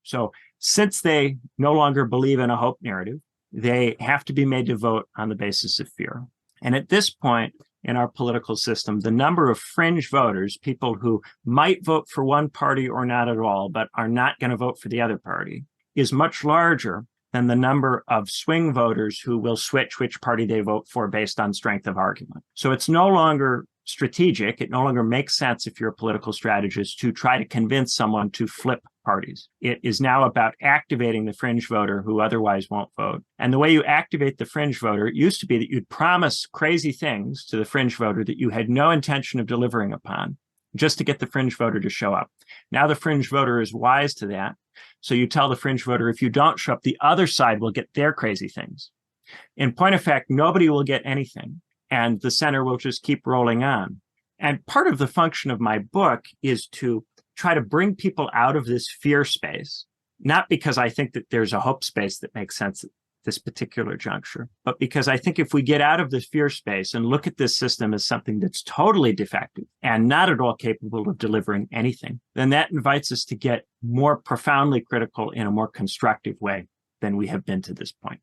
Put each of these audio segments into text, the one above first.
So since they no longer believe in a hope narrative, they have to be made to vote on the basis of fear. And at this point in our political system, the number of fringe voters, people who might vote for one party or not at all, but are not going to vote for the other party, is much larger than the number of swing voters who will switch which party they vote for based on strength of argument. So it's no longer strategic. It no longer makes sense if you're a political strategist to try to convince someone to flip parties. It is now about activating the fringe voter who otherwise won't vote. And the way you activate the fringe voter, it used to be that you'd promise crazy things to the fringe voter that you had no intention of delivering upon, just to get the fringe voter to show up. Now the fringe voter is wise to that. So you tell the fringe voter, if you don't show up, the other side will get their crazy things. In point of fact, nobody will get anything, and the center will just keep rolling on. And part of the function of my book is to try to bring people out of this fear space, not because I think that there's a hope space that makes sense at this particular juncture, but because I think if we get out of this fear space and look at this system as something that's totally defective and not at all capable of delivering anything, then that invites us to get more profoundly critical in a more constructive way than we have been to this point.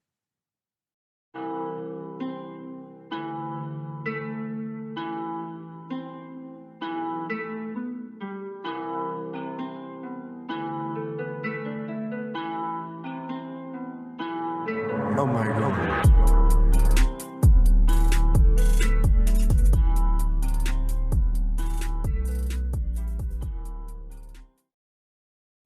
Oh my God.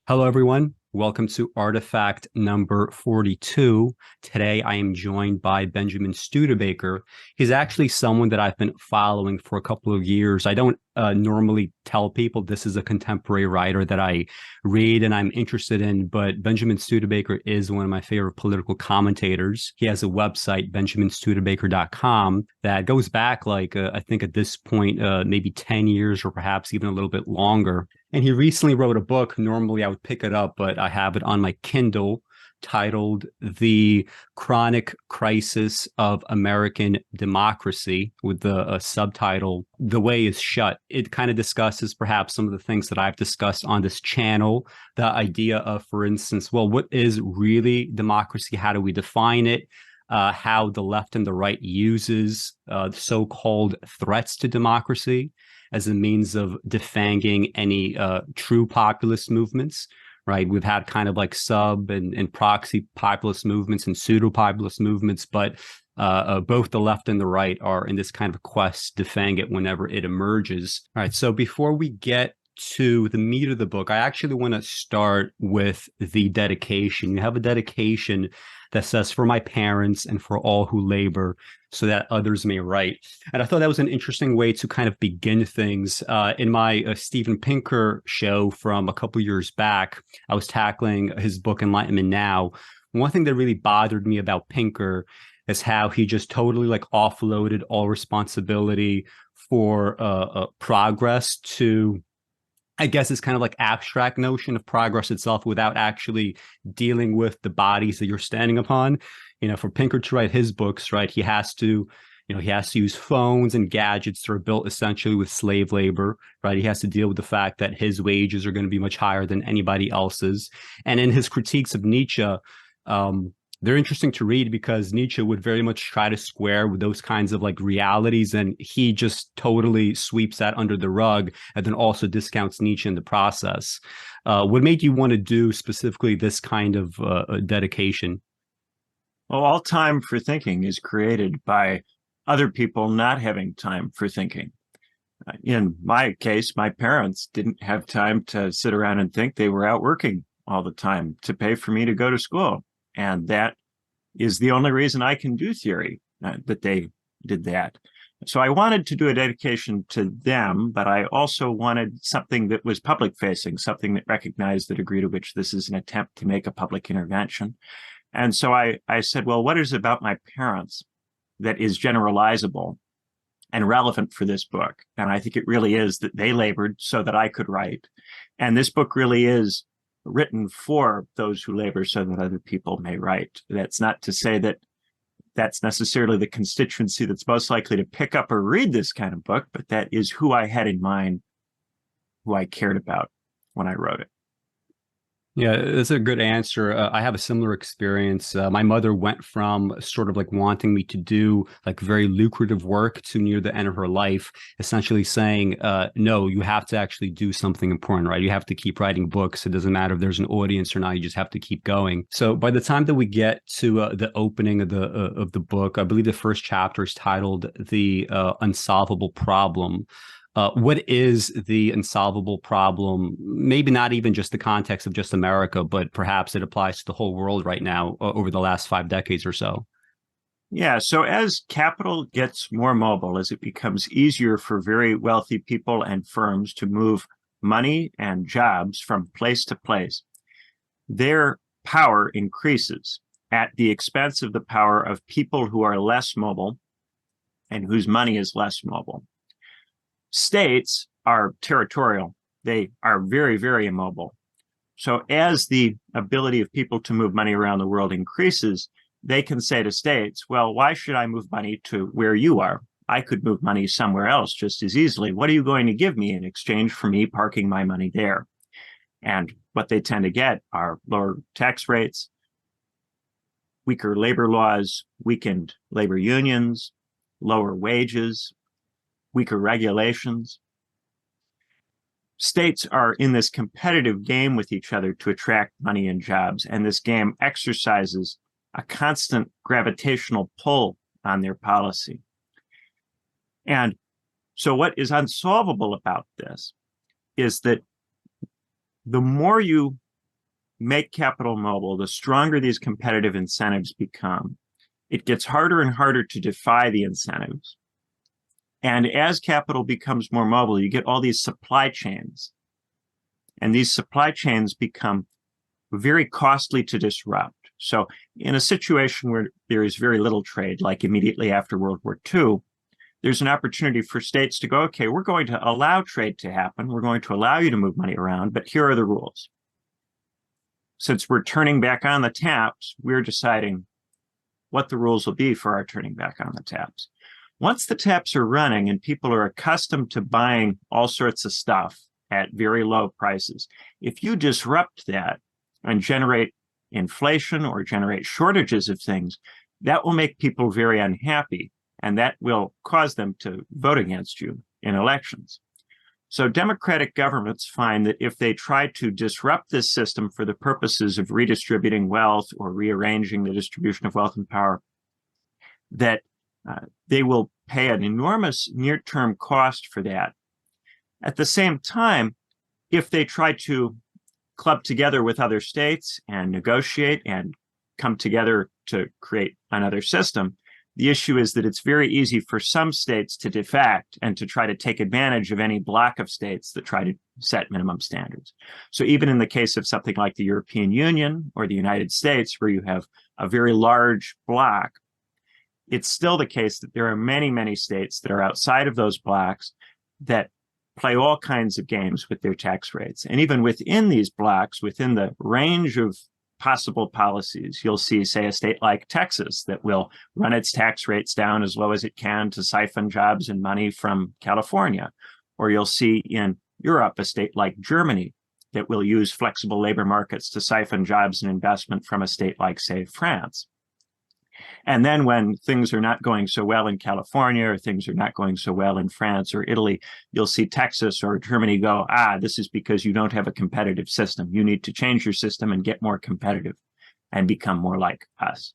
Hello, everyone. Welcome to ArtiFact number 42. Today, I am joined by Benjamin Studebaker. He's actually someone that I've been following for a couple of years. I don't normally tell people this is a contemporary writer that I read and I'm interested in, but Benjamin Studebaker is one of my favorite political commentators. He has a website, benjaminstudebaker.com, that goes back I think at this point, maybe 10 years or perhaps even a little bit longer. And he recently wrote a book. Normally I would pick it up, but I have it on my Kindle, titled The Chronic Crisis of American Democracy, with the subtitle, The Way is Shut. It kind of discusses perhaps some of the things that I've discussed on this channel, the idea of, for instance, well, what is really democracy? How do we define it? How the left and the right uses so-called threats to democracy as a means of defanging any true populist movements, right? We've had kind of like sub and proxy populist movements and pseudo-populist movements, but both the left and the right are in this kind of quest to defang it whenever it emerges. All right, so before we get to the meat of the book, I actually want to start with the dedication. You have a dedication that says, "For my parents and for all who labor, so that others may write." And I thought that was an interesting way to kind of begin things. In my Steven Pinker show from a couple years back, I was tackling his book Enlightenment Now. One thing that really bothered me about Pinker is how he just totally offloaded all responsibility for progress to, I guess, it's kind of abstract notion of progress itself without actually dealing with the bodies that you're standing upon. For Pinker to write his books, right, he has to use phones and gadgets that are built essentially with slave labor, right? He has to deal with the fact that his wages are going to be much higher than anybody else's. And in his critiques of Nietzsche, they're interesting to read because Nietzsche would very much try to square with those kinds of realities, and he just totally sweeps that under the rug and then also discounts Nietzsche in the process. What made you want to do specifically this kind of dedication? Well, all time for thinking is created by other people not having time for thinking. In my case, my parents didn't have time to sit around and think. They were out working all the time to pay for me to go to school. And that is the only reason I can do theory, that they did that. So I wanted to do a dedication to them, but I also wanted something that was public facing, something that recognized the degree to which this is an attempt to make a public intervention. And so I said, well, what is it about my parents that is generalizable and relevant for this book? And I think it really is that they labored so that I could write. And this book really is written for those who labor so that other people may write. That's not to say that that's necessarily the constituency that's most likely to pick up or read this kind of book, but that is who I had in mind, who I cared about when I wrote it. Yeah, that's a good answer. I have a similar experience. My mother went from sort of like wanting me to do like very lucrative work to near the end of her life, essentially saying, no, you have to actually do something important, right? You have to keep writing books. It doesn't matter if there's an audience or not. You just have to keep going. So by the time that we get to the opening of the book, I believe the first chapter is titled "The Unsolvable Problem." What is the unsolvable problem? Maybe not even just the context of just America, but perhaps it applies to the whole world right now over the last 5 decades or so. Yeah, so as capital gets more mobile, as it becomes easier for very wealthy people and firms to move money and jobs from place to place, their power increases at the expense of the power of people who are less mobile and whose money is less mobile. States are territorial. They are very, very immobile. So as the ability of people to move money around the world increases, they can say to states, well, why should I move money to where you are? I could move money somewhere else just as easily. What are you going to give me in exchange for me parking my money there? And what they tend to get are lower tax rates, weaker labor laws, weakened labor unions, lower wages, weaker regulations. States are in this competitive game with each other to attract money and jobs, and this game exercises a constant gravitational pull on their policy. And so what is unsolvable about this is that the more you make capital mobile, the stronger these competitive incentives become. It gets harder and harder to defy the incentives. And as capital becomes more mobile, you get all these supply chains. And these supply chains become very costly to disrupt. So in a situation where there is very little trade, like immediately after World War II, there's an opportunity for states to go, okay, we're going to allow trade to happen. We're going to allow you to move money around, but here are the rules. Since we're turning back on the taps, we're deciding what the rules will be for our turning back on the taps. Once the taps are running and people are accustomed to buying all sorts of stuff at very low prices, if you disrupt that and generate inflation or generate shortages of things, that will make people very unhappy, and that will cause them to vote against you in elections. So democratic governments find that if they try to disrupt this system for the purposes of redistributing wealth or rearranging the distribution of wealth and power, that they will pay an enormous near-term cost for that. At the same time, if they try to club together with other states and negotiate and come together to create another system, the issue is that it's very easy for some states to defect and to try to take advantage of any block of states that try to set minimum standards. So even in the case of something like the European Union or the United States, where you have a very large block, it's still the case that there are many, many states that are outside of those blocks that play all kinds of games with their tax rates. And even within these blocks, within the range of possible policies, you'll see, say, a state like Texas that will run its tax rates down as low as it can to siphon jobs and money from California. Or you'll see in Europe, a state like Germany that will use flexible labor markets to siphon jobs and investment from a state like, say, France. And then when things are not going so well in California, or things are not going so well in France or Italy, you'll see Texas or Germany go, this is because you don't have a competitive system. You need to change your system and get more competitive and become more like us.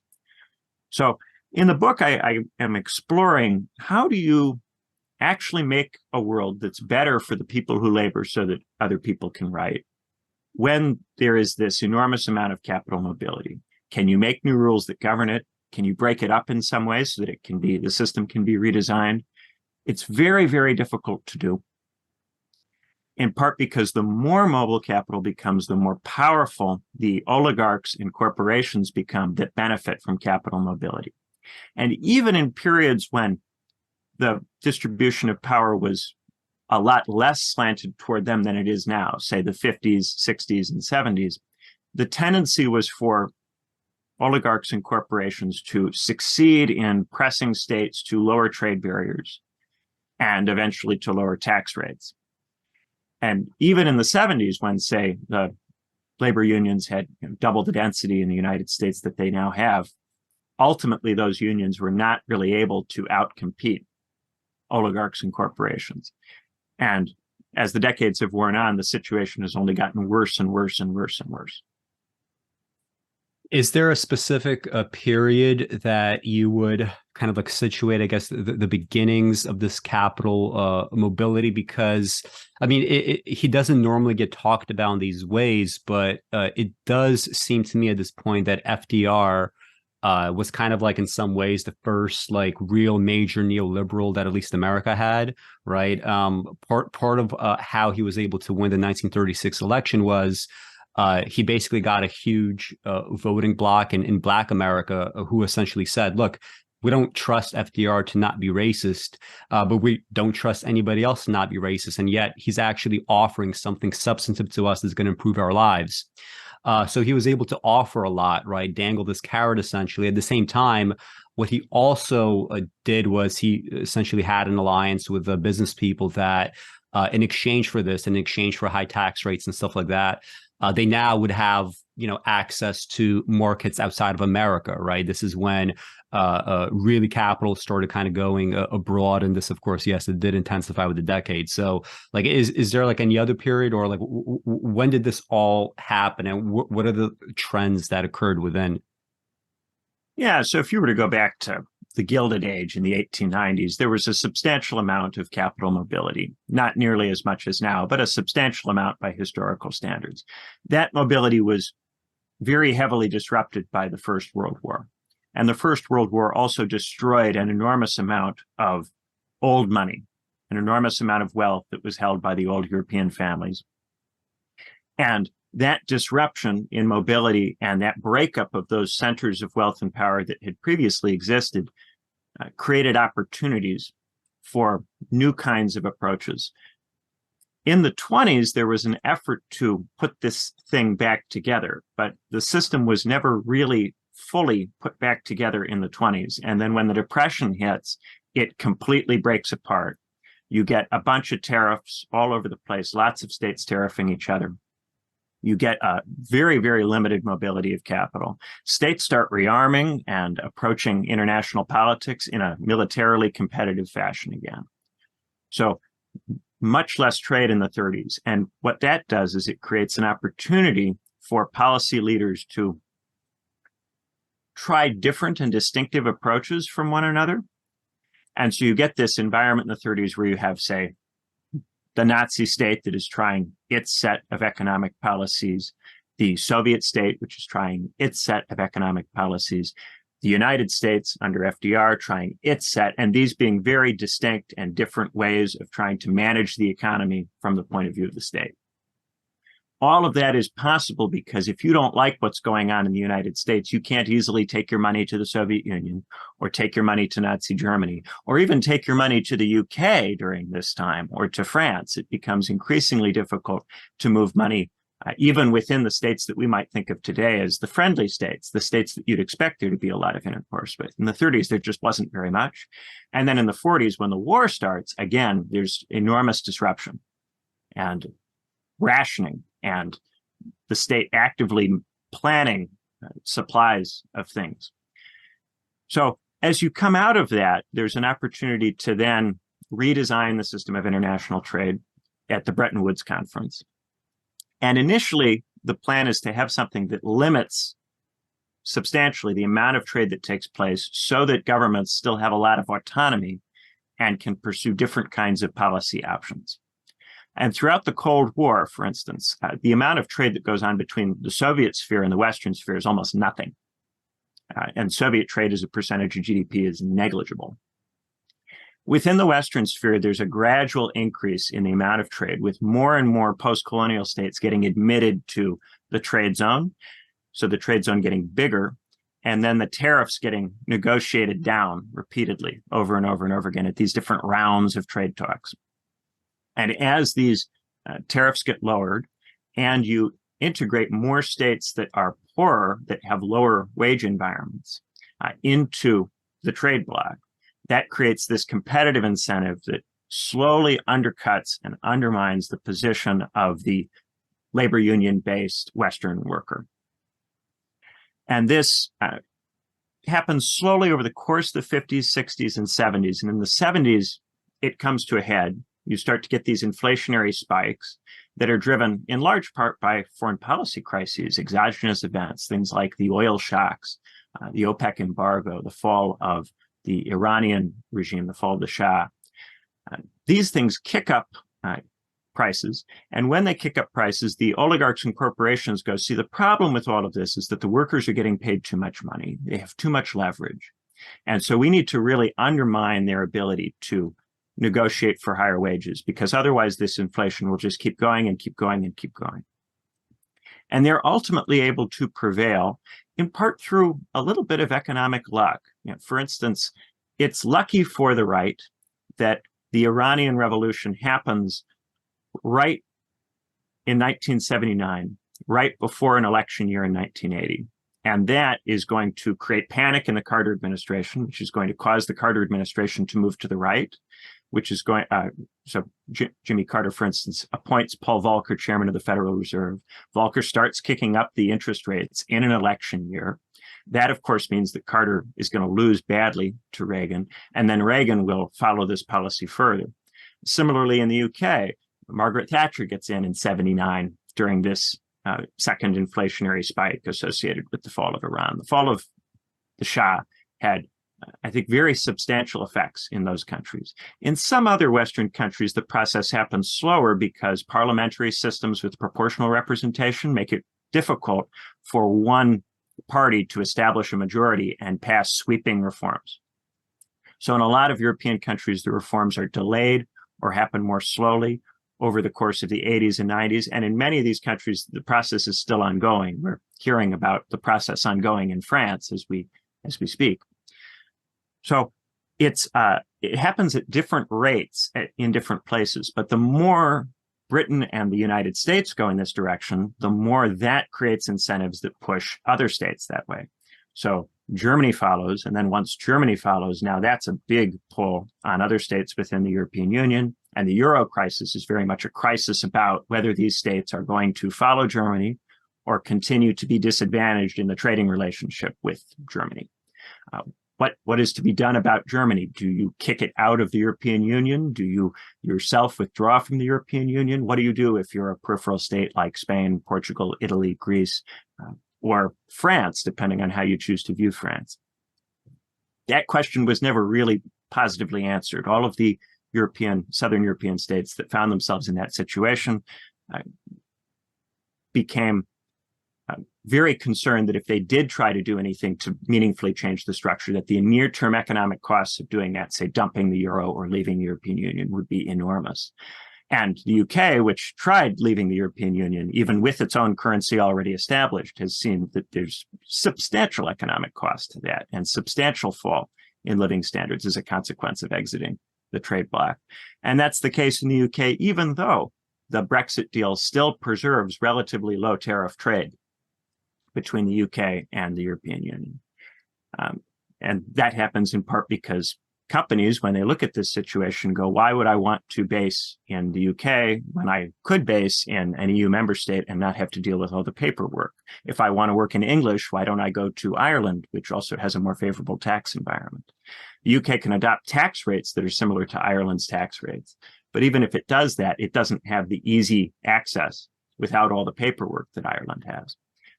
So in the book, I am exploring, how do you actually make a world that's better for the people who labor so that other people can write when there is this enormous amount of capital mobility? Can you make new rules that govern it? Can you break it up in some way so that the system can be redesigned? It's very, very difficult to do, in part because the more mobile capital becomes, the more powerful the oligarchs and corporations become that benefit from capital mobility. And even in periods when the distribution of power was a lot less slanted toward them than it is now, say the 50s, 60s, and 70s, the tendency was for oligarchs and corporations to succeed in pressing states to lower trade barriers and eventually to lower tax rates. And even in the 70s, when, say, the labor unions had double the density in the United States that they now have, ultimately those unions were not really able to outcompete oligarchs and corporations. And as the decades have worn on, the situation has only gotten worse and worse and worse and worse. Is there a specific period that you would kind of like situate, I guess, the beginnings of this capital mobility? Because, I mean, he doesn't normally get talked about in these ways, but it does seem to me at this point that FDR was kind of like in some ways the first like real major neoliberal that at least America had, right? Part of how he was able to win the 1936 election was he basically got a huge voting bloc in Black America who essentially said, look, we don't trust FDR to not be racist, but we don't trust anybody else to not be racist. And yet he's actually offering something substantive to us that's going to improve our lives. So he was able to offer a lot, right? Dangle this carrot essentially. At the same time, what he also did was he essentially had an alliance with the business people that in exchange for this, in exchange for high tax rates and stuff like that, they now would have, access to markets outside of America, right? This is when really capital started kind of going abroad. And this, of course, yes, it did intensify with the decade. So like, is there like any other period or like when did this all happen? And what are the trends that occurred within? Yeah, so if you were to go back to the Gilded Age in the 1890s, there was a substantial amount of capital mobility, not nearly as much as now, but a substantial amount by historical standards. That mobility was very heavily disrupted by the First World War. And the First World War also destroyed an enormous amount of old money, an enormous amount of wealth that was held by the old European families. And that disruption in mobility and that breakup of those centers of wealth and power that had previously existed created opportunities for new kinds of approaches. In the 20s, there was an effort to put this thing back together, but the system was never really fully put back together in the 20s. And then when the Depression hits, it completely breaks apart. You get a bunch of tariffs all over the place, lots of states tariffing each other. You get a very, very limited mobility of capital. States start rearming and approaching international politics in a militarily competitive fashion again. So much less trade in the 30s. And what that does is it creates an opportunity for policy leaders to try different and distinctive approaches from one another. And so you get this environment in the 30s where you have, say, the Nazi state that is trying its set of economic policies, the Soviet state, which is trying its set of economic policies, the United States under FDR trying its set, and these being very distinct and different ways of trying to manage the economy from the point of view of the state. All of that is possible because if you don't like what's going on in the United States, you can't easily take your money to the Soviet Union or take your money to Nazi Germany or even take your money to the UK during this time or to France. It becomes increasingly difficult to move money even within the states that we might think of today as the friendly states, the states that you'd expect there to be a lot of intercourse with. In the 30s, there just wasn't very much. And then in the 40s, when the war starts, again, there's enormous disruption and rationing and the state actively planning supplies of things. So as you come out of that, there's an opportunity to then redesign the system of international trade at the Bretton Woods Conference. And initially, the plan is to have something that limits substantially the amount of trade that takes place so that governments still have a lot of autonomy and can pursue different kinds of policy options. And throughout the Cold War, for instance, the amount of trade that goes on between the Soviet sphere and the Western sphere is almost nothing. And Soviet trade as a percentage of GDP is negligible. Within the Western sphere, there's a gradual increase in the amount of trade, with more and more post-colonial states getting admitted to the trade zone. So the trade zone getting bigger, and then the tariffs getting negotiated down repeatedly over and over and over again at these different rounds of trade talks. And as these tariffs get lowered and you integrate more states that are poorer, that have lower wage environments into the trade bloc, that creates this competitive incentive that slowly undercuts and undermines the position of the labor union-based Western worker. And this happens slowly over the course of the 50s, 60s, and 70s. And in the 70s, it comes to a head. You start to get these inflationary spikes that are driven in large part by foreign policy crises, exogenous events, things like the oil shocks, the OPEC embargo, the fall of the Iranian regime, the fall of the Shah. These things kick up prices. And when they kick up prices, the oligarchs and corporations go, see, the problem with all of this is that the workers are getting paid too much money. They have too much leverage. And so we need to really undermine their ability to negotiate for higher wages, because otherwise this inflation will just keep going and keep going and keep going. And they're ultimately able to prevail, in part through a little bit of economic luck. For instance, it's lucky for the right that the Iranian Revolution happens right in 1979, right before an election year in 1980. And that is going to create panic in the Carter administration, which is going to cause the Carter administration to move to the right, which is going, Jimmy Carter, for instance, appoints Paul Volcker chairman of the Federal Reserve. Volcker starts kicking up the interest rates in an election year. That, of course, means that Carter is going to lose badly to Reagan, and then Reagan will follow this policy further. Similarly, in the UK, Margaret Thatcher gets in 79 during this second inflationary spike associated with the fall of Iran. The fall of the Shah had, I think, very substantial effects in those countries. In some other Western countries, the process happens slower because parliamentary systems with proportional representation make it difficult for one party to establish a majority and pass sweeping reforms. So in a lot of European countries, the reforms are delayed or happen more slowly over the course of the 80s and 90s. And in many of these countries, the process is still ongoing. We're hearing about the process ongoing in France as we speak. So it happens at different rates in different places. But the more Britain and the United States go in this direction, the more that creates incentives that push other states that way. So Germany follows, and then once Germany follows, now that's a big pull on other states within the European Union. And the Euro crisis is very much a crisis about whether these states are going to follow Germany or continue to be disadvantaged in the trading relationship with Germany. What is to be done about Germany? Do you kick it out of the European Union? Do you yourself withdraw from the European Union? What do you do if you're a peripheral state like Spain, Portugal, Italy, Greece, or France, depending on how you choose to view France? That question was never really positively answered. All of the Southern European states that found themselves in that situation became very concerned that if they did try to do anything to meaningfully change the structure, that the near-term economic costs of doing that, say dumping the euro or leaving the European Union, would be enormous. And the UK, which tried leaving the European Union, even with its own currency already established, has seen that there's substantial economic cost to that and substantial fall in living standards as a consequence of exiting the trade bloc. And that's the case in the UK, even though the Brexit deal still preserves relatively low tariff trade between the UK and the European Union. And that happens in part because companies, when they look at this situation, go, why would I want to base in the UK when I could base in an EU member state and not have to deal with all the paperwork? If I want to work in English, why don't I go to Ireland, which also has a more favorable tax environment? The UK can adopt tax rates that are similar to Ireland's tax rates. But even if it does that, it doesn't have the easy access without all the paperwork that Ireland has.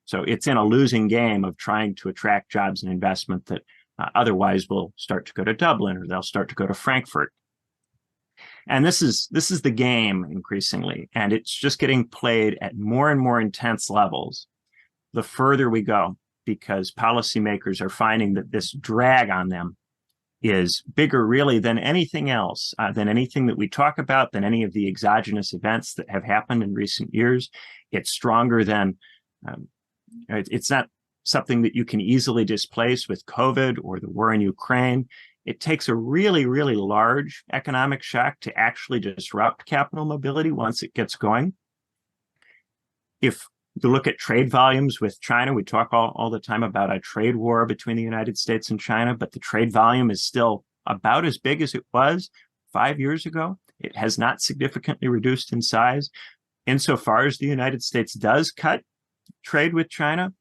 So it's in a losing game of trying to attract jobs and investment that otherwise will start to go to Dublin or they'll start to go to Frankfurt. And this is the game increasingly, and it's just getting played at more and more intense levels the further we go, because policymakers are finding that this drag on them is bigger really than anything else, than anything that we talk about, than any of the exogenous events that have happened in recent years. It's stronger than, it's not something that you can easily displace with COVID or the war in Ukraine. It takes a really, really large economic shock to actually disrupt capital mobility once it gets going. If you look at trade volumes with China, we talk all the time about a trade war between the United States and China, but the trade volume is still about as big as it was 5 years ago. It has not significantly reduced in size. insofar as the United States does cut trade with China,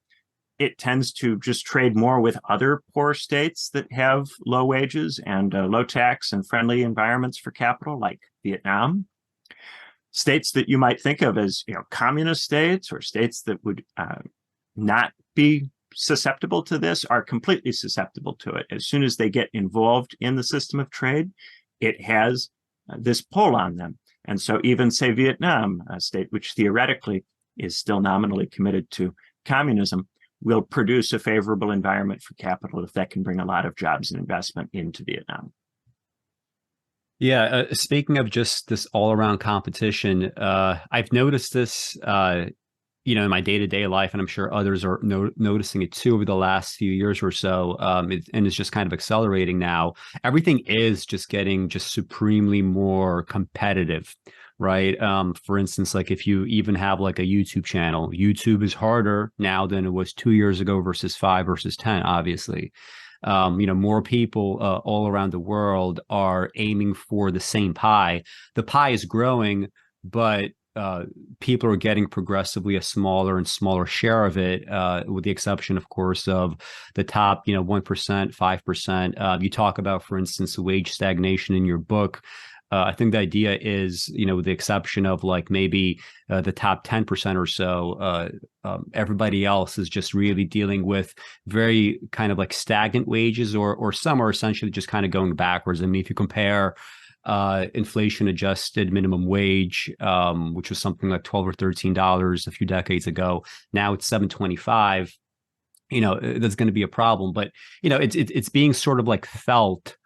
it tends to just trade more with other poor states that have low wages and low tax and friendly environments for capital, like Vietnam. States that you might think of as, communist states or states that would not be susceptible to this are completely susceptible to it. As soon as they get involved in the system of trade, it has this pull on them. And so even, say, Vietnam, a state which theoretically is still nominally committed to communism, will produce a favorable environment for capital if that can bring a lot of jobs and investment into Vietnam. Yeah, speaking of just this all-around competition, I've noticed this, in my day-to-day life, and I'm sure others are noticing it too over the last few years or so, and it's just kind of accelerating now. Everything is just getting just supremely more competitive, right? For instance, like if you even have like a YouTube channel, YouTube is harder now than it was 2 years ago versus 5 versus 10, obviously. More people all around the world are aiming for the same pie. The pie is growing, but people are getting progressively a smaller and smaller share of it, with the exception, of course, of the top, 1%, 5%. You talk about, for instance, wage stagnation in your book. I think the idea is, with the exception of like maybe the top 10% or so, everybody else is just really dealing with very kind of like stagnant wages, or some are essentially just kind of going backwards. I mean, if you compare inflation adjusted minimum wage, which was something like $12 or $13 a few decades ago, now it's $7.25. That's going to be a problem, but it's being sort of like felt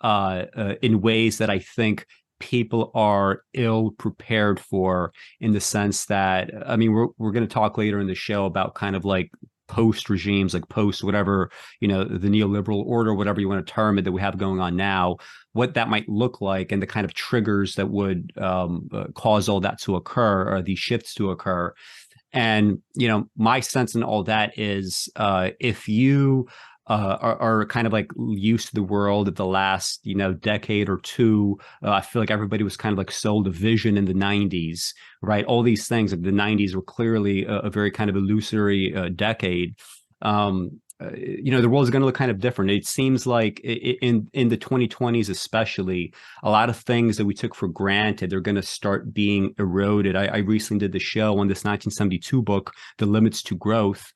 in ways that I think people are ill prepared for, in the sense that, I mean, we're going to talk later in the show about kind of like post regimes, like post whatever, the neoliberal order, whatever you want to term it, that we have going on now, what that might look like, and the kind of triggers that would cause all that to occur, or these shifts to occur. And, my sense in all that is, if you are kind of like used to the world of the last, decade or two. I feel like everybody was kind of like sold a vision in the 90s, right? All these things, like the 90s were clearly a very kind of illusory decade. The world is going to look kind of different. It seems like in the 2020s, especially, a lot of things that we took for granted, they're going to start being eroded. I recently did the show on this 1972 book, The Limits to Growth.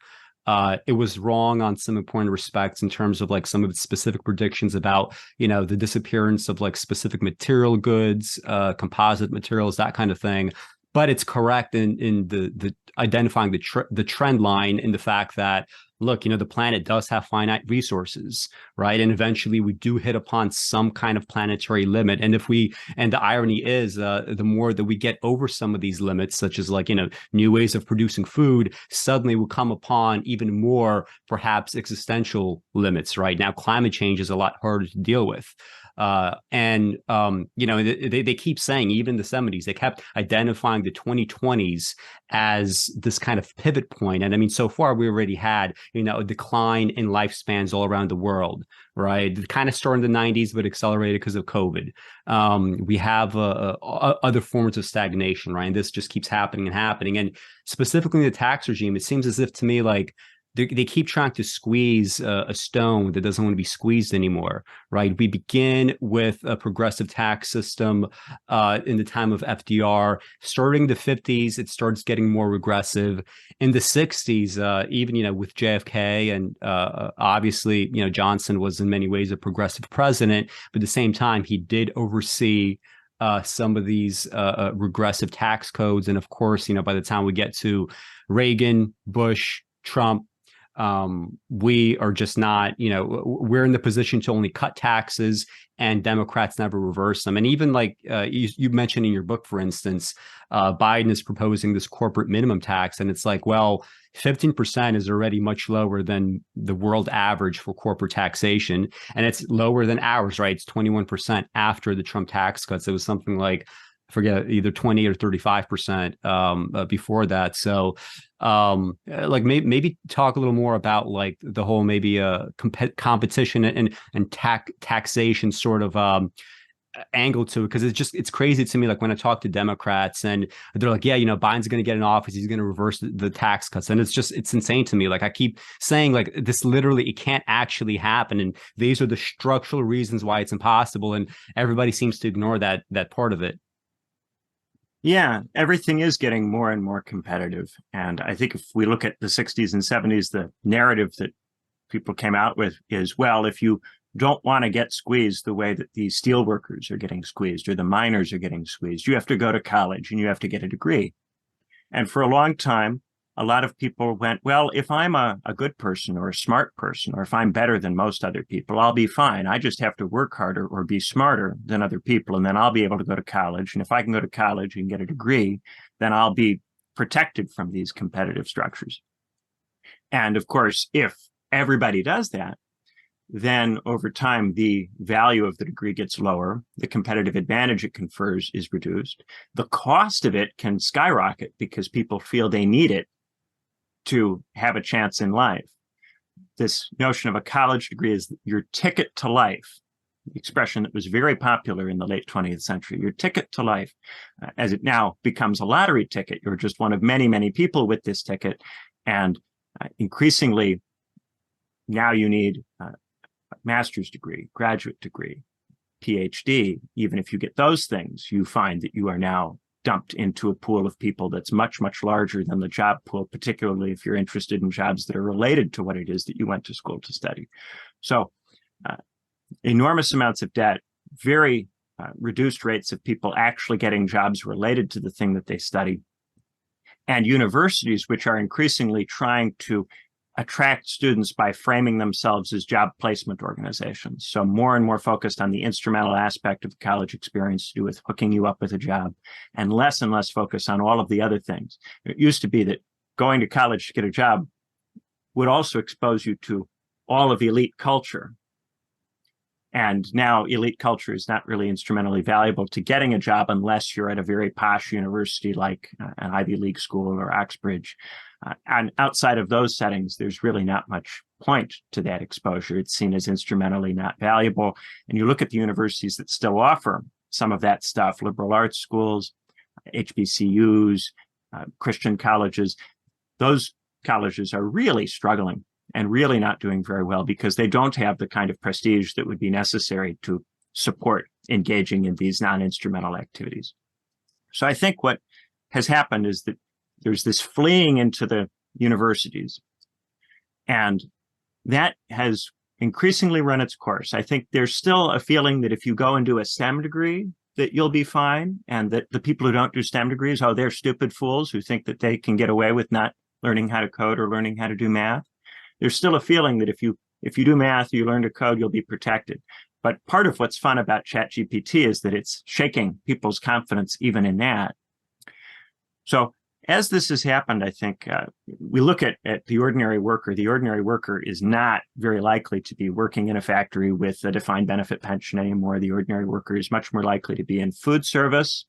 It was wrong on some important respects in terms of like some of its specific predictions about, the disappearance of like specific material goods, composite materials, that kind of thing. But it's correct in the identifying the trend line, in the fact that, look, the planet does have finite resources, right? And eventually we do hit upon some kind of planetary limit. And the irony is, the more that we get over some of these limits, such as like, new ways of producing food, suddenly we'll come upon even more perhaps existential limits, right? Now, climate change is a lot harder to deal with. They keep saying, even in the 70s, they kept identifying the 2020s as this kind of pivot point. And I mean, so far we already had, a decline in lifespans all around the world, right? It kind of started in the 90s, but accelerated because of COVID. We have other forms of stagnation, right? And this just keeps happening and happening. And specifically the tax regime, it seems as if to me, like, they keep trying to squeeze a stone that doesn't want to be squeezed anymore, right? We begin with a progressive tax system in the time of FDR. Starting the 50s, it starts getting more regressive. In the 60s, even, with JFK and obviously, Johnson was in many ways a progressive president, but at the same time, he did oversee some of these regressive tax codes. And of course, by the time we get to Reagan, Bush, Trump, we are just not, we're in the position to only cut taxes, and Democrats never reverse them. And even like you mentioned in your book, for instance, Biden is proposing this corporate minimum tax. And it's like, well, 15% is already much lower than the world average for corporate taxation. And it's lower than ours, right? It's 21% after the Trump tax cuts. It was something like, I forget, either 20 or 35% before that. So like maybe talk a little more about like the whole maybe competition and taxation sort of angle to it, because it's crazy to me. Like when I talk to Democrats and they're like, yeah, Biden's going to get in office, he's going to reverse the tax cuts, and it's insane to me. Like I keep saying, like, this literally, it can't actually happen, and these are the structural reasons why it's impossible, and everybody seems to ignore that part of it. Yeah, everything is getting more and more competitive. And I think if we look at the 60s and 70s, the narrative that people came out with is, well, if you don't want to get squeezed the way that the steel workers are getting squeezed or the miners are getting squeezed, you have to go to college and you have to get a degree. And for a long time, a lot of people went, well, if I'm a good person or a smart person, or if I'm better than most other people, I'll be fine. I just have to work harder or be smarter than other people, and then I'll be able to go to college. And if I can go to college and get a degree, then I'll be protected from these competitive structures. And of course, if everybody does that, then over time, the value of the degree gets lower. The competitive advantage it confers is reduced. The cost of it can skyrocket because people feel they need it to have a chance in life. This notion of a college degree is your ticket to life, the expression that was very popular in the late 20th century, your ticket to life. As it now becomes a lottery ticket, you're just one of many, many people with this ticket. And increasingly, now you need a master's degree, graduate degree, Ph.D. Even if you get those things, you find that you are now dumped into a pool of people that's much, much larger than the job pool, particularly if you're interested in jobs that are related to what it is that you went to school to study. So enormous amounts of debt, very reduced rates of people actually getting jobs related to the thing that they study, and universities which are increasingly trying to attract students by framing themselves as job placement organizations. So more and more focused on the instrumental aspect of the college experience to do with hooking you up with a job, and less focus on all of the other things. It used to be that going to college to get a job would also expose you to all of elite culture. And now elite culture is not really instrumentally valuable to getting a job unless you're at a very posh university like an Ivy League school or Oxbridge. And outside of those settings, there's really not much point to that exposure. It's seen as instrumentally not valuable. And you look at the universities that still offer some of that stuff, liberal arts schools, HBCUs, Christian colleges, those colleges are really struggling and really not doing very well because they don't have the kind of prestige that would be necessary to support engaging in these non-instrumental activities. So I think what has happened is that there's this fleeing into the universities, and that has increasingly run its course. I think there's still a feeling that if you go and do a STEM degree, that you'll be fine, and that the people who don't do STEM degrees, oh, they're stupid fools who think that they can get away with not learning how to code or learning how to do math. There's still a feeling that if you do math, you learn to code, you'll be protected. But part of what's fun about ChatGPT is that it's shaking people's confidence even in that. So as this has happened, I think we look at the ordinary worker. The ordinary worker is not very likely to be working in a factory with a defined benefit pension anymore. The ordinary worker is much more likely to be in food service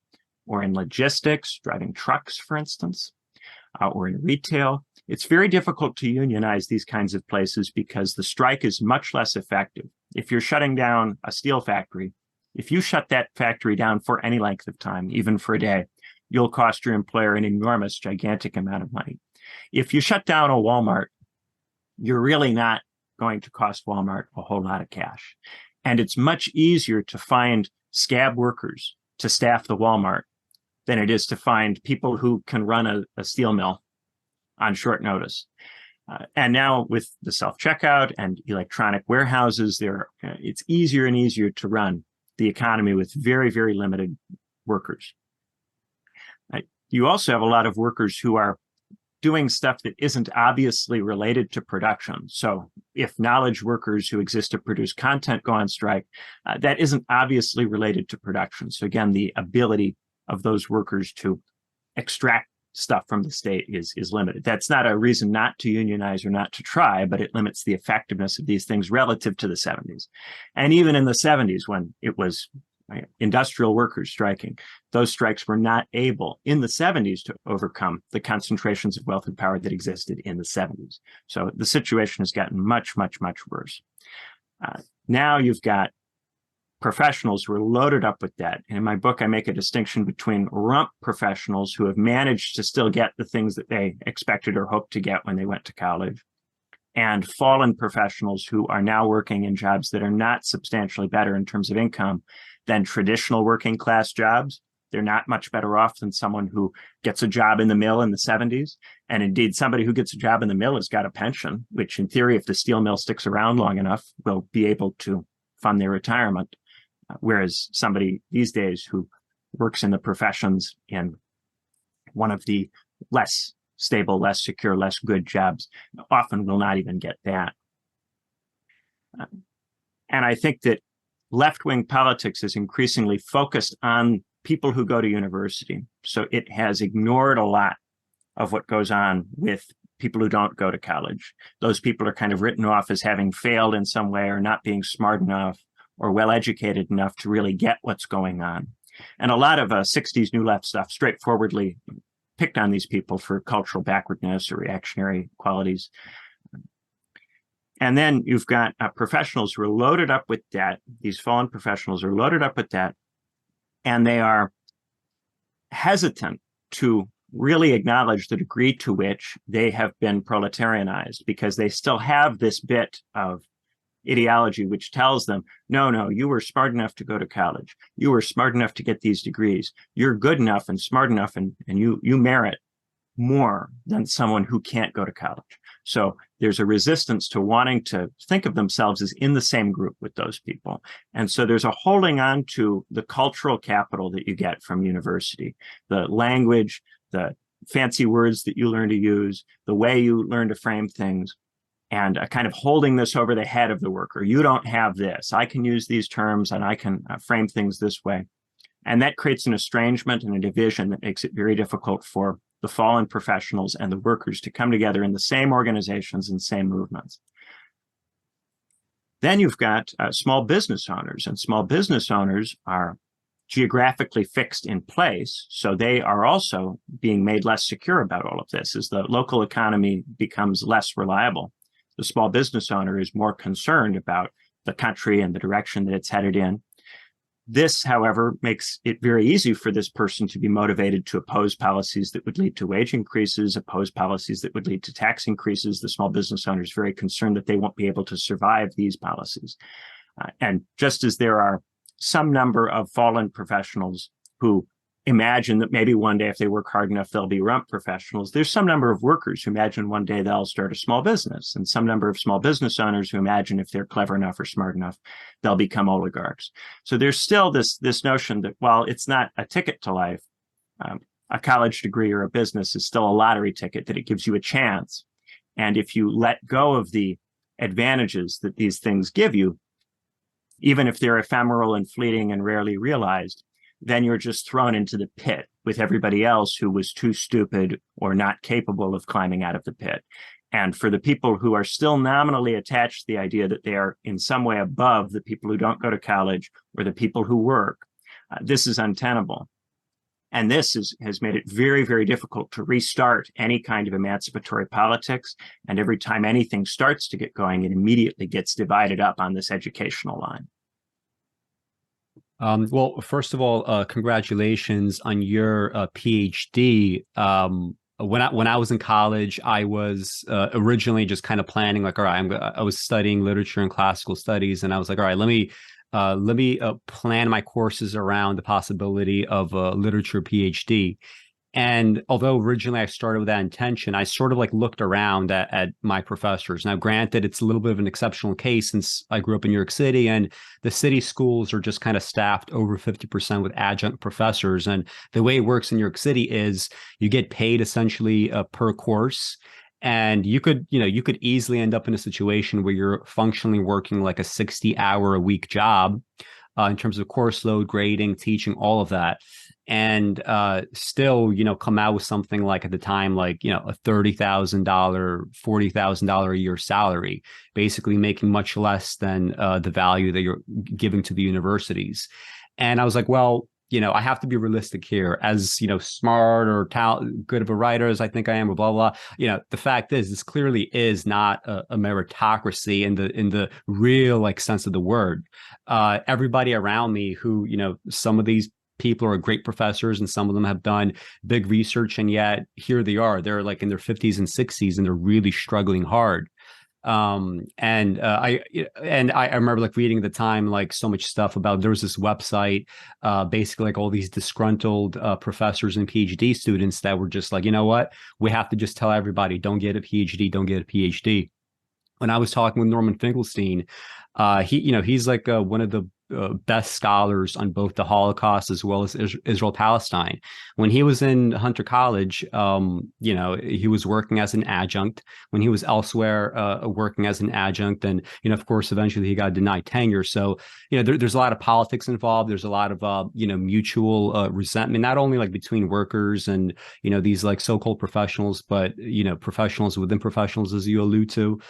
or in logistics, driving trucks, for instance, or in retail. It's very difficult to unionize these kinds of places because the strike is much less effective. If you're shutting down a steel factory, if you shut that factory down for any length of time, even for a day, you'll cost your employer an enormous, gigantic amount of money. If you shut down a Walmart, you're really not going to cost Walmart a whole lot of cash. And it's much easier to find scab workers to staff the Walmart than it is to find people who can run a steel mill on short notice. And now with the self-checkout and electronic warehouses, it's easier and easier to run the economy with very, very limited workers. You also have a lot of workers who are doing stuff that isn't obviously related to production. So if knowledge workers who exist to produce content go on strike, that isn't obviously related to production. So again, the ability of those workers to extract stuff from the state is limited. That's not a reason not to unionize or not to try, but it limits the effectiveness of these things relative to the 70s. And even in the 70s, when it was industrial workers striking, those strikes were not able in the 70s to overcome the concentrations of wealth and power that existed in the 70s. So the situation has gotten much, much, much worse. Now you've got professionals who are loaded up with debt. And in my book, I make a distinction between rump professionals who have managed to still get the things that they expected or hoped to get when they went to college, and fallen professionals who are now working in jobs that are not substantially better in terms of income than traditional working class jobs. They're not much better off than someone who gets a job in the mill in the 70s. And indeed, somebody who gets a job in the mill has got a pension, which in theory, if the steel mill sticks around long enough, will be able to fund their retirement. Whereas somebody these days who works in the professions in one of the less stable, less secure, less good jobs often will not even get that. And I think that left-wing politics is increasingly focused on people who go to university. So it has ignored a lot of what goes on with people who don't go to college. Those people are kind of written off as having failed in some way or not being smart enough or well-educated enough to really get what's going on. And a lot of 60s New Left stuff straightforwardly picked on these people for cultural backwardness or reactionary qualities. And then you've got professionals who are loaded up with debt. These fallen professionals are loaded up with debt, and they are hesitant to really acknowledge the degree to which they have been proletarianized, because they still have this bit of ideology which tells them, no, you were smart enough to go to college. You were smart enough to get these degrees. You're good enough and smart enough, and you merit more than someone who can't go to college. So there's a resistance to wanting to think of themselves as in the same group with those people. And so there's a holding on to the cultural capital that you get from university, the language, the fancy words that you learn to use, the way you learn to frame things, and a kind of holding this over the head of the worker. You don't have this. I can use these terms and I can frame things this way. And that creates an estrangement and a division that makes it very difficult for the fallen professionals and the workers to come together in the same organizations and same movements. Then you've got small business owners, and small business owners are geographically fixed in place. So they are also being made less secure about all of this. As the local economy becomes less reliable, the small business owner is more concerned about the country and the direction that it's headed in. This, however, makes it very easy for this person to be motivated to oppose policies that would lead to wage increases, oppose policies that would lead to tax increases. The small business owner is very concerned that they won't be able to survive these policies. And just as there are some number of fallen professionals who imagine that maybe one day if they work hard enough, they'll be rump professionals, there's some number of workers who imagine one day they'll start a small business, and some number of small business owners who imagine if they're clever enough or smart enough, they'll become oligarchs. So there's still this notion that while it's not a ticket to life, a college degree or a business is still a lottery ticket, that it gives you a chance. And if you let go of the advantages that these things give you, even if they're ephemeral and fleeting and rarely realized, then you're just thrown into the pit with everybody else who was too stupid or not capable of climbing out of the pit. And for the people who are still nominally attached to the idea that they are in some way above the people who don't go to college or the people who work, this is untenable. And this has made it very, very difficult to restart any kind of emancipatory politics. And every time anything starts to get going, it immediately gets divided up on this educational line. Well, first of all, congratulations on your PhD. When I was in college, I was originally just kind of planning, like, all right, I was studying literature and classical studies, and I was like, all right, let me plan my courses around the possibility of a literature PhD. And although originally I started with that intention, I sort of like looked around at my professors. Now, granted, it's a little bit of an exceptional case since I grew up in New York City, and the city schools are just kind of staffed over 50% with adjunct professors. And the way it works in New York City is you get paid essentially per course. And you could easily end up in a situation where you're functionally working like a 60-hour-a-week job in terms of course load, grading, teaching, all of that. And still, come out with something like at the time, like, a $30,000, $40,000 a year salary, basically making much less than the value that you're giving to the universities. And I was like, well, I have to be realistic here. As smart or good of a writer as I think I am, or blah blah. The fact is, this clearly is not a meritocracy in the real sense of the word. Everybody around me who some of these people are great professors, and some of them have done big research, and yet here they are. They're in their 50s and 60s, and they're really struggling hard. I remember reading at the time so much stuff about, there was this website, basically all these disgruntled professors and PhD students that were just you know what, we have to just tell everybody, don't get a PhD, don't get a PhD. When I was talking with Norman Finkelstein, he's one of the best scholars on both the Holocaust as well as Israel-Palestine. When he was in Hunter College, he was working as an adjunct. When he was elsewhere working as an adjunct, and of course, eventually he got denied tenure. So there's a lot of politics involved. There's a lot of mutual resentment, not only between workers and these so-called professionals, but professionals within professionals, as you allude to.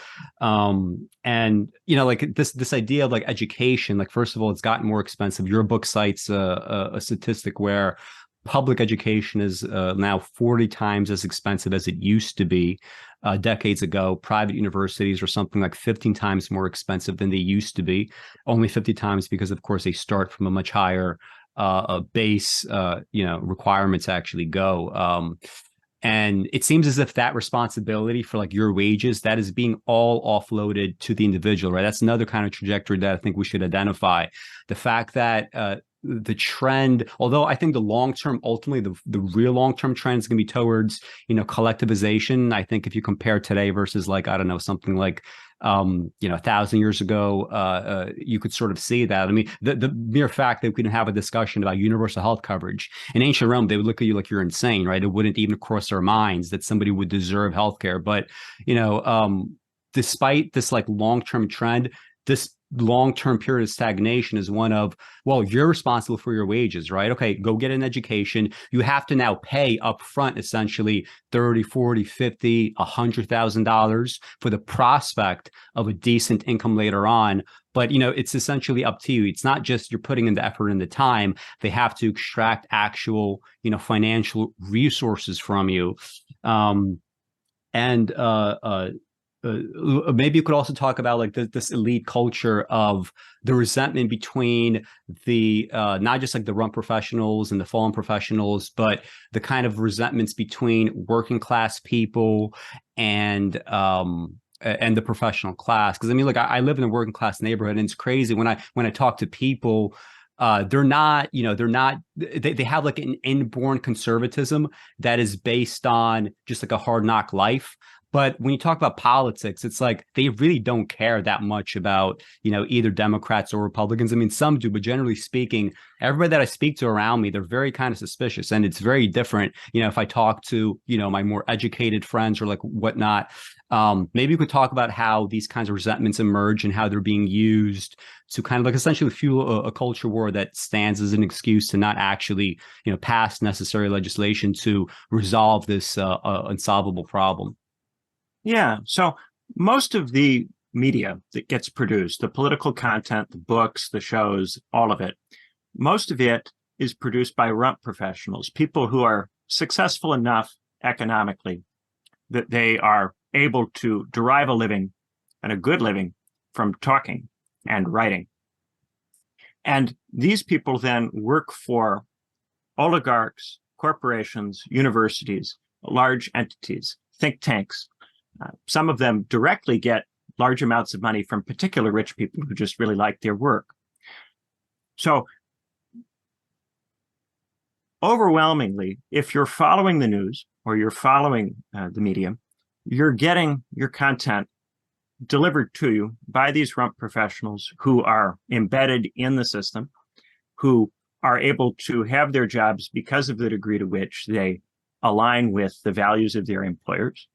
And this idea of education, first of all, it's gotten more expensive. Your book cites a statistic where public education is now 40 times as expensive as it used to be decades ago. Private universities are something 15 times more expensive than they used to be, only 50 times because, of course, they start from a much higher base, requirements to actually go. And it seems as if that responsibility for your wages, that is being all offloaded to the individual, right? That's another kind of trajectory that I think we should identify. The fact that the trend, although I think the long-term, ultimately the real long-term trend is going to be towards, collectivization. I think if you compare today versus I don't know, something 1,000 years ago, you could sort of see that. I mean, the mere fact that we can have a discussion about universal health coverage in ancient Rome, they would look at you like you're insane, right? It wouldn't even cross their minds that somebody would deserve healthcare. But, despite this long-term trend, this long-term period of stagnation is one of, well, you're responsible for your wages, right? Okay, go get an education. You have to now pay up front, essentially $30,000, $40,000, $50,000, $100,000 for the prospect of a decent income later on. But, it's essentially up to you. It's not just you're putting in the effort and the time. They have to extract actual, financial resources from you. Maybe you could also talk about this elite culture of the resentment between the not just the rump professionals and the fallen professionals, but the kind of resentments between working class people and the professional class. Because I live in a working class neighborhood, and it's crazy when I talk to people. They have an inborn conservatism that is based on just a hard knock life. But when you talk about politics, it's they really don't care that much about, either Democrats or Republicans. I mean, some do, but generally speaking, everybody that I speak to around me, they're very kind of suspicious. And it's very different, if I talk to, my more educated friends or whatnot. Maybe we could talk about how these kinds of resentments emerge and how they're being used to kind of essentially fuel a culture war that stands as an excuse to not actually, pass necessary legislation to resolve this unsolvable problem. Yeah. So most of the media that gets produced, the political content, the books, the shows, all of it, most of it is produced by rump professionals, people who are successful enough economically that they are able to derive a living, and a good living, from talking and writing. And these people then work for oligarchs, corporations, universities, large entities, think tanks. Some of them directly get large amounts of money from particular rich people who just really like their work. So overwhelmingly, if you're following the news or you're following the media, you're getting your content delivered to you by these rump professionals who are embedded in the system, who are able to have their jobs because of the degree to which they align with the values of their employers.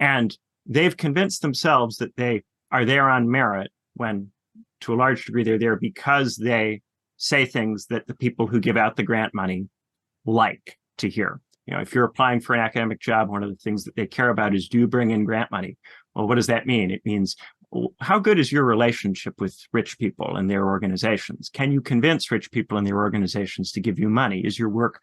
And they've convinced themselves that they are there on merit when, to a large degree, they're there because they say things that the people who give out the grant money like to hear. If you're applying for an academic job, one of the things that they care about is, do you bring in grant money? Well, what does that mean? It means, how good is your relationship with rich people and their organizations? Can you convince rich people and their organizations to give you money? Is your work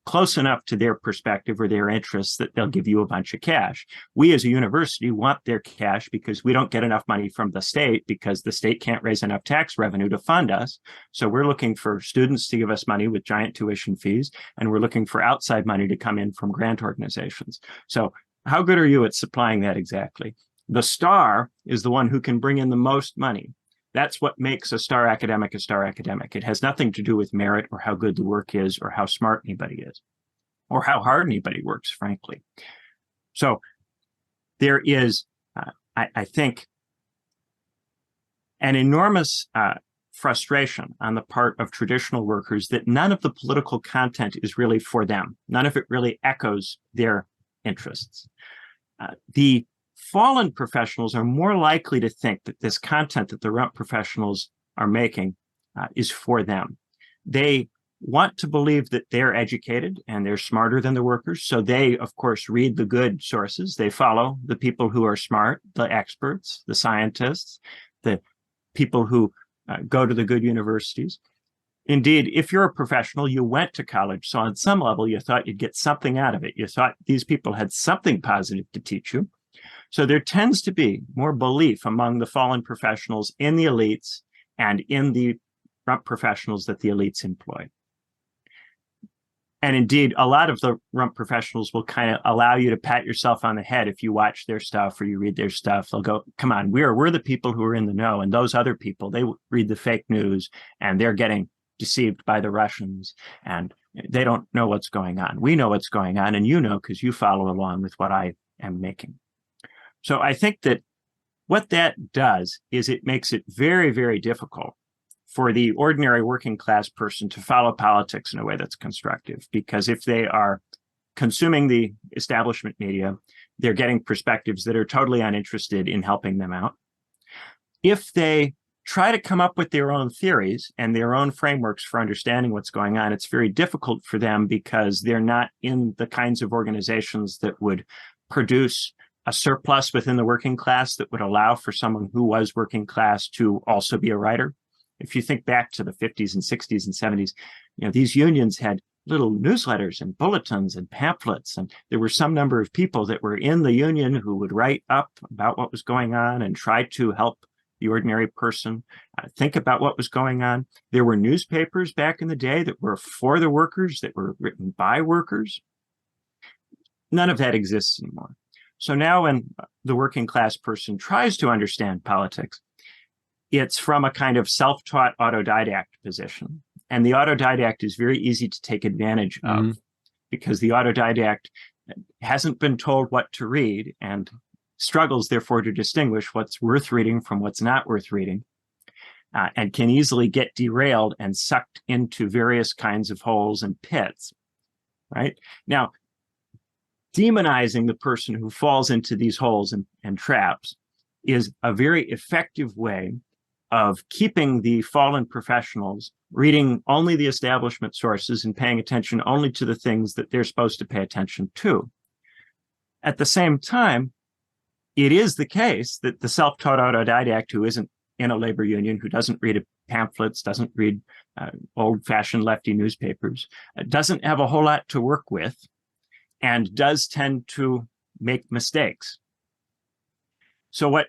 close enough to their perspective or their interests that they'll give you a bunch of cash? We as a university want their cash because we don't get enough money from the state because the state can't raise enough tax revenue to fund us. So we're looking for students to give us money with giant tuition fees, and we're looking for outside money to come in from grant organizations. So how good are you at supplying that exactly? The star is the one who can bring in the most money. That's what makes a star academic a star academic. It has nothing to do with merit or how good the work is or how smart anybody is or how hard anybody works, frankly. So there is, I think, an enormous frustration on the part of traditional workers that none of the political content is really for them. None of it really echoes their interests. The fallen professionals are more likely to think that this content that the rump professionals are making is for them. They want to believe that they're educated and they're smarter than the workers. So they, of course, read the good sources. They follow the people who are smart, the experts, the scientists, the people who go to the good universities. Indeed, if you're a professional, you went to college. So on some level, you thought you'd get something out of it. You thought these people had something positive to teach you. So there tends to be more belief among the fallen professionals in the elites and in the rump professionals that the elites employ. And indeed, a lot of the rump professionals will kind of allow you to pat yourself on the head if you watch their stuff or you read their stuff. They'll go, come on, we're the people who are in the know. And those other people, they read the fake news and they're getting deceived by the Russians and they don't know what's going on. We know what's going on, and you know because you follow along with what I am making. So I think that what that does is it makes it very, very difficult for the ordinary working class person to follow politics in a way that's constructive, because if they are consuming the establishment media, they're getting perspectives that are totally uninterested in helping them out. If they try to come up with their own theories and their own frameworks for understanding what's going on, it's very difficult for them because they're not in the kinds of organizations that would produce a surplus within the working class that would allow for someone who was working class to also be a writer. If you think back to the 50s and 60s and 70s, these unions had little newsletters and bulletins and pamphlets, and there were some number of people that were in the union who would write up about what was going on and try to help the ordinary person think about what was going on. There were newspapers back in the day that were for the workers, that were written by workers. None of that exists anymore. So now when the working class person tries to understand politics, it's from a kind of self-taught autodidact position. And the autodidact is very easy to take advantage of because the autodidact hasn't been told what to read and struggles, therefore, to distinguish what's worth reading from what's not worth reading, and can easily get derailed and sucked into various kinds of holes and pits, right? Now, demonizing the person who falls into these holes and traps is a very effective way of keeping the fallen professionals reading only the establishment sources and paying attention only to the things that they're supposed to pay attention to. At the same time, it is the case that the self-taught autodidact who isn't in a labor union, who doesn't read pamphlets, doesn't read old-fashioned lefty newspapers, doesn't have a whole lot to work with, and does tend to make mistakes. So what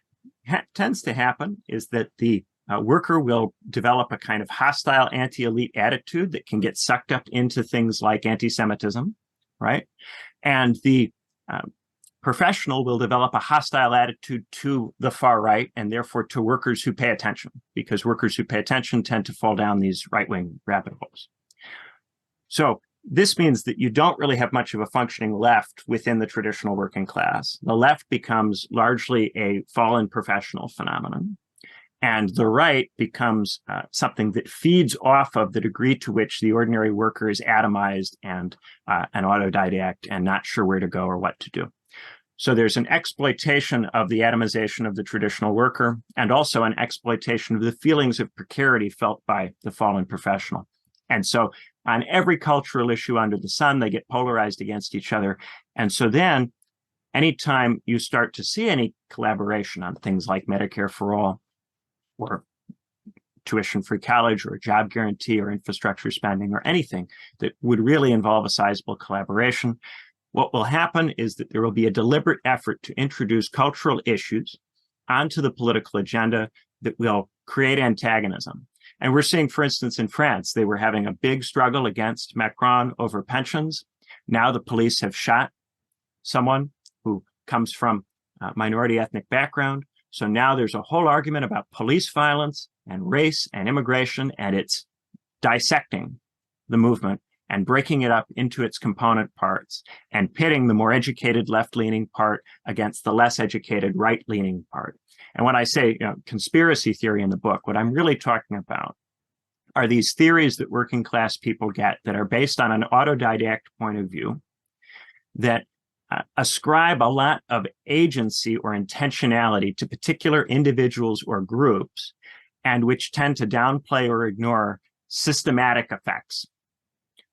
tends to happen is that the worker will develop a kind of hostile anti-elite attitude that can get sucked up into things like anti-Semitism, right? And the professional will develop a hostile attitude to the far right and therefore to workers who pay attention, because workers who pay attention tend to fall down these right-wing rabbit holes. So this means that you don't really have much of a functioning left within the traditional working class. The left becomes largely a fallen professional phenomenon, and the right becomes something that feeds off of the degree to which the ordinary worker is atomized and an autodidact and not sure where to go or what to do. So there's an exploitation of the atomization of the traditional worker and also an exploitation of the feelings of precarity felt by the fallen professional. And so on every cultural issue under the sun, they get polarized against each other. And so then anytime you start to see any collaboration on things like Medicare for all, or tuition-free college, or a job guarantee, or infrastructure spending, or anything that would really involve a sizable collaboration, what will happen is that there will be a deliberate effort to introduce cultural issues onto the political agenda that will create antagonism. And we're seeing, for instance, in France, they were having a big struggle against Macron over pensions. Now the police have shot someone who comes from a minority ethnic background. So now there's a whole argument about police violence and race and immigration, and it's dissecting the movement and breaking it up into its component parts and pitting the more educated left-leaning part against the less educated right-leaning part. And when I say conspiracy theory in the book, what I'm really talking about are these theories that working class people get that are based on an autodidact point of view that ascribe a lot of agency or intentionality to particular individuals or groups, and which tend to downplay or ignore systematic effects.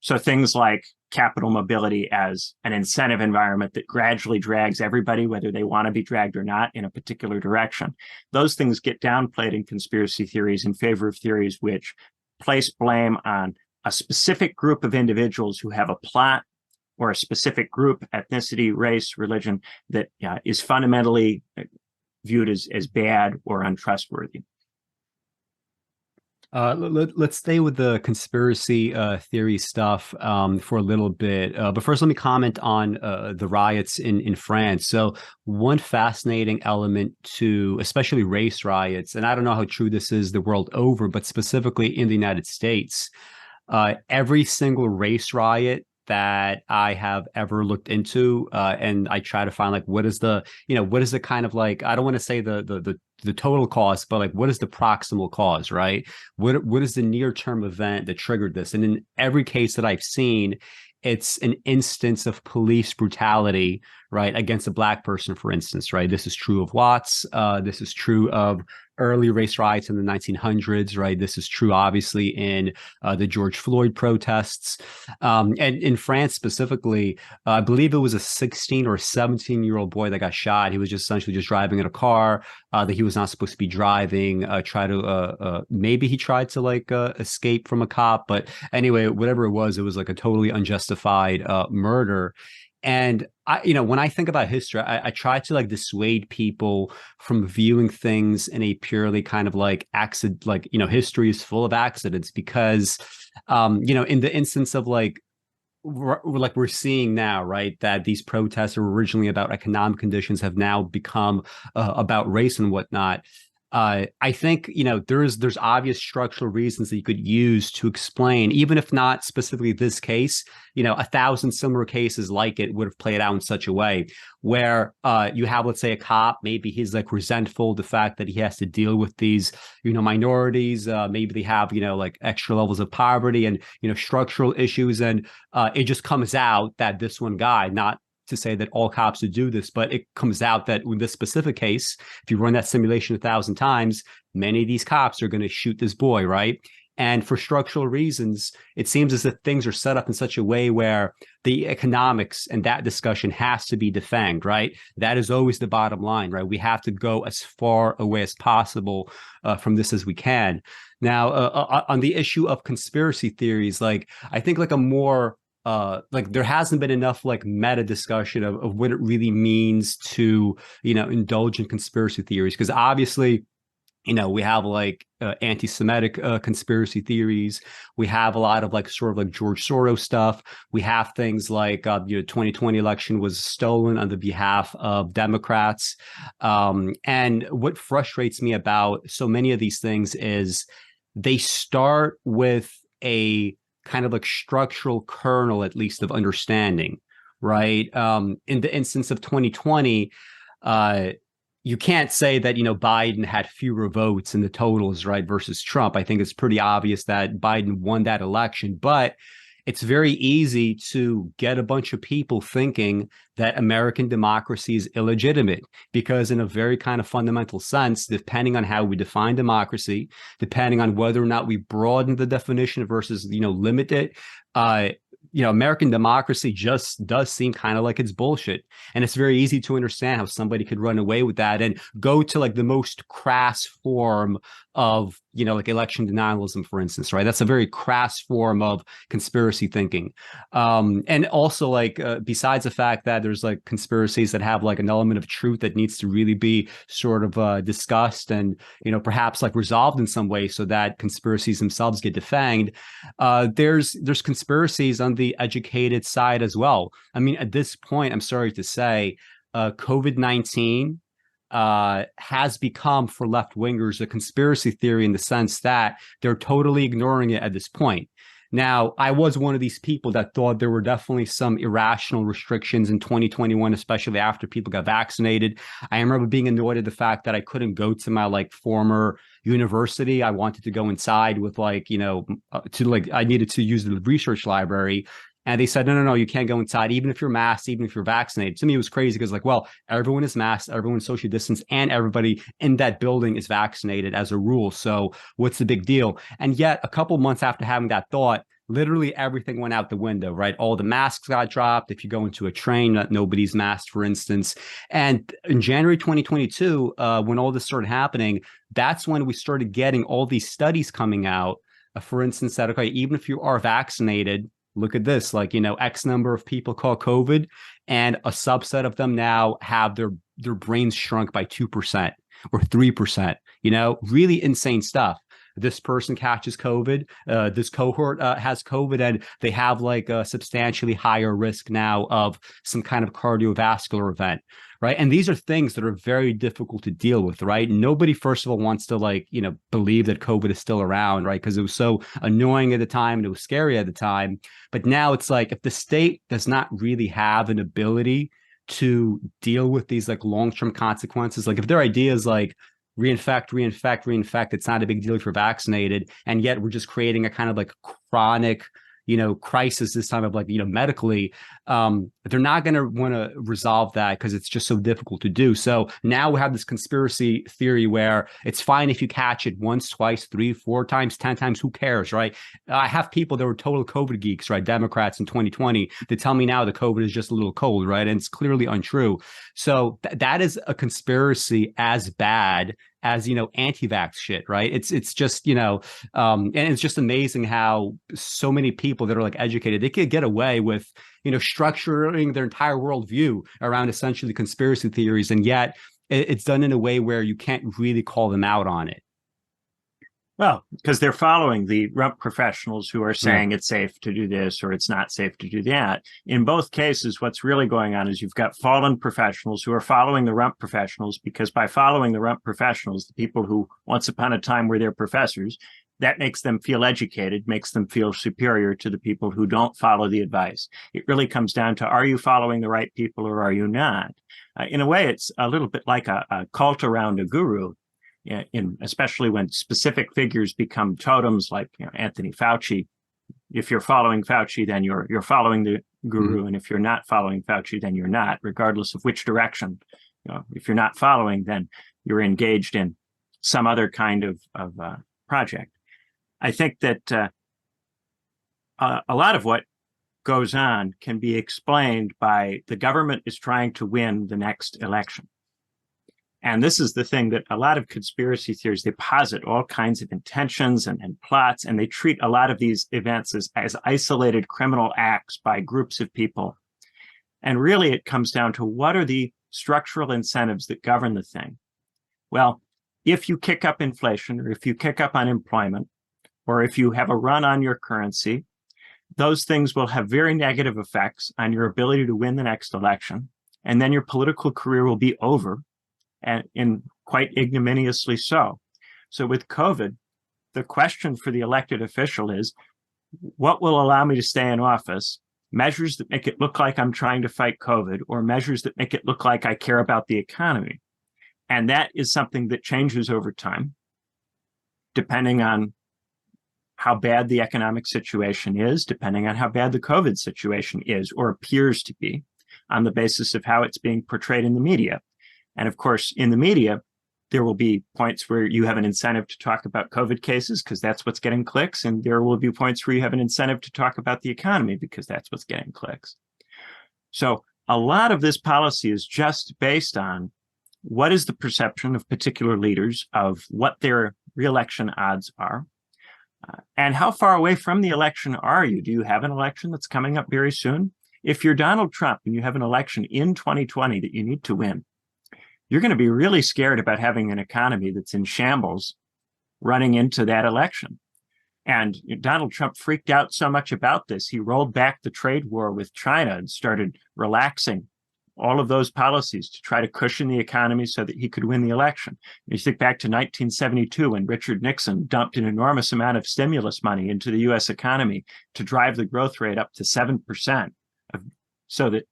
So things like capital mobility as an incentive environment that gradually drags everybody, whether they want to be dragged or not, in a particular direction. Those things get downplayed in conspiracy theories in favor of theories which place blame on a specific group of individuals who have a plot, or a specific group, ethnicity, race, religion, that is fundamentally viewed as bad or untrustworthy. Let's stay with the conspiracy theory stuff for a little bit. But first, let me comment on the riots in France. So one fascinating element to especially race riots, and I don't know how true this is the world over, but specifically in the United States, every single race riot that I have ever looked into, and I try to find like what is the kind of like, I don't want to say the total cost, but like what is the proximal cause, right? What is the near term event that triggered this? And in every case that I've seen, it's an instance of police brutality, right, against a Black person, for instance, right? This is true of Watts. This is true of early race riots in the 1900s, right? This is true, obviously, in the George Floyd protests. And in France specifically, I believe it was a 16 or 17-year-old boy that got shot. He was just essentially just driving in a car that he was not supposed to be driving, maybe he tried to like escape from a cop. But anyway, whatever it was like a totally unjustified murder. And when I think about history, I try to like dissuade people from viewing things in a purely kind of like accident, like, history is full of accidents, because, in the instance of like we're seeing now, right, that these protests are originally about economic conditions have now become about race and whatnot. I think, there's obvious structural reasons that you could use to explain, even if not specifically this case, 1,000 similar cases like it would have played out in such a way where you have, let's say, a cop, maybe he's like resentful of the fact that he has to deal with these, minorities, maybe they have, like extra levels of poverty and, structural issues. And it just comes out that this one guy, not to say that all cops would do this, but it comes out that in this specific case, if you run that simulation 1,000 times, many of these cops are going to shoot this boy, right? And for structural reasons, it seems as if things are set up in such a way where the economics and that discussion has to be defanged, right? That is always the bottom line, right? We have to go as far away as possible from this as we can. Now, on the issue of conspiracy theories, like I think like a more like there hasn't been enough like meta discussion of what it really means to, indulge in conspiracy theories. Because obviously, we have like anti-Semitic conspiracy theories. We have a lot of like sort of like George Soros stuff. We have things like 2020 election was stolen on the behalf of Democrats. And what frustrates me about so many of these things is they start with a kind of like structural kernel, at least, of understanding, right? In the instance of 2020, you can't say that, Biden had fewer votes in the totals, right, versus Trump. I think it's pretty obvious that Biden won that election, but it's very easy to get a bunch of people thinking that American democracy is illegitimate, because in a very kind of fundamental sense, depending on how we define democracy, depending on whether or not we broaden the definition versus, limit it, American democracy just does seem kind of like it's bullshit. And it's very easy to understand how somebody could run away with that and go to like the most crass form of, like election denialism, for instance, right? That's a very crass form of conspiracy thinking. And also like, besides the fact that there's like conspiracies that have like an element of truth that needs to really be sort of discussed and, perhaps like resolved in some way so that conspiracies themselves get defanged. There's conspiracies on the educated side as well. I mean, at this point, I'm sorry to say, COVID-19 has become for left wingers a conspiracy theory in the sense that they're totally ignoring it at this point. Now, I was one of these people that thought there were definitely some irrational restrictions in 2021, especially after people got vaccinated. I remember being annoyed at the fact that I couldn't go to my like former university. I wanted to go inside with like, I needed to use the research library. And they said, no, you can't go inside, even if you're masked, even if you're vaccinated. To me, it was crazy because like, well, everyone is masked, everyone is social distance, and everybody in that building is vaccinated as a rule. So what's the big deal? And yet a couple months after having that thought, literally everything went out the window, right? All the masks got dropped. If you go into a train, nobody's masked, for instance. And in January 2022, when all this started happening, that's when we started getting all these studies coming out. For instance, that, okay, even if you are vaccinated, look at this, like, X number of people caught COVID and a subset of them now have their brains shrunk by 2% or 3%, really insane stuff. This person catches COVID, this cohort has COVID, and they have like a substantially higher risk now of some kind of cardiovascular event, right? And these are things that are very difficult to deal with, right? Nobody, first of all, wants to like, believe that COVID is still around, right? Because it was so annoying at the time and it was scary at the time. But now it's like, if the state does not really have an ability to deal with these like long-term consequences, like if their idea is like, reinfect, it's not a big deal if you're vaccinated, and yet we're just creating a kind of like chronic crisis this time of like, medically, they're not going to want to resolve that because it's just so difficult to do. So now we have this conspiracy theory where it's fine if you catch it once, twice, 3, 4 times, 10 times, who cares, right? I have people that were total COVID geeks, right? Democrats in 2020, they tell me now that COVID is just a little cold, right? And it's clearly untrue. So that is a conspiracy as bad as, anti-vax shit, right? It's just, and it's just amazing how so many people that are like educated, they could get away with, structuring their entire worldview around essentially conspiracy theories. And yet it's done in a way where you can't really call them out on it. Well, because they're following the rump professionals who are saying it's safe to do this or it's not safe to do that. In both cases, what's really going on is you've got fallen professionals who are following the rump professionals, because by following the rump professionals, the people who once upon a time were their professors, that makes them feel educated, makes them feel superior to the people who don't follow the advice. It really comes down to, are you following the right people or are you not? In a way, it's a little bit like a cult around a guru. Especially when specific figures become totems, like Anthony Fauci. If you're following Fauci, then you're following the guru, and if you're not following Fauci, then you're not, regardless of which direction. If you're not following, then you're engaged in some other kind of project. I think that a lot of what goes on can be explained by the government is trying to win the next election. And this is the thing that a lot of conspiracy theories, they posit all kinds of intentions and plots, and they treat a lot of these events as isolated criminal acts by groups of people. And really, it comes down to, what are the structural incentives that govern the thing? Well, if you kick up inflation, or if you kick up unemployment, or if you have a run on your currency, those things will have very negative effects on your ability to win the next election. And then your political career will be over, and quite ignominiously so. So with COVID, the question for the elected official is, what will allow me to stay in office? Measures that make it look like I'm trying to fight COVID, or measures that make it look like I care about the economy. And that is something that changes over time, depending on how bad the economic situation is, depending on how bad the COVID situation is, or appears to be, on the basis of how it's being portrayed in the media. And of course, in the media, there will be points where you have an incentive to talk about COVID cases because that's what's getting clicks. And there will be points where you have an incentive to talk about the economy because that's what's getting clicks. So a lot of this policy is just based on what is the perception of particular leaders of what their reelection odds are, and how far away from the election are you? Do you have an election that's coming up very soon? If you're Donald Trump and you have an election in 2020 that you need to win, you're going to be really scared about having an economy that's in shambles running into that election. And Donald Trump freaked out so much about this, he rolled back the trade war with China and started relaxing all of those policies to try to cushion the economy so that he could win the election. You think back to 1972 when Richard Nixon dumped an enormous amount of stimulus money into the U.S. economy to drive the growth rate up to 7% so that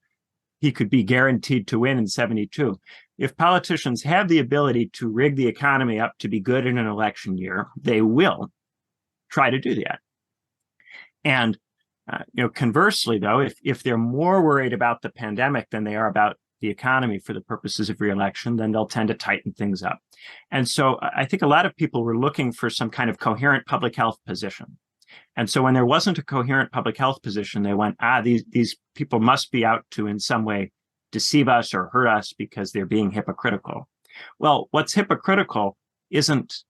he could be guaranteed to win in 72. If politicians have the ability to rig the economy up to be good in an election year, they will try to do that. And conversely, though, if they're more worried about the pandemic than they are about the economy for the purposes of reelection, then they'll tend to tighten things up. And so I think a lot of people were looking for some kind of coherent public health position. And so when there wasn't a coherent public health position, they went, these people must be out to in some way deceive us or hurt us because they're being hypocritical. Well, what's hypocritical isn't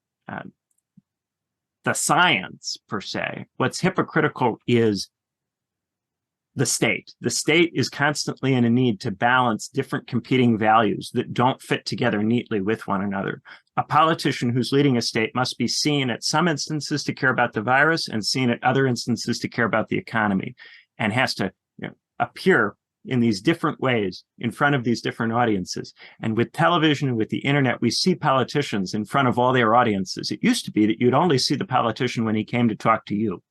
the science per se. What's hypocritical is the state. The state is constantly in a need to balance different competing values that don't fit together neatly with one another. A politician who's leading a state must be seen at some instances to care about the virus and seen at other instances to care about the economy, and has to appear in these different ways in front of these different audiences. And with television and with the internet, we see politicians in front of all their audiences. It used to be that you'd only see the politician when he came to talk to you.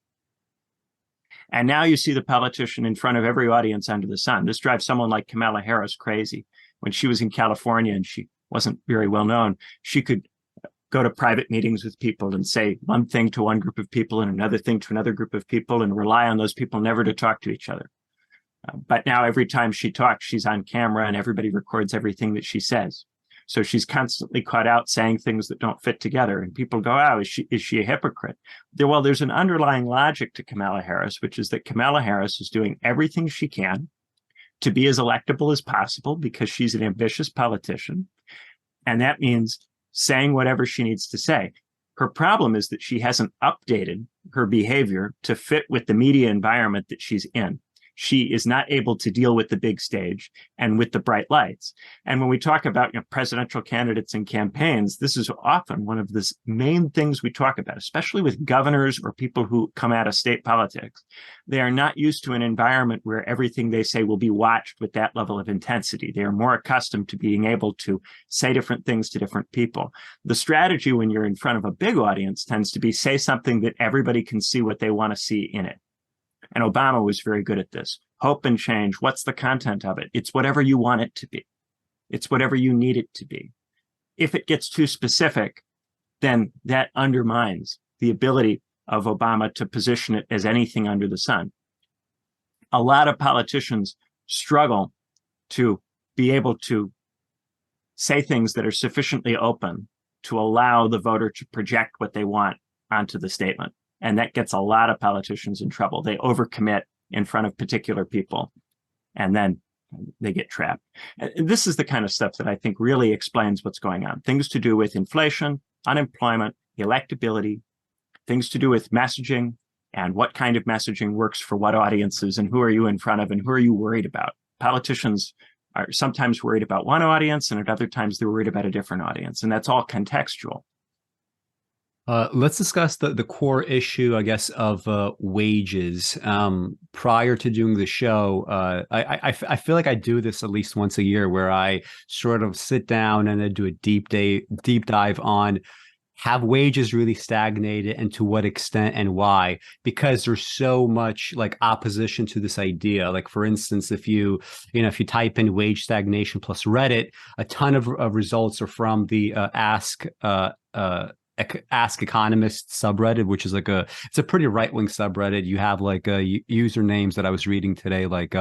And now you see the politician in front of every audience under the sun. This drives someone like Kamala Harris crazy. When she was in California and she wasn't very well known, she could go to private meetings with people and say one thing to one group of people and another thing to another group of people and rely on those people never to talk to each other. But now every time she talks, she's on camera and everybody records everything that she says. So she's constantly caught out saying things that don't fit together. And people go, oh, is she a hypocrite? Well, there's an underlying logic to Kamala Harris, which is that Kamala Harris is doing everything she can to be as electable as possible because she's an ambitious politician. And that means saying whatever she needs to say. Her problem is that she hasn't updated her behavior to fit with the media environment that she's in. She is not able to deal with the big stage and with the bright lights. And when we talk about presidential candidates and campaigns, this is often one of the main things we talk about, especially with governors or people who come out of state politics. They are not used to an environment where everything they say will be watched with that level of intensity. They are more accustomed to being able to say different things to different people. The strategy when you're in front of a big audience tends to be say something that everybody can see what they want to see in it. And Obama was very good at this. Hope and change. What's the content of it? It's whatever you want it to be. It's whatever you need it to be. If it gets too specific, then that undermines the ability of Obama to position it as anything under the sun. A lot of politicians struggle to be able to say things that are sufficiently open to allow the voter to project what they want onto the statement. And that gets a lot of politicians in trouble. They overcommit in front of particular people, and then they get trapped. And this is the kind of stuff that I think really explains what's going on. Things to do with inflation, unemployment, electability, things to do with messaging and what kind of messaging works for what audiences and who are you in front of and who are you worried about. Politicians are sometimes worried about one audience and at other times they're worried about a different audience. And that's all contextual. Let's discuss the core issue, I guess, of wages. Prior to doing the show, I feel like I do this at least once a year, where I sort of sit down and then do a deep dive on, have wages really stagnated and to what extent and why? Because there's so much like opposition to this idea. Like, for instance, if you type in wage stagnation plus Reddit, a ton of results are from the Ask Economist subreddit, which is like it's a pretty right-wing subreddit. You have like usernames that I was reading today, like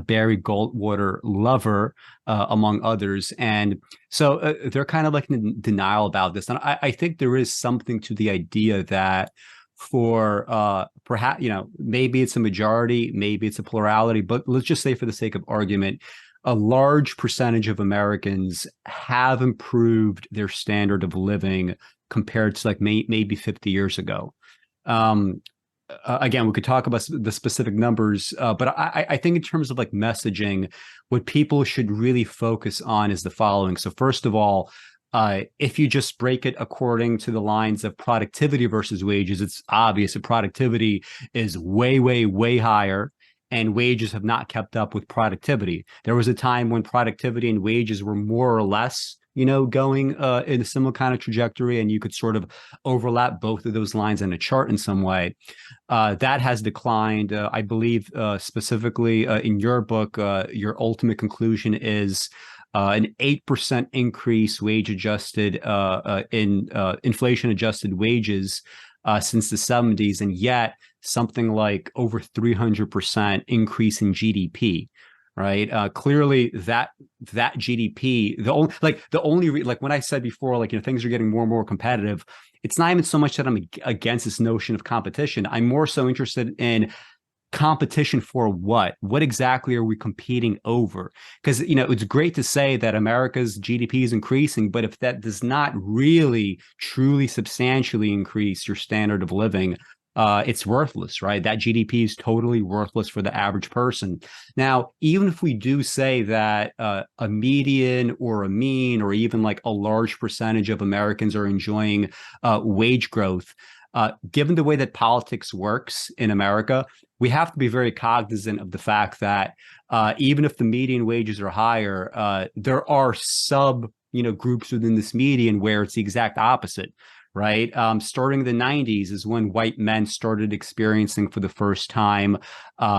Barry Goldwater Lover, among others. And so they're kind of like in denial about this. And I think there is something to the idea that for perhaps, maybe it's a majority, maybe it's a plurality, but let's just say for the sake of argument, a large percentage of Americans have improved their standard of living compared to like maybe 50 years ago. Again, we could talk about the specific numbers, but I think in terms of like messaging, what people should really focus on is the following. So first of all, if you just break it according to the lines of productivity versus wages, it's obvious that productivity is way, way, way higher, and wages have not kept up with productivity. There was a time when productivity and wages were more or less, going in a similar kind of trajectory, and you could sort of overlap both of those lines in a chart in some way. That has declined. I believe specifically in your book, your ultimate conclusion is an 8% increase wage adjusted in inflation adjusted wages since the 70s, and yet something like over 300% increase in GDP. Right. Clearly that GDP, like when I said before, like, things are getting more and more competitive. It's not even so much that I'm against this notion of competition. I'm more so interested in competition for what? What exactly are we competing over? Because, it's great to say that America's GDP is increasing, but if that does not really truly substantially increase your standard of living, it's worthless, right? That GDP is totally worthless for the average person. Now, even if we do say that a median or a mean or even like a large percentage of Americans are enjoying wage growth, given the way that politics works in America, we have to be very cognizant of the fact that even if the median wages are higher, there are groups within this median where it's the exact opposite. Right. Starting in the 90s is when white men started experiencing for the first time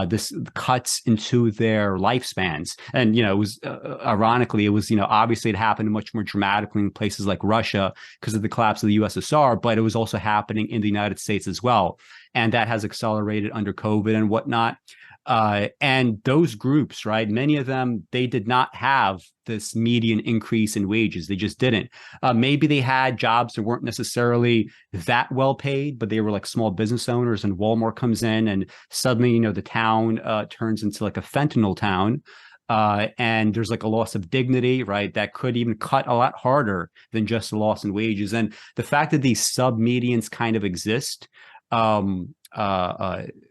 this cuts into their lifespans. And, it was ironically, it was, obviously it happened much more dramatically in places like Russia because of the collapse of the USSR, but it was also happening in the United States as well. And that has accelerated under COVID and whatnot. And those groups, right, many of them, they did not have this median increase in wages. They just didn't. Maybe they had jobs that weren't necessarily that well paid, but they were like small business owners, and Walmart comes in and suddenly, the town turns into like a fentanyl town. And there's like a loss of dignity, right? That could even cut a lot harder than just a loss in wages. And the fact that these sub-medians kind of exist,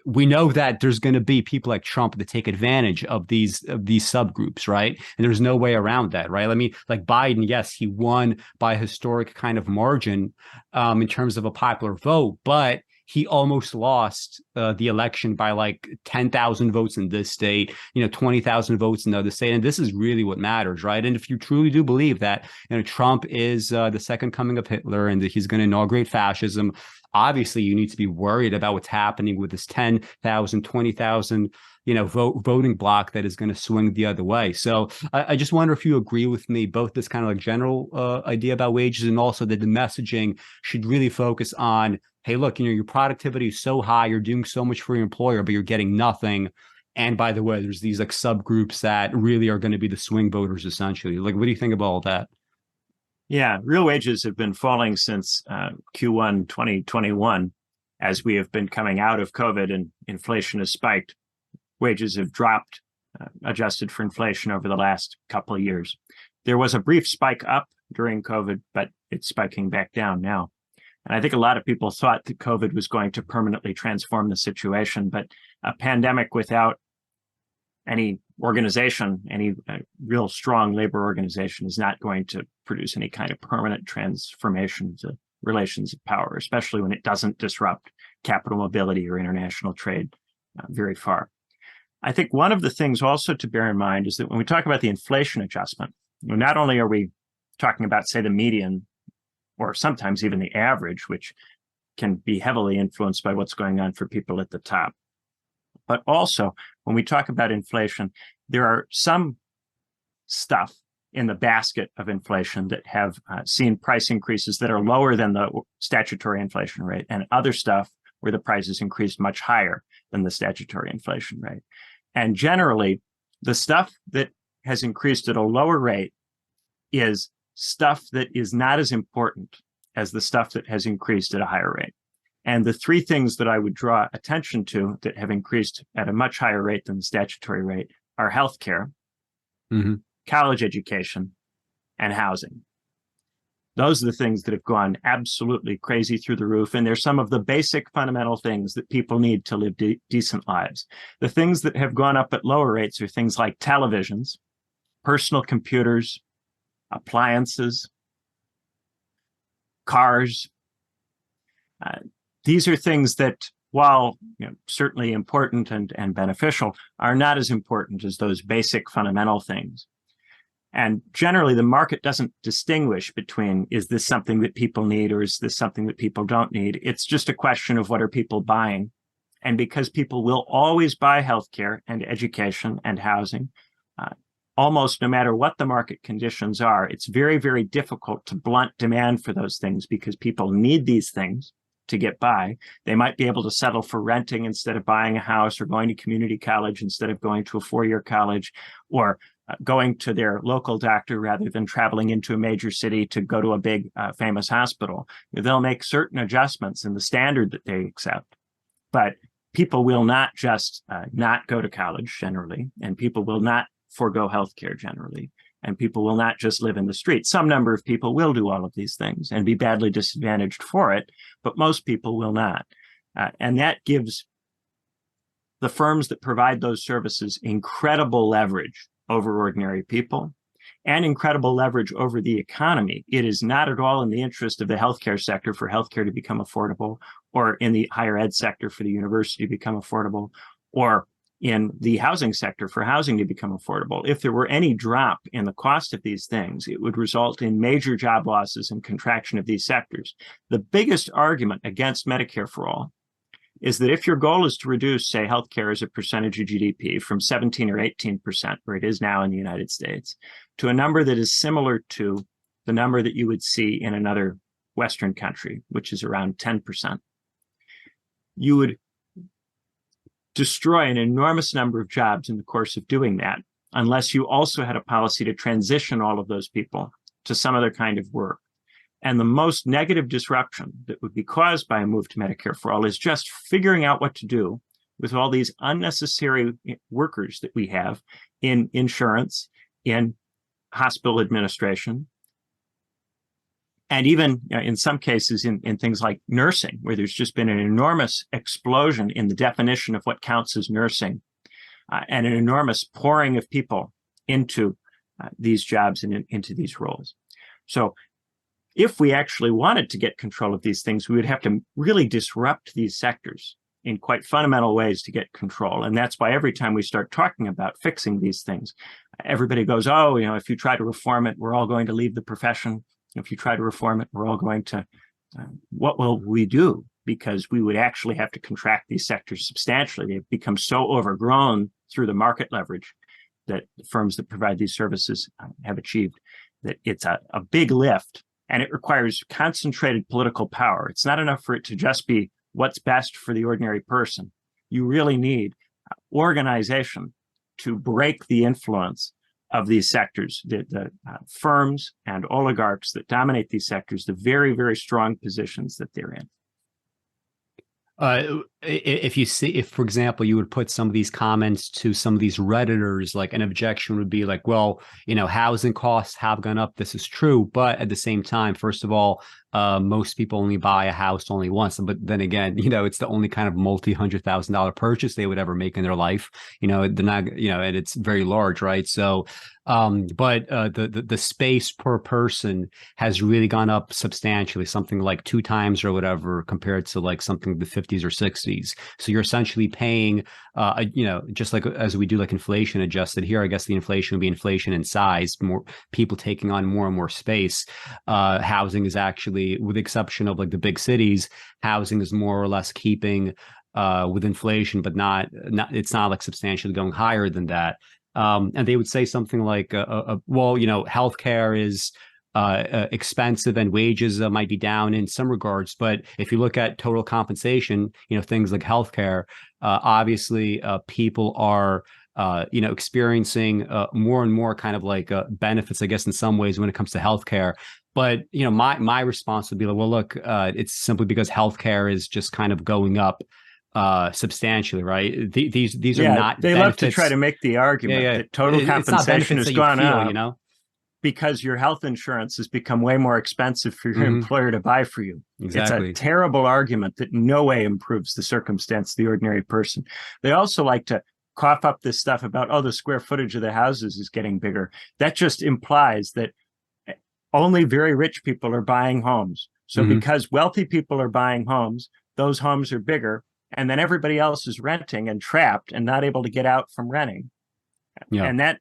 we know that there's going to be people like Trump that take advantage of these subgroups, right? And there's no way around that, right? I mean, like Biden, yes, he won by a historic kind of margin in terms of a popular vote, but he almost lost the election by like 10,000 votes in this state, 20,000 votes in the other state. And this is really what matters, right? And if you truly do believe that, Trump is the second coming of Hitler and that he's going to inaugurate fascism, obviously you need to be worried about what's happening with this 10,000, 20,000, voting block that is going to swing the other way. So I just wonder if you agree with me, both this kind of like general idea about wages and also that the messaging should really focus on, hey, look, your productivity is so high, you're doing so much for your employer, but you're getting nothing. And by the way, there's these like subgroups that really are going to be the swing voters, essentially. Like, what do you think about all that? Yeah, real wages have been falling since Q1 2021, as we have been coming out of COVID and inflation has spiked. Wages have dropped, adjusted for inflation over the last couple of years. There was a brief spike up during COVID, but it's spiking back down now. And I think a lot of people thought that COVID was going to permanently transform the situation, but a pandemic without any organization, any real strong labor organization is not going to produce any kind of permanent transformation to relations of power, especially when it doesn't disrupt capital mobility or international trade very far. I think one of the things also to bear in mind is that when we talk about the inflation adjustment, not only are we talking about, say, the median or sometimes even the average, which can be heavily influenced by what's going on for people at the top, but also when we talk about inflation, there are some stuff in the basket of inflation that have seen price increases that are lower than the statutory inflation rate, and other stuff where the prices increased much higher than the statutory inflation rate. And generally, the stuff that has increased at a lower rate is stuff that is not as important as the stuff that has increased at a higher rate. And the three things that I would draw attention to that have increased at a much higher rate than the statutory rate are healthcare, college education, and housing. Those are the things that have gone absolutely crazy through the roof. And they're some of the basic fundamental things that people need to live decent lives. The things that have gone up at lower rates are things like televisions, personal computers, appliances, cars. These are things that, while certainly important and beneficial, are not as important as those basic fundamental things. And generally, the market doesn't distinguish between, is this something that people need or is this something that people don't need? It's just a question of what are people buying. And because people will always buy healthcare and education and housing, almost no matter what the market conditions are, it's very, very difficult to blunt demand for those things because people need these things to get by. They might be able to settle for renting instead of buying a house, or going to community college instead of going to a four-year college, or going to their local doctor rather than traveling into a major city to go to a big famous hospital. They'll make certain adjustments in the standard that they accept. But people will not just not go to college generally, and people will not forego healthcare generally, and people will not just live in the street. Some number of people will do all of these things and be badly disadvantaged for it, but most people will not. And that gives the firms that provide those services incredible leverage over ordinary people and incredible leverage over the economy. It is not at all in the interest of the healthcare sector for healthcare to become affordable, or in the higher ed sector for the university to become affordable, or in the housing sector for housing to become affordable. If there were any drop in the cost of these things, it would result in major job losses and contraction of these sectors. The biggest argument against Medicare for All is that if your goal is to reduce, say, healthcare as a percentage of GDP from 17 or 18%, where it is now in the United States, to a number that is similar to the number that you would see in another Western country, which is around 10%, you would destroy an enormous number of jobs in the course of doing that, unless you also had a policy to transition all of those people to some other kind of work. And the most negative disruption that would be caused by a move to Medicare for All is just figuring out what to do with all these unnecessary workers that we have in insurance, in hospital administration, and even in some cases in things like nursing, where there's just been an enormous explosion in the definition of what counts as nursing, and an enormous pouring of people into these jobs and into these roles. So if we actually wanted to get control of these things, we would have to really disrupt these sectors in quite fundamental ways to get control. And that's why every time we start talking about fixing these things, everybody goes, oh, if you try to reform it, we're all going to leave the profession. If you try to reform it, we're all going to, what will we do? Because we would actually have to contract these sectors substantially. They've become so overgrown through the market leverage that the firms that provide these services have achieved, that it's a big lift, and it requires concentrated political power. It's not enough for it to just be what's best for the ordinary person. You really need organization to break the influence of these sectors, the firms and oligarchs that dominate these sectors, the very, very strong positions that they're in. If, for example, you would put some of these comments to some of these Redditors, like an objection would be like, well, housing costs have gone up. This is true. But at the same time, first of all, most people only buy a house only once. But then again, it's the only kind of multi-$100,000 purchase they would ever make in their life. They're not, and it's very large, right? So, but the space per person has really gone up substantially, something like 2 times or whatever, compared to like something the 50s or 60s. So you're essentially paying, just like as we do like inflation adjusted here, I guess the inflation would be inflation in size, more people taking on more and more space. Housing is actually, with the exception of like the big cities, housing is more or less keeping with inflation, but not it's not like substantially going higher than that. And they would say something like, well, healthcare is expensive and wages might be down in some regards. But if you look at total compensation, things like healthcare, obviously people are experiencing more and more kind of like benefits, I guess, in some ways when it comes to healthcare. But my response would be like, well, look, it's simply because healthcare is just kind of going up substantially, right? These are not they benefits. love to try to make the argument that total compensation has gone up because your health insurance has become way more expensive for your employer to buy for you. Exactly. It's a terrible argument that in no way improves the circumstance of the ordinary person. They also like to cough up this stuff about, the square footage of the houses is getting bigger. That just implies that only very rich people are buying homes. So because wealthy people are buying homes, those homes are bigger, and then everybody else is renting and trapped and not able to get out from renting. Yeah. And that,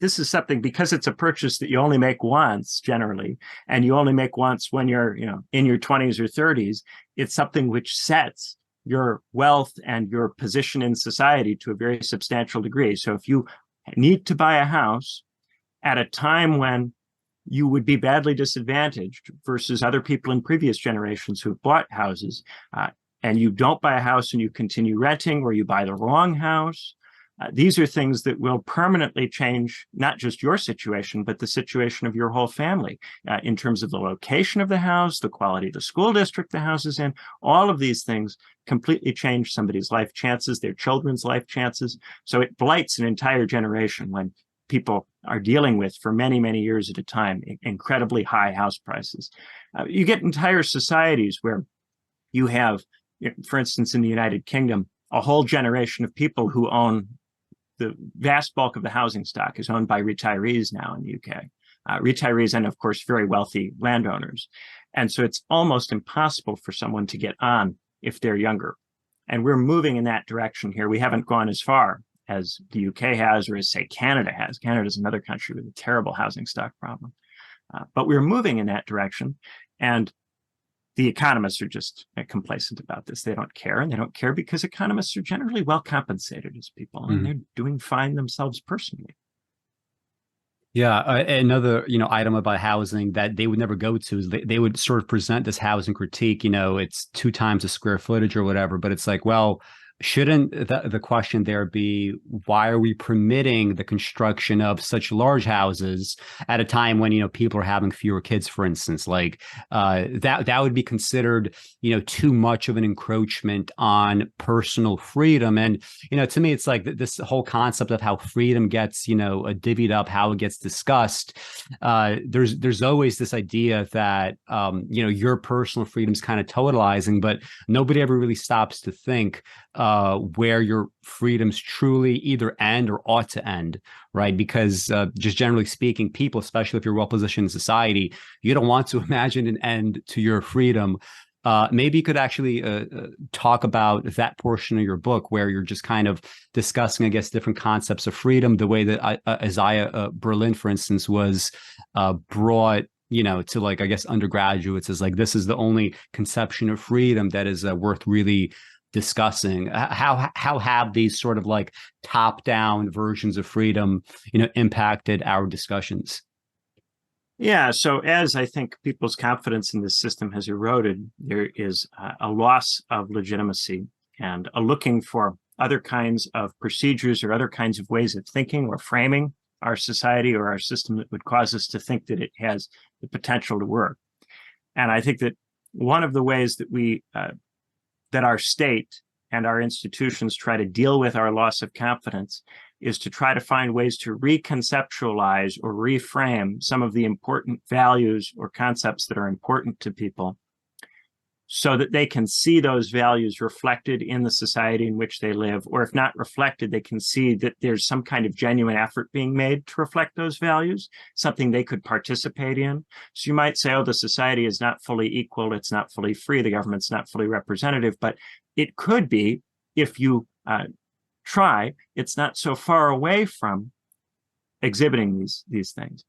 this is something, because it's a purchase that you only make once generally, and you only make once when you're, in your 20s or 30s, it's something which sets your wealth and your position in society to a very substantial degree. So if you need to buy a house at a time when you would be badly disadvantaged versus other people in previous generations who have bought houses, and you don't buy a house and you continue renting, or you buy the wrong house, these are things that will permanently change not just your situation, but the situation of your whole family in terms of the location of the house, the quality of the school district the house is in. All of these things completely change somebody's life chances, their children's life chances. So it blights an entire generation when people are dealing with, for many, many years at a time, incredibly high house prices. You get entire societies where you have, for instance, in the United Kingdom, a whole generation of people who own the vast bulk of the housing stock is owned by retirees now in the UK. Retirees and, of course, very wealthy landowners. And so it's almost impossible for someone to get on if they're younger. And we're moving in that direction here. We haven't gone as far as the UK has, or as, say, Canada has. Canada is another country with a terrible housing stock problem. But we're moving in that direction. And the economists are just complacent about this. They don't care, and they don't care because economists are generally well compensated as people, and they're doing fine themselves personally. Yeah, another item about housing that they would never go to is they would sort of present this housing critique. It's 2 times the square footage or whatever, but it's like, well, shouldn't the question there be, why are we permitting the construction of such large houses at a time when people are having fewer kids, for instance? Like that would be considered too much of an encroachment on personal freedom. And to me, it's like this whole concept of how freedom gets divvied up, how it gets discussed. There's always this idea that your personal freedom is kind of totalizing, but nobody ever really stops to think where your freedoms truly either end or ought to end, right? Because just generally speaking, people, especially if you're well positioned in society, you don't want to imagine an end to your freedom. Maybe you could actually talk about that portion of your book where you're just kind of discussing, I guess, different concepts of freedom, the way that Isaiah Berlin, for instance, was brought to, like, I guess, undergraduates as like, this is the only conception of freedom that is worth really discussing. How have these sort of like top-down versions of freedom, impacted our discussions? Yeah, so as I think people's confidence in this system has eroded, there is a loss of legitimacy and a looking for other kinds of procedures or other kinds of ways of thinking or framing our society or our system that would cause us to think that it has the potential to work. And I think that one of the ways that that our state and our institutions try to deal with our loss of confidence is to try to find ways to reconceptualize or reframe some of the important values or concepts that are important to people so that they can see those values reflected in the society in which they live, or if not reflected, they can see that there's some kind of genuine effort being made to reflect those values, something they could participate in. So you might say, the society is not fully equal, it's not fully free, the government's not fully representative, but it could be if you try. It's not so far away from exhibiting these things.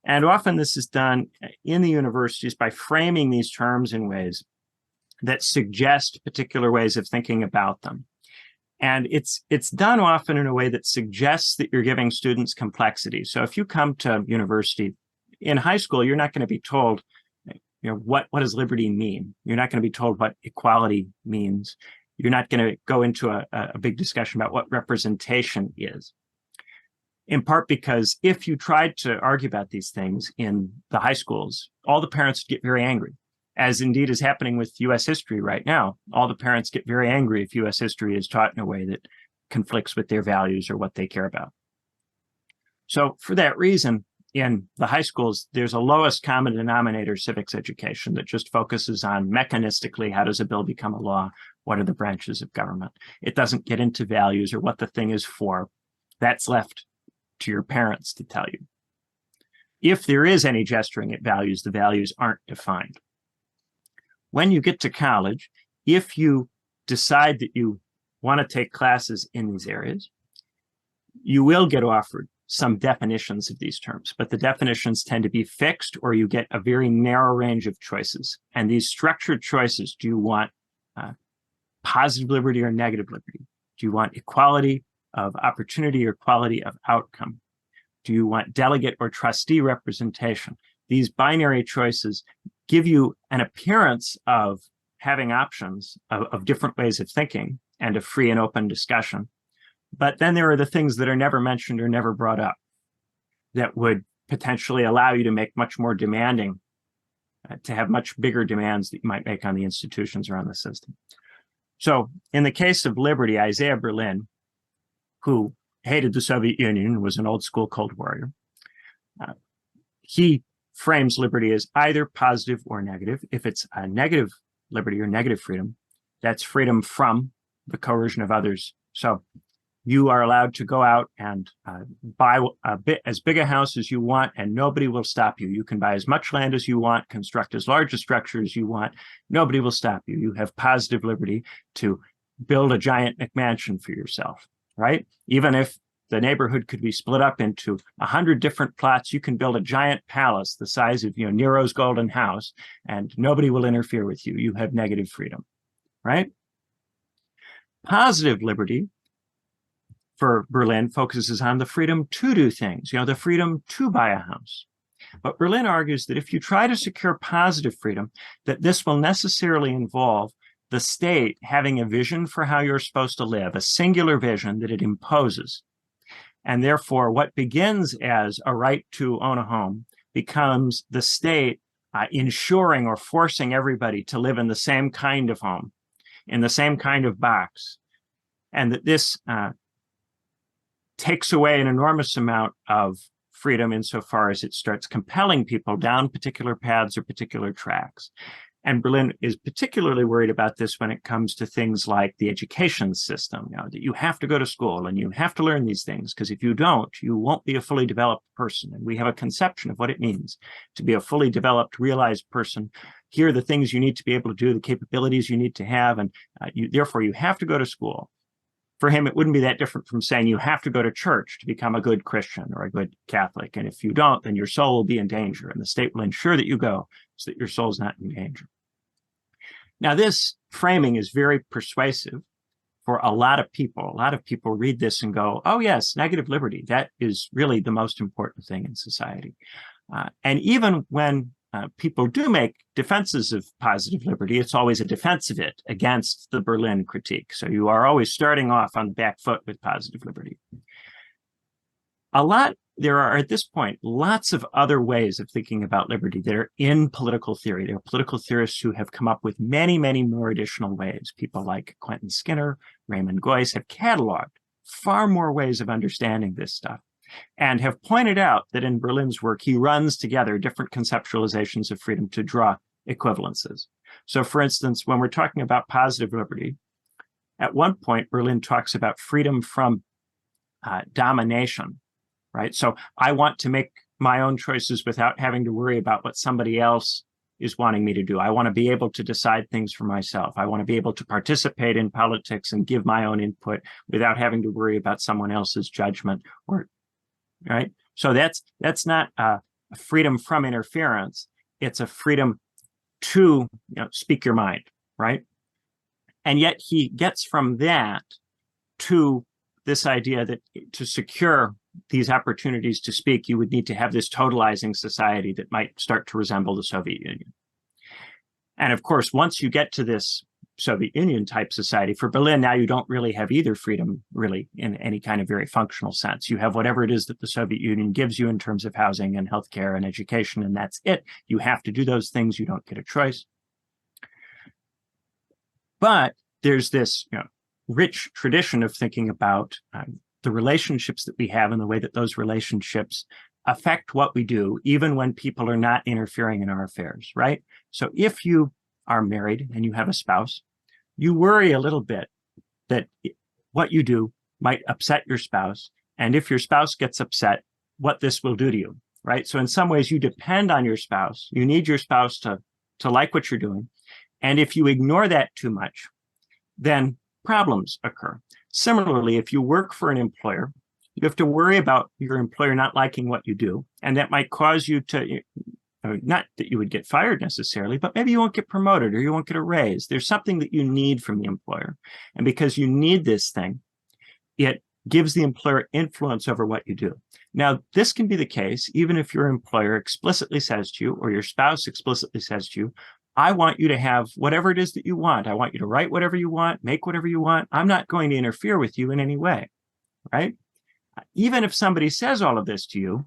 And often this is done in the universities by framing these terms in ways that suggest particular ways of thinking about them. And it's done often in a way that suggests that you're giving students complexity. So if you come to university, in high school, you're not going to be told, what does liberty mean? You're not going to be told what equality means. You're not going to go into a big discussion about what representation is. In part because if you tried to argue about these things in the high schools, all the parents get very angry, as indeed is happening with U.S. history right now. All the parents get very angry if U.S. history is taught in a way that conflicts with their values or what they care about. So for that reason, in the high schools, there's a lowest common denominator civics education that just focuses on mechanistically, how does a bill become a law? What are the branches of government? It doesn't get into values or what the thing is for. That's left to your parents to tell you. If there is any gesturing at values, the values aren't defined. When you get to college, if you decide that you want to take classes in these areas, you will get offered some definitions of these terms, but the definitions tend to be fixed, or you get a very narrow range of choices. And these structured choices, do you want positive liberty or negative liberty? Do you want equality of opportunity or quality of outcome? Do you want delegate or trustee representation? These binary choices give you an appearance of having options of different ways of thinking and a free and open discussion. But then there are the things that are never mentioned or never brought up that would potentially allow you to make much more demanding, to have much bigger demands that you might make on the institutions or on the system. So in the case of liberty, Isaiah Berlin, who hated the Soviet Union, was an old school Cold Warrior, he frames liberty as either positive or negative. If it's a negative liberty or negative freedom, that's freedom from the coercion of others. So you are allowed to go out and buy as big a house as you want, and nobody will stop you. You can buy as much land as you want, construct as large a structure as you want. Nobody will stop you. You have positive liberty to build a giant McMansion for yourself, right? Even if the neighborhood could be split up into 100 different plots, you can build a giant palace the size of Nero's golden house, and nobody will interfere with you. You have negative freedom, right? Positive liberty for Berlin focuses on the freedom to do things, the freedom to buy a house. But Berlin argues that if you try to secure positive freedom, that this will necessarily involve the state having a vision for how you're supposed to live, a singular vision that it imposes. And therefore, what begins as a right to own a home becomes the state ensuring or forcing everybody to live in the same kind of home, in the same kind of box. And that this takes away an enormous amount of freedom insofar as it starts compelling people down particular paths or particular tracks. And Berlin is particularly worried about this when it comes to things like the education system, that you have to go to school and you have to learn these things, because if you don't, you won't be a fully developed person. And we have a conception of what it means to be a fully developed, realized person. Here are the things you need to be able to do, the capabilities you need to have, and therefore you have to go to school. For him, it wouldn't be that different from saying you have to go to church to become a good Christian or a good Catholic. And if you don't, then your soul will be in danger, and the state will ensure that you go so that your soul's not in danger. Now, this framing is very persuasive for a lot of people. A lot of people read this and go, oh, yes, negative liberty. That is really the most important thing in society. And even when people do make defenses of positive liberty, it's always a defense of it against the Berlin critique. So you are always starting off on the back foot with positive liberty. There are at this point lots of other ways of thinking about liberty that are in political theory. There are political theorists who have come up with many, many more additional ways. People like Quentin Skinner, Raymond Geuss have cataloged far more ways of understanding this stuff, and have pointed out that in Berlin's work, he runs together different conceptualizations of freedom to draw equivalences. So for instance, when we're talking about positive liberty, at one point, Berlin talks about freedom from domination, right? So I want to make my own choices without having to worry about what somebody else is wanting me to do. I want to be able to decide things for myself. I want to be able to participate in politics and give my own input without having to worry about someone else's judgment, right? So that's not a freedom from interference. It's a freedom to speak your mind, right? And yet he gets from that to this idea that to secure these opportunities to speak, you would need to have this totalizing society that might start to resemble the Soviet Union. And of course, once you get to this Soviet Union type society, for Berlin, now you don't really have either freedom really in any kind of very functional sense. You have whatever it is that the Soviet Union gives you in terms of housing and healthcare and education, and that's it. You have to do those things. You don't get a choice. But there's this rich tradition of thinking about the relationships that we have and the way that those relationships affect what we do, even when people are not interfering in our affairs, right? So if you are married and you have a spouse, you worry a little bit that what you do might upset your spouse. And if your spouse gets upset, what this will do to you, right? So in some ways, you depend on your spouse. You need your spouse to like what you're doing. And if you ignore that too much, then problems occur. Similarly, if you work for an employer, you have to worry about your employer not liking what you do. And that might cause you to, not that you would get fired necessarily, but maybe you won't get promoted or you won't get a raise. There's something that you need from the employer. And because you need this thing, it gives the employer influence over what you do. Now, this can be the case even if your employer explicitly says to you, or your spouse explicitly says to you, I want you to have whatever it is that you want. I want you to write whatever you want, make whatever you want. I'm not going to interfere with you in any way, right? Even if somebody says all of this to you,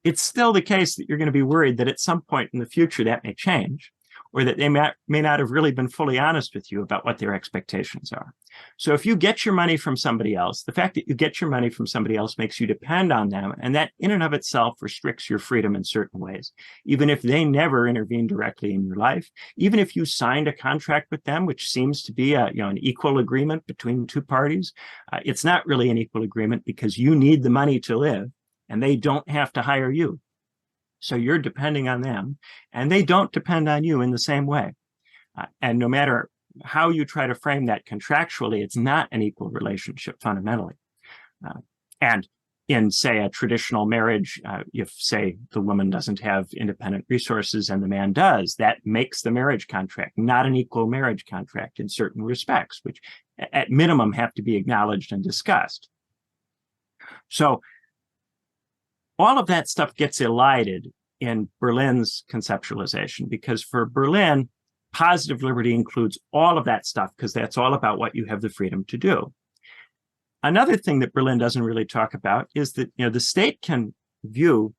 it's still the case that you're going to be worried that at some point in the future that may change, or that they may not have really been fully honest with you about what their expectations are. So if you get your money from somebody else, the fact that you get your money from somebody else makes you depend on them, and that in and of itself restricts your freedom in certain ways. Even if they never intervene directly in your life, even if you signed a contract with them, which seems to be an equal agreement between two parties, it's not really an equal agreement because you need the money to live, and they don't have to hire you. So you're depending on them, and they don't depend on you in the same way. And no matter how you try to frame that contractually, it's not an equal relationship fundamentally. And in, say, a traditional marriage, if, say, the woman doesn't have independent resources and the man does, that makes the marriage contract not an equal marriage contract in certain respects, which at minimum have to be acknowledged and discussed. So all of that stuff gets elided in Berlin's conceptualization, because for Berlin, positive liberty includes all of that stuff, because that's all about what you have the freedom to do. Another thing that Berlin doesn't really talk about is that the state can view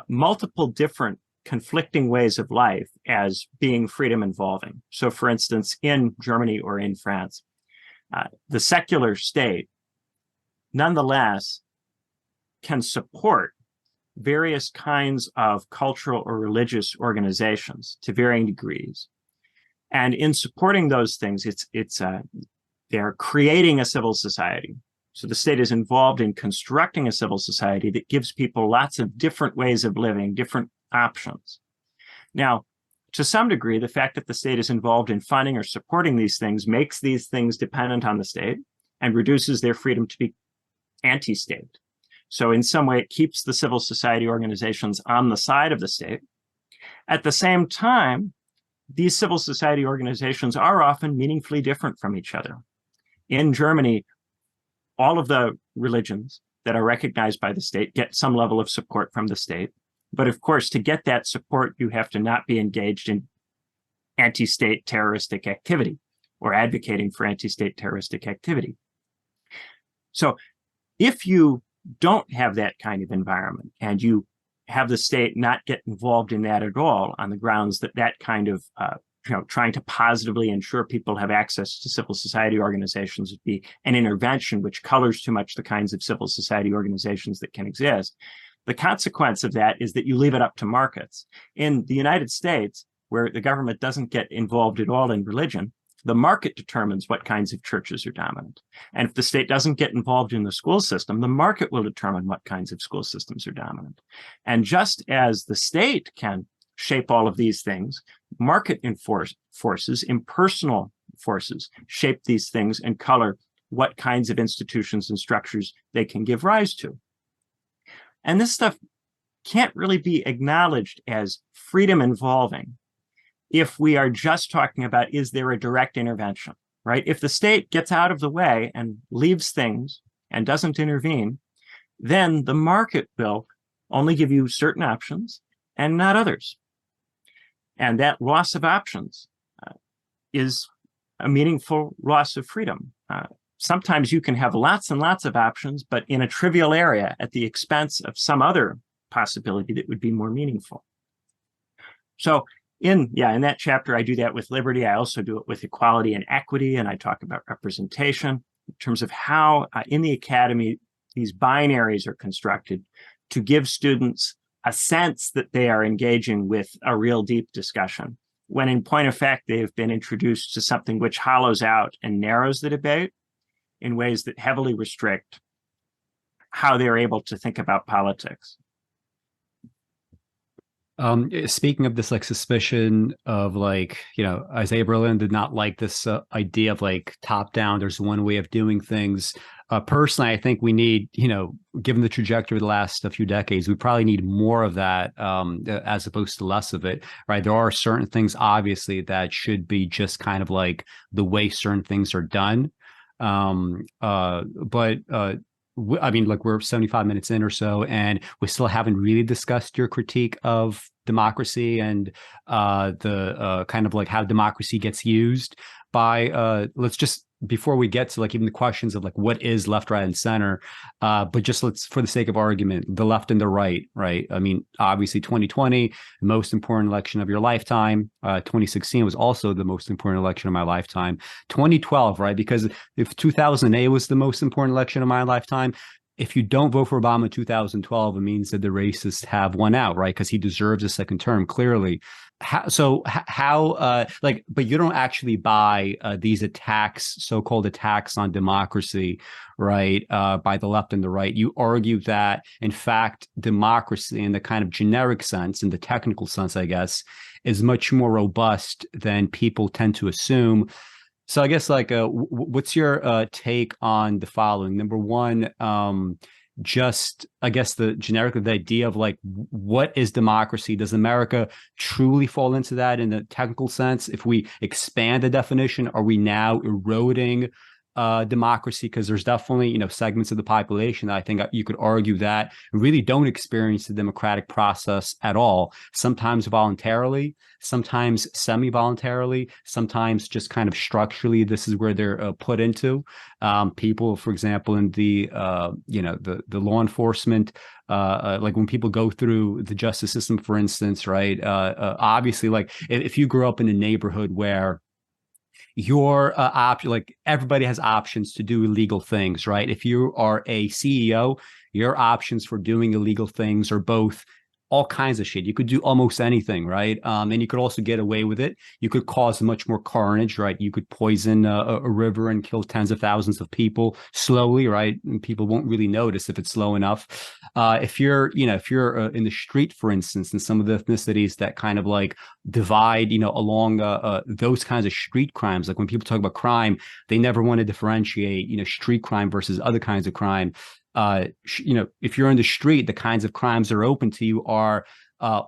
multiple different conflicting ways of life as being freedom involving. So for instance, in Germany or in France, the secular state nonetheless can support various kinds of cultural or religious organizations to varying degrees. And in supporting those things, they're creating a civil society. So the state is involved in constructing a civil society that gives people lots of different ways of living, different options. Now, to some degree, the fact that the state is involved in funding or supporting these things makes these things dependent on the state and reduces their freedom to be anti-state. So in some way, it keeps the civil society organizations on the side of the state. At the same time, these civil society organizations are often meaningfully different from each other. In Germany, all of the religions that are recognized by the state get some level of support from the state. But of course, to get that support, you have to not be engaged in anti-state terroristic activity or advocating for anti-state terroristic activity. So if you don't have that kind of environment and you have the state not get involved in that at all on the grounds that that kind of trying to positively ensure people have access to civil society organizations would be an intervention which colors too much the kinds of civil society organizations that can exist. The consequence of that is that you leave it up to markets. In the United States, where the government doesn't get involved at all in religion, the market determines what kinds of churches are dominant. And if the state doesn't get involved in the school system, the market will determine what kinds of school systems are dominant. And just as the state can shape all of these things, market forces, impersonal forces, shape these things and color what kinds of institutions and structures they can give rise to. And this stuff can't really be acknowledged as freedom involving if we are just talking about, is there a direct intervention, right? If the state gets out of the way and leaves things and doesn't intervene, then the market will only give you certain options and not others. And that loss of options is a meaningful loss of freedom. Sometimes you can have lots and lots of options, but in a trivial area at the expense of some other possibility that would be more meaningful. So in that chapter, I do that with liberty. I also do it with equality and equity, and I talk about representation in terms of how in the academy, these binaries are constructed to give students a sense that they are engaging with a real deep discussion, when in point of fact, they have been introduced to something which hollows out and narrows the debate in ways that heavily restrict how they're able to think about politics. Speaking of this, like, suspicion of, like, Isaiah Berlin did not like this idea of like top down, there's one way of doing things. Personally, I think we need, given the trajectory of the last few decades, we probably need more of that as opposed to less of it, right? There are certain things, obviously, that should be just kind of like the way certain things are done. But I mean, like, we're 75 minutes in or so, and we still haven't really discussed your critique of democracy and the kind of like how democracy gets used by, let's just, before we get to like even the questions of like what is left, right, and center, but just let's, for the sake of argument, the left and the right, right? I mean, obviously 2020, the most important election of your lifetime. 2016 was also the most important election of my lifetime. 2012, right? Because if 2008 was the most important election of my lifetime, if you don't vote for Obama in 2012, it means that the racists have won out, right? Because he deserves a second term, clearly. But you don't actually buy these attacks, so-called attacks on democracy, right, by the left and the right. You argue that, in fact, democracy in the kind of generic sense, in the technical sense, I guess, is much more robust than people tend to assume. So I guess, like, what's your take on the following? Number one, just, I guess, the idea of like, what is democracy? Does America truly fall into that in the technical sense? If we expand the definition, are we now eroding democracy? Because there's definitely, segments of the population that I think you could argue that really don't experience the democratic process at all. Sometimes voluntarily, sometimes semi-voluntarily, sometimes just kind of structurally. This is where they're put into. People, for example, in the law enforcement, like when people go through the justice system, for instance, right? Obviously, like if you grew up in a neighborhood where your like everybody has options to do illegal things, right? If you are a CEO, your options for doing illegal things are both all kinds of shit. You could do almost anything, right? And you could also get away with it. You could cause much more carnage, right? You could poison a river and kill tens of thousands of people slowly, right? And people won't really notice if it's slow enough. If you're in the street, for instance, in some of the ethnicities that kind of like divide, along those kinds of street crimes, like when people talk about crime, they never want to differentiate, street crime versus other kinds of crime. If you're in the street, the kinds of crimes that are open to you are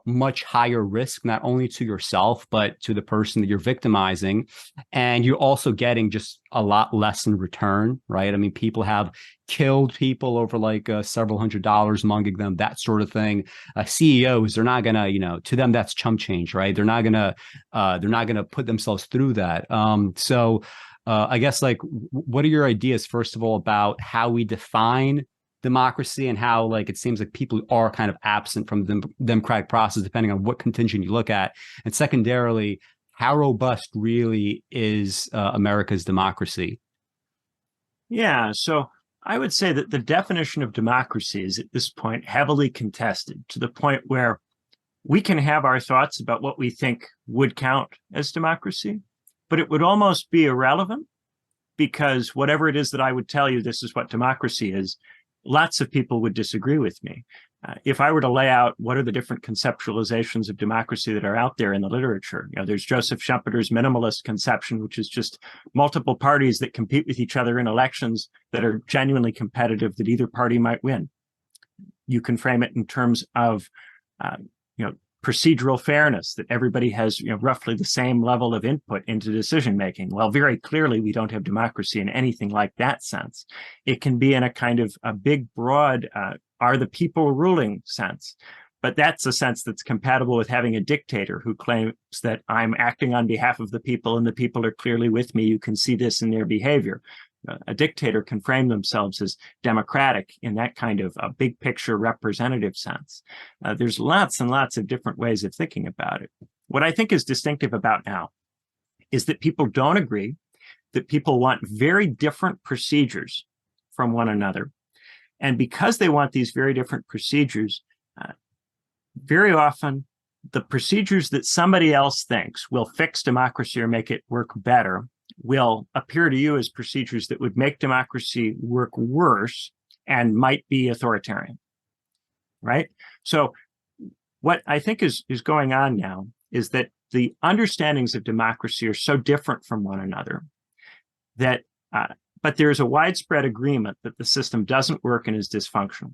much higher risk, not only to yourself, but to the person that you're victimizing. And you're also getting just a lot less in return, right? I mean, people have killed people over like several $100s, monging them, that sort of thing. CEOs, they're not gonna, to them, that's chump change, right? They're not gonna put themselves through that. So I guess, like, what are your ideas, first of all, about how we define democracy and how, like, it seems like people are kind of absent from the democratic process, depending on what contingent you look at? And secondarily, how robust really is America's democracy? Yeah, so I would say that the definition of democracy is at this point heavily contested, to the point where we can have our thoughts about what we think would count as democracy, but it would almost be irrelevant, because whatever it is that I would tell you, this is what democracy is, lots of people would disagree with me. If I were to lay out what are the different conceptualizations of democracy that are out there in the literature, there's Joseph Schumpeter's minimalist conception, which is just multiple parties that compete with each other in elections that are genuinely competitive, that either party might win. You can frame it in terms of, procedural fairness, that everybody has roughly the same level of input into decision making. Well, very clearly, we don't have democracy in anything like that sense. It can be in a kind of a big, broad, are the people ruling sense. But that's a sense that's compatible with having a dictator who claims that I'm acting on behalf of the people and the people are clearly with me. You can see this in their behavior. A dictator can frame themselves as democratic in that kind of a big picture representative sense. There's lots and lots of different ways of thinking about it. What I think is distinctive about now is that people don't agree, that people want very different procedures from one another. And because they want these very different procedures, very often the procedures that somebody else thinks will fix democracy or make it work better will appear to you as procedures that would make democracy work worse and might be authoritarian, right? So what I think is going on now is that the understandings of democracy are so different from one another that, but there's a widespread agreement that the system doesn't work and is dysfunctional.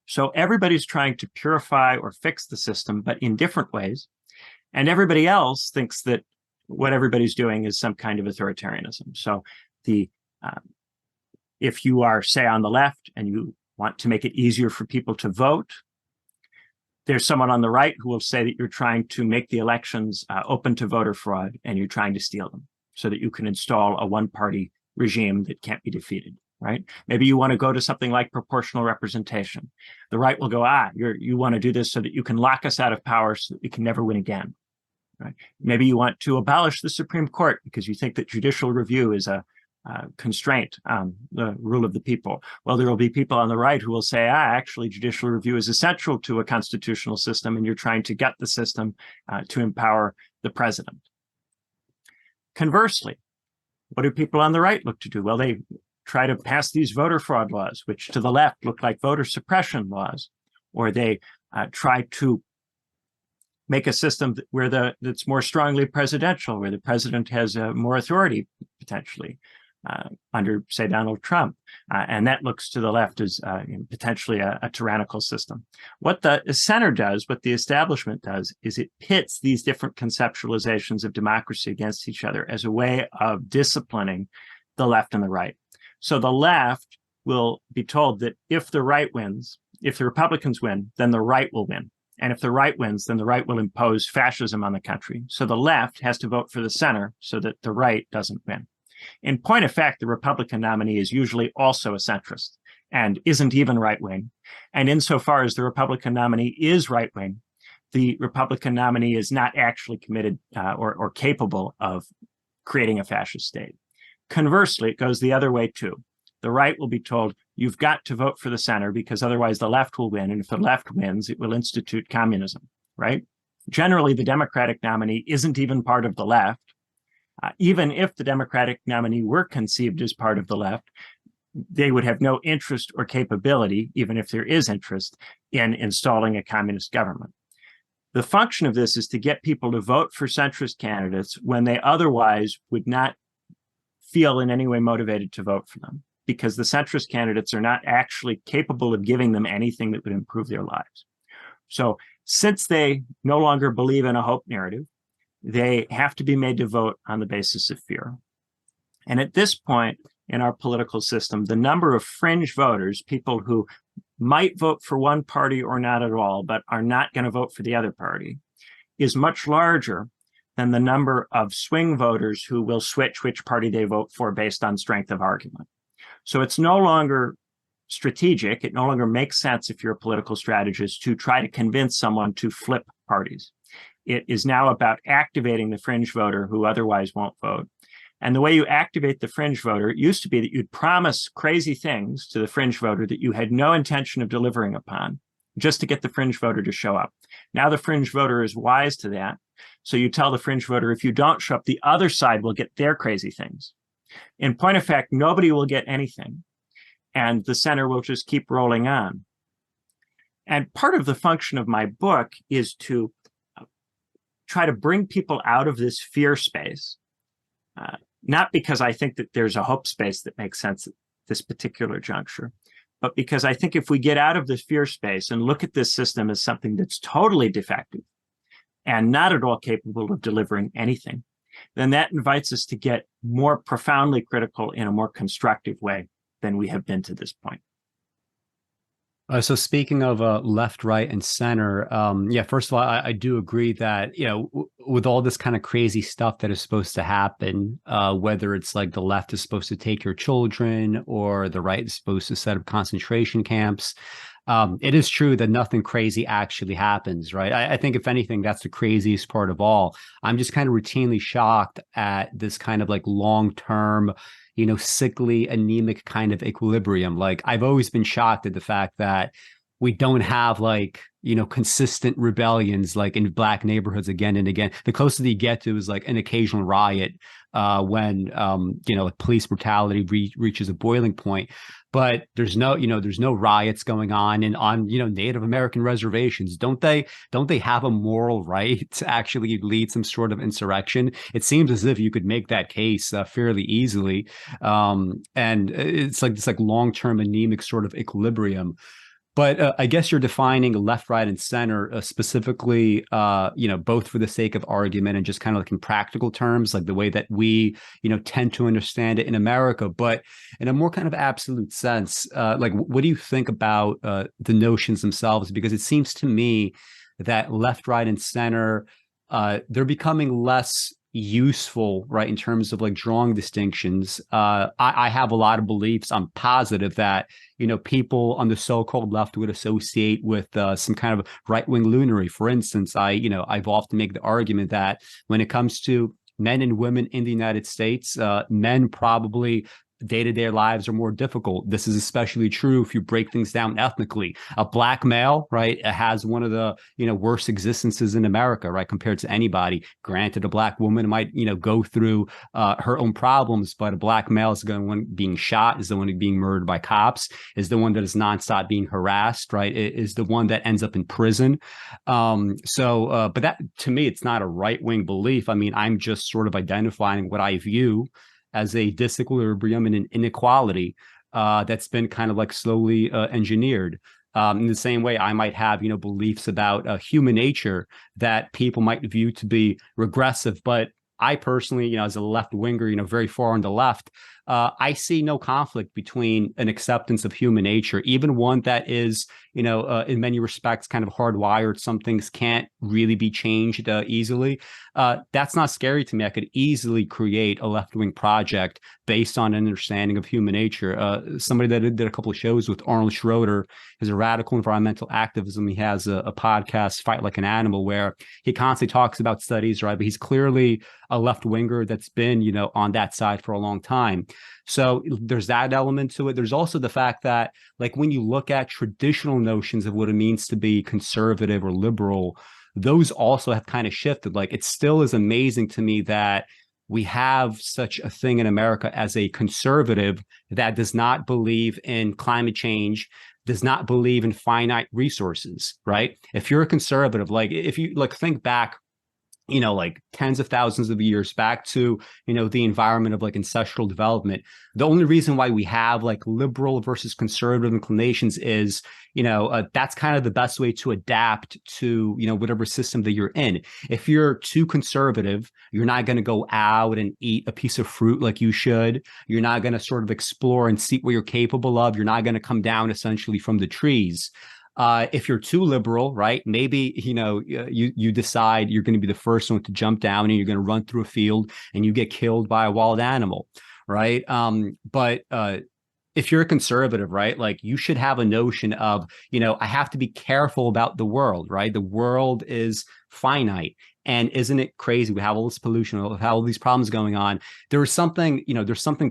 So everybody's trying to purify or fix the system, but in different ways. And everybody else thinks that what everybody's doing is some kind of authoritarianism. So if you are, say, on the left and you want to make it easier for people to vote, there's someone on the right who will say that you're trying to make the elections open to voter fraud and you're trying to steal them so that you can install a one-party regime that can't be defeated. Right? Maybe you want to go to something like proportional representation. The right will go, you want to do this so that you can lock us out of power so that we can never win again. Right? Maybe you want to abolish the Supreme Court because you think that judicial review is a constraint on the rule of the people. Well, there will be people on the right who will say, actually, judicial review is essential to a constitutional system, and you're trying to gut the system to empower the president. Conversely, what do people on the right look to do? Well, they try to pass these voter fraud laws, which to the left look like voter suppression laws, or they try to make a system that's more strongly presidential, where the president has more authority potentially under, say, Donald Trump. And that looks to the left as potentially a tyrannical system. What the center does, what the establishment does, is it pits these different conceptualizations of democracy against each other as a way of disciplining the left and the right. So the left will be told that if the right wins, if the Republicans win, then the right will win. And if the right wins, then the right will impose fascism on the country. So the left has to vote for the center so that the right doesn't win. In point of fact, the Republican nominee is usually also a centrist and isn't even right-wing. And insofar as the Republican nominee is right-wing, the Republican nominee is not actually committed or capable of creating a fascist state. Conversely, it goes the other way too. The right will be told, you've got to vote for the center because otherwise the left will win. And if the left wins, it will institute communism, right? Generally, the Democratic nominee isn't even part of the left. Even if the Democratic nominee were conceived as part of the left, they would have no interest or capability, even if there is interest, in installing a communist government. The function of this is to get people to vote for centrist candidates when they otherwise would not feel in any way motivated to vote for them, because the centrist candidates are not actually capable of giving them anything that would improve their lives. So since they no longer believe in a hope narrative, they have to be made to vote on the basis of fear. And at this point in our political system, the number of fringe voters, people who might vote for one party or not at all, but are not going to vote for the other party, is much larger than the number of swing voters who will switch which party they vote for based on strength of argument. So it's no longer strategic. It no longer makes sense if you're a political strategist to try to convince someone to flip parties. It is now about activating the fringe voter who otherwise won't vote. And the way you activate the fringe voter, it used to be that you'd promise crazy things to the fringe voter that you had no intention of delivering upon, just to get the fringe voter to show up. Now the fringe voter is wise to that. So you tell the fringe voter, if you don't show up, the other side will get their crazy things. In point of fact, nobody will get anything. And the center will just keep rolling on. And part of the function of my book is to try to bring people out of this fear space, not because I think that there's a hope space that makes sense at this particular juncture, but because I think if we get out of the fear space and look at this system as something that's totally defective and not at all capable of delivering anything, then that invites us to get more profoundly critical in a more constructive way than we have been to this point. So speaking of left, right, and center, yeah, first of all, I do agree that, with all this kind of crazy stuff that is supposed to happen, whether it's like the left is supposed to take your children or the right is supposed to set up concentration camps, it is true that nothing crazy actually happens, right? I think if anything, that's the craziest part of all. I'm just kind of routinely shocked at this kind of like long-term, sickly, anemic kind of equilibrium. Like I've always been shocked at the fact that we don't have like, consistent rebellions like in black neighborhoods again and again. The closest you get to is like an occasional riot when, police brutality reaches a boiling point. But there's no riots going on Native American reservations. Don't they have a moral right to actually lead some sort of insurrection? It seems as if you could make that case fairly easily. And it's like this like long-term anemic sort of equilibrium. But I guess you're defining left, right, and center specifically, both for the sake of argument and just kind of like in practical terms, like the way that we, tend to understand it in America. But in a more kind of absolute sense, like what do you think about the notions themselves? Because it seems to me that left, right, and center, they're becoming less useful, right, in terms of like drawing distinctions. I have a lot of beliefs. I'm positive that people on the so-called left would associate with some kind of right-wing lunacy. For instance, I've often make the argument that when it comes to men and women in the United States, men probably day-to-day lives are more difficult. This is especially true if you break things down ethnically. A black male, right, has one of the worst existences in America, right, compared to anybody. Granted, a black woman might go through her own problems, but a black male is the one being shot, is the one being murdered by cops, is the one that is nonstop being harassed, right, is the one that ends up in prison. But that, to me, it's not a right-wing belief. I mean, I'm just sort of identifying what I view as a disequilibrium and an inequality that's been kind of like slowly engineered. In the same way, I might have, beliefs about human nature that people might view to be regressive. But I personally, as a left winger, very far on the left, I see no conflict between an acceptance of human nature, even one that is, in many respects, kind of hardwired. Some things can't really be changed easily. That's not scary to me. I could easily create a left-wing project based on an understanding of human nature. Somebody that did a couple of shows with Arnold Schroeder is a radical environmental activism. He has a podcast, Fight Like an Animal, where he constantly talks about studies, right? But he's clearly a left-winger that's been, on that side for a long time. So there's that element to it. There's also the fact that, like, when you look at traditional notions of what it means to be conservative or liberal, those also have kind of shifted. Like, it still is amazing to me that we have such a thing in America as a conservative that does not believe in climate change, does not believe in finite resources, right? If you're a conservative, like if you like think back, like tens of thousands of years back to, the environment of like ancestral development, the only reason why we have like liberal versus conservative inclinations is, that's kind of the best way to adapt to, whatever system that you're in. If you're too conservative, you're not going to go out and eat a piece of fruit like you should. You're not going to sort of explore and see what you're capable of. You're not going to come down essentially from the trees. If you're too liberal, right, maybe, you decide you're going to be the first one to jump down and you're going to run through a field and you get killed by a wild animal, right? But if you're a conservative, right, like you should have a notion of, I have to be careful about the world, right? The world is finite. And isn't it crazy? We have all this pollution, we have all these problems going on. There's something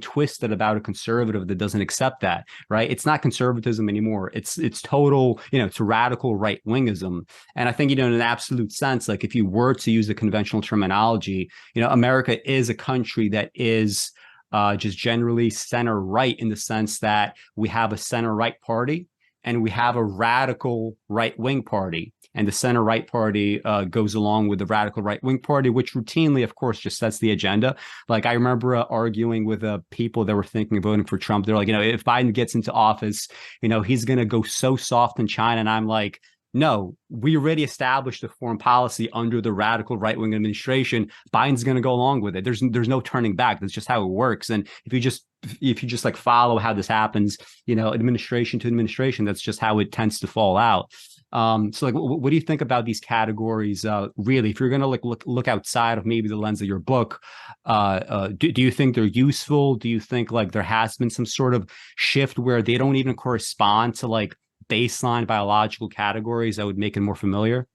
twisted about a conservative that doesn't accept that, right? It's not conservatism anymore. It's total, it's radical right-wingism. And I think, in an absolute sense, like if you were to use the conventional terminology, America is a country that is just generally center right, in the sense that we have a center right party and we have a radical right-wing party, and the center-right party goes along with the radical right-wing party, which routinely, of course, just sets the agenda. Like, I remember arguing with people that were thinking of voting for Trump. They're like, if Biden gets into office, he's going to go so soft in China. And I'm like, no, we already established a foreign policy under the radical right-wing administration. Biden's going to go along with it. There's no turning back. That's just how it works. And if you just like follow how this happens, administration to administration, that's just how it tends to fall out. So like, what do you think about these categories? Really, if you're going to look outside of maybe the lens of your book, do you think they're useful? Do you think like there has been some sort of shift where they don't even correspond to like baseline biological categories that would make it more familiar?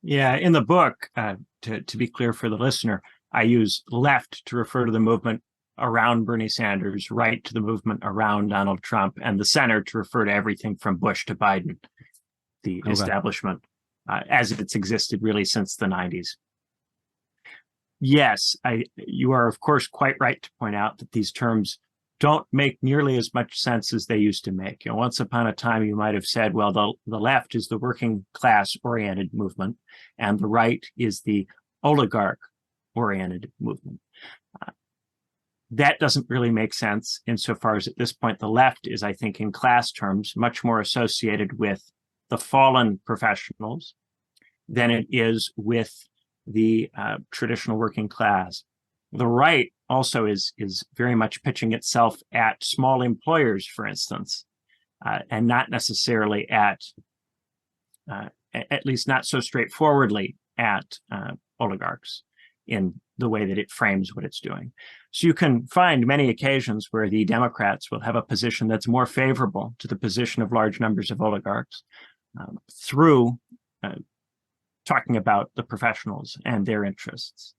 Yeah, in the book, to be clear for the listener, I use left to refer to the movement around Bernie Sanders, right to the movement around Donald Trump, and the center to refer to everything from Bush to Biden, the establishment, as it's existed really since the 90s. Yes, you are, of course, quite right to point out that these terms don't make nearly as much sense as they used to make. Once upon a time, you might have said, well, the left is the working class oriented movement, and the right is the oligarch oriented movement. That doesn't really make sense insofar as at this point, the left is, I think, in class terms, much more associated with the fallen professionals than it is with the traditional working class. The right also is very much pitching itself at small employers, for instance, and not necessarily at least not so straightforwardly at oligarchs in the way that it frames what it's doing. So you can find many occasions where the Democrats will have a position that's more favorable to the position of large numbers of oligarchs through talking about the professionals and their interests.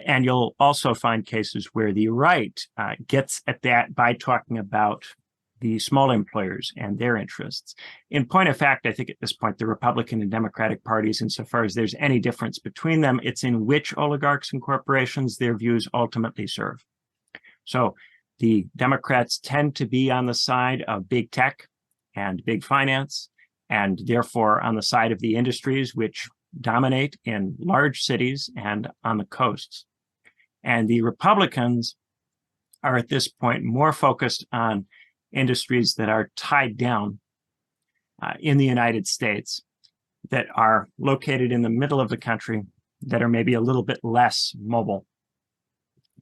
And you'll also find cases where the right gets at that by talking about the small employers and their interests. In point of fact, I think at this point, the Republican and Democratic parties, insofar as there's any difference between them, it's in which oligarchs and corporations their views ultimately serve. So the Democrats tend to be on the side of big tech and big finance, and therefore on the side of the industries which dominate in large cities and on the coasts. And the Republicans are at this point more focused on industries that are tied down in the United States, that are located in the middle of the country, that are maybe a little bit less mobile.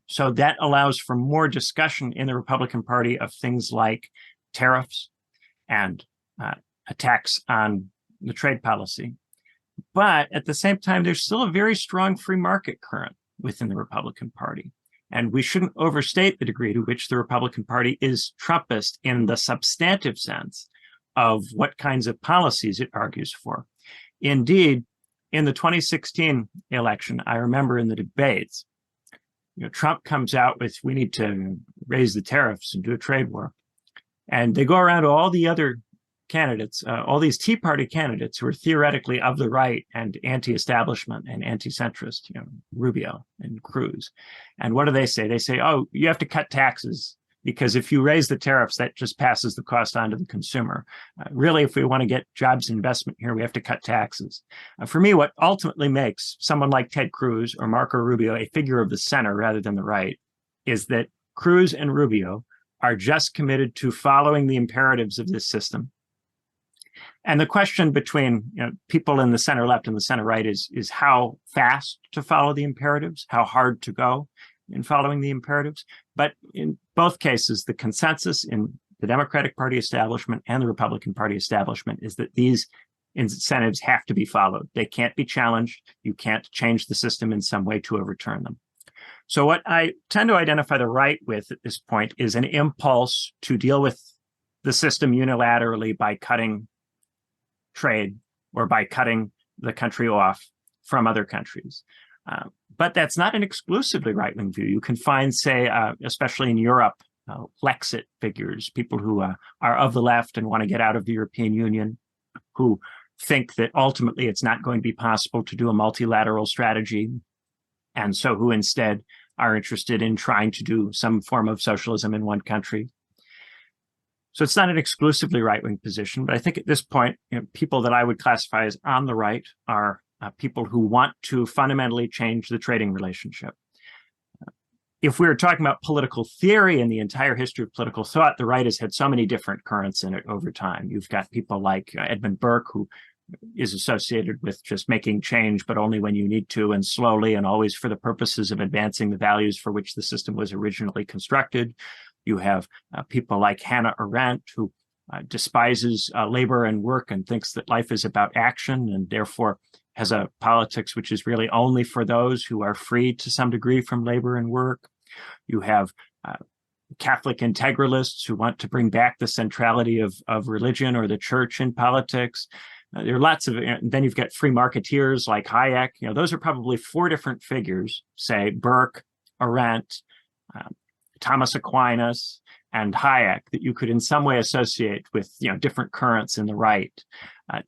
So that allows for more discussion in the Republican Party of things like tariffs and attacks on the trade policy. But at the same time, there's still a very strong free market current within the Republican Party. And we shouldn't overstate the degree to which the Republican Party is Trumpist in the substantive sense of what kinds of policies it argues for. Indeed, in the 2016 election, I remember in the debates, Trump comes out with, we need to raise the tariffs and do a trade war. And they go around to all the other candidates, all these Tea Party candidates who are theoretically of the right and anti-establishment and anti-centrist, Rubio and Cruz. And what do they say? They say, oh, you have to cut taxes because if you raise the tariffs, that just passes the cost on to the consumer. Really, if we want to get jobs and investment here, we have to cut taxes. For me, what ultimately makes someone like Ted Cruz or Marco Rubio a figure of the center rather than the right is that Cruz and Rubio are just committed to following the imperatives of this system. And the question between people in the center left and the center right is how fast to follow the imperatives, how hard to go in following the imperatives. But in both cases, the consensus in the Democratic Party establishment and the Republican Party establishment is that these incentives have to be followed. They can't be challenged. You can't change the system in some way to overturn them. So what I tend to identify the right with at this point is an impulse to deal with the system unilaterally by cutting trade or by cutting the country off from other countries. But that's not an exclusively right-wing view. You can find, say, especially in Europe, Lexit figures, people who are of the left and want to get out of the European Union, who think that ultimately it's not going to be possible to do a multilateral strategy, and so who instead are interested in trying to do some form of socialism in one country. So it's not an exclusively right-wing position, but I think at this point, people that I would classify as on the right are people who want to fundamentally change the trading relationship. If we were talking about political theory and the entire history of political thought, the right has had so many different currents in it over time. You've got people like Edmund Burke, who is associated with just making change, but only when you need to and slowly and always for the purposes of advancing the values for which the system was originally constructed. You have people like Hannah Arendt, who despises labor and work and thinks that life is about action and therefore has a politics which is really only for those who are freed to some degree from labor and work. You have Catholic integralists who want to bring back the centrality of religion or the church in politics. There are lots of, then you've got free marketeers like Hayek. Those are probably four different figures, say Burke, Arendt, Thomas Aquinas, and Hayek, that you could in some way associate with different currents in the right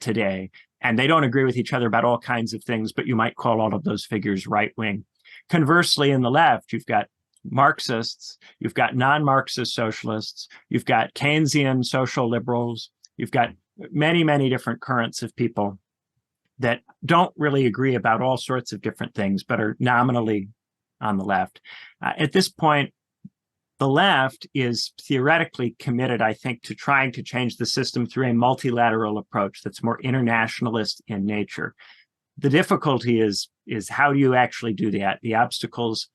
today. And they don't agree with each other about all kinds of things, but you might call all of those figures right-wing. Conversely, in the left, you've got Marxists, you've got non-Marxist socialists, you've got Keynesian social liberals, you've got many, many different currents of people that don't really agree about all sorts of different things, but are nominally on the left. At this point, the left is theoretically committed, I think, to trying to change the system through a multilateral approach that's more internationalist in nature. The difficulty is how do you actually do that? The obstacles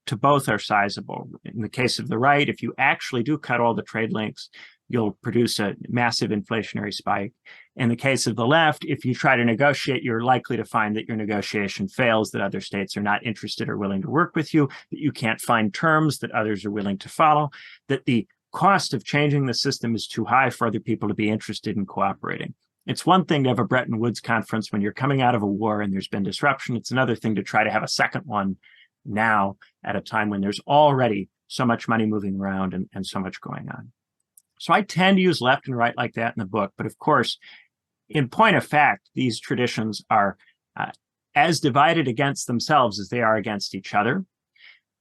to both are sizable. In the case of the right, if you actually do cut all the trade links, you'll produce a massive inflationary spike. In the case of the left, if you try to negotiate, you're likely to find that your negotiation fails, that other states are not interested or willing to work with you, that you can't find terms that others are willing to follow, that the cost of changing the system is too high for other people to be interested in cooperating. It's one thing to have a Bretton Woods conference when you're coming out of a war and there's been disruption. It's another thing to try to have a second one now at a time when there's already so much money moving around and so much going on. So I tend to use left and right like that in the book. But of course, in point of fact, these traditions are as divided against themselves as they are against each other.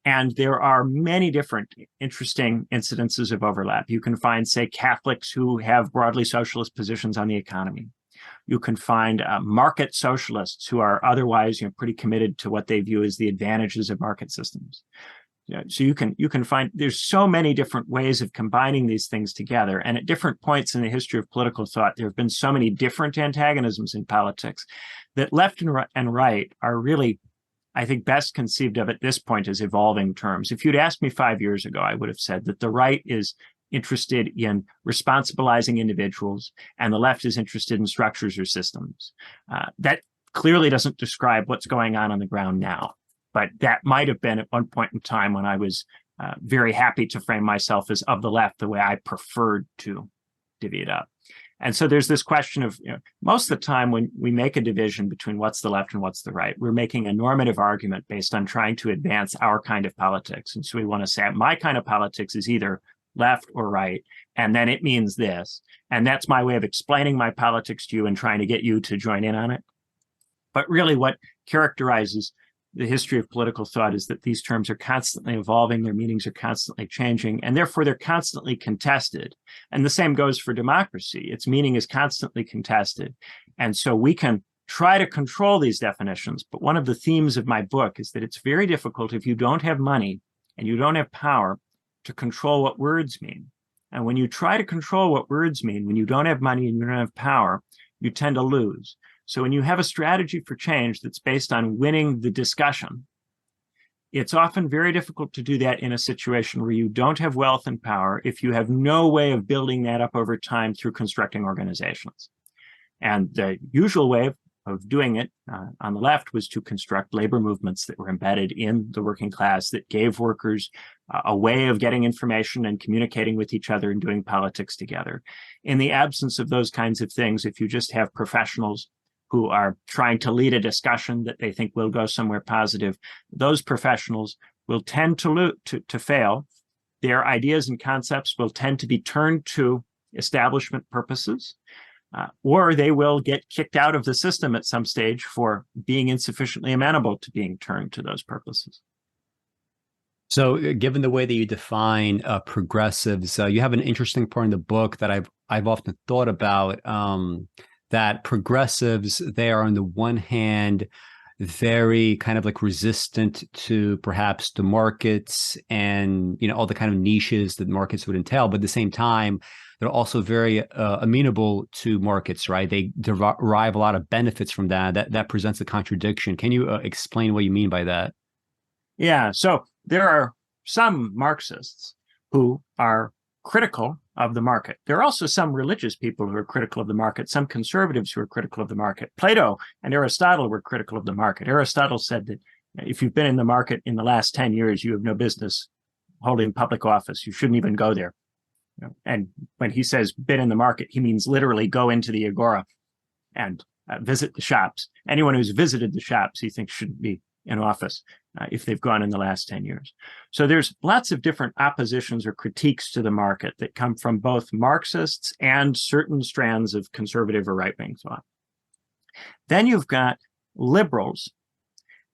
And there are many different interesting incidences of overlap. You can find, say, Catholics who have broadly socialist positions on the economy. You can find market socialists who are otherwise pretty committed to what they view as the advantages of market systems. So you can find there's so many different ways of combining these things together. And at different points in the history of political thought, there have been so many different antagonisms in politics that left and right are really, I think, best conceived of at this point as evolving terms. If you'd asked me 5 years ago, I would have said that the right is interested in responsibilizing individuals and the left is interested in structures or systems. That clearly doesn't describe what's going on the ground now. But that might have been at one point in time when I was very happy to frame myself as of the left the way I preferred to divvy it up. And so there's this question of, most of the time when we make a division between what's the left and what's the right, we're making a normative argument based on trying to advance our kind of politics. And so we want to say, my kind of politics is either left or right, and then it means this. And that's my way of explaining my politics to you and trying to get you to join in on it. But really what characterizes the history of political thought is that these terms are constantly evolving, their meanings are constantly changing, and therefore they're constantly contested. And the same goes for democracy. Its meaning is constantly contested. And so we can try to control these definitions, but one of the themes of my book is that it's very difficult if you don't have money and you don't have power to control what words mean. And when you try to control what words mean, when you don't have money and you don't have power, you tend to lose. So when you have a strategy for change that's based on winning the discussion, it's often very difficult to do that in a situation where you don't have wealth and power if you have no way of building that up over time through constructing organizations. And the usual way of doing it on the left was to construct labor movements that were embedded in the working class, that gave workers a way of getting information and communicating with each other and doing politics together. In the absence of those kinds of things, if you just have professionals who are trying to lead a discussion that they think will go somewhere positive, those professionals will tend to fail. Their ideas and concepts will tend to be turned to establishment purposes, or they will get kicked out of the system at some stage for being insufficiently amenable to being turned to those purposes. So, given the way that you define progressives, you have an interesting part in the book that I've often thought about. That progressives, they are on the one hand very kind of like resistant to perhaps the markets and all the kind of niches that markets would entail, but at the same time, they're also very amenable to markets, right? They derive a lot of benefits from that. That presents a contradiction. Can you explain what you mean by that? Yeah, so there are some Marxists who are critical of the market. There are also some religious people who are critical of the market, some conservatives who are critical of the market. Plato and Aristotle were critical of the market. Aristotle said that if you've been in the market in the last 10 years, you have no business holding public office. You shouldn't even go there. And when he says been in the market, he means literally go into the agora and visit the shops. Anyone who's visited the shops, he thinks shouldn't be in office if they've gone in the last 10 years. So there's lots of different oppositions or critiques to the market that come from both Marxists and certain strands of conservative or right-wing thought. Then you've got liberals.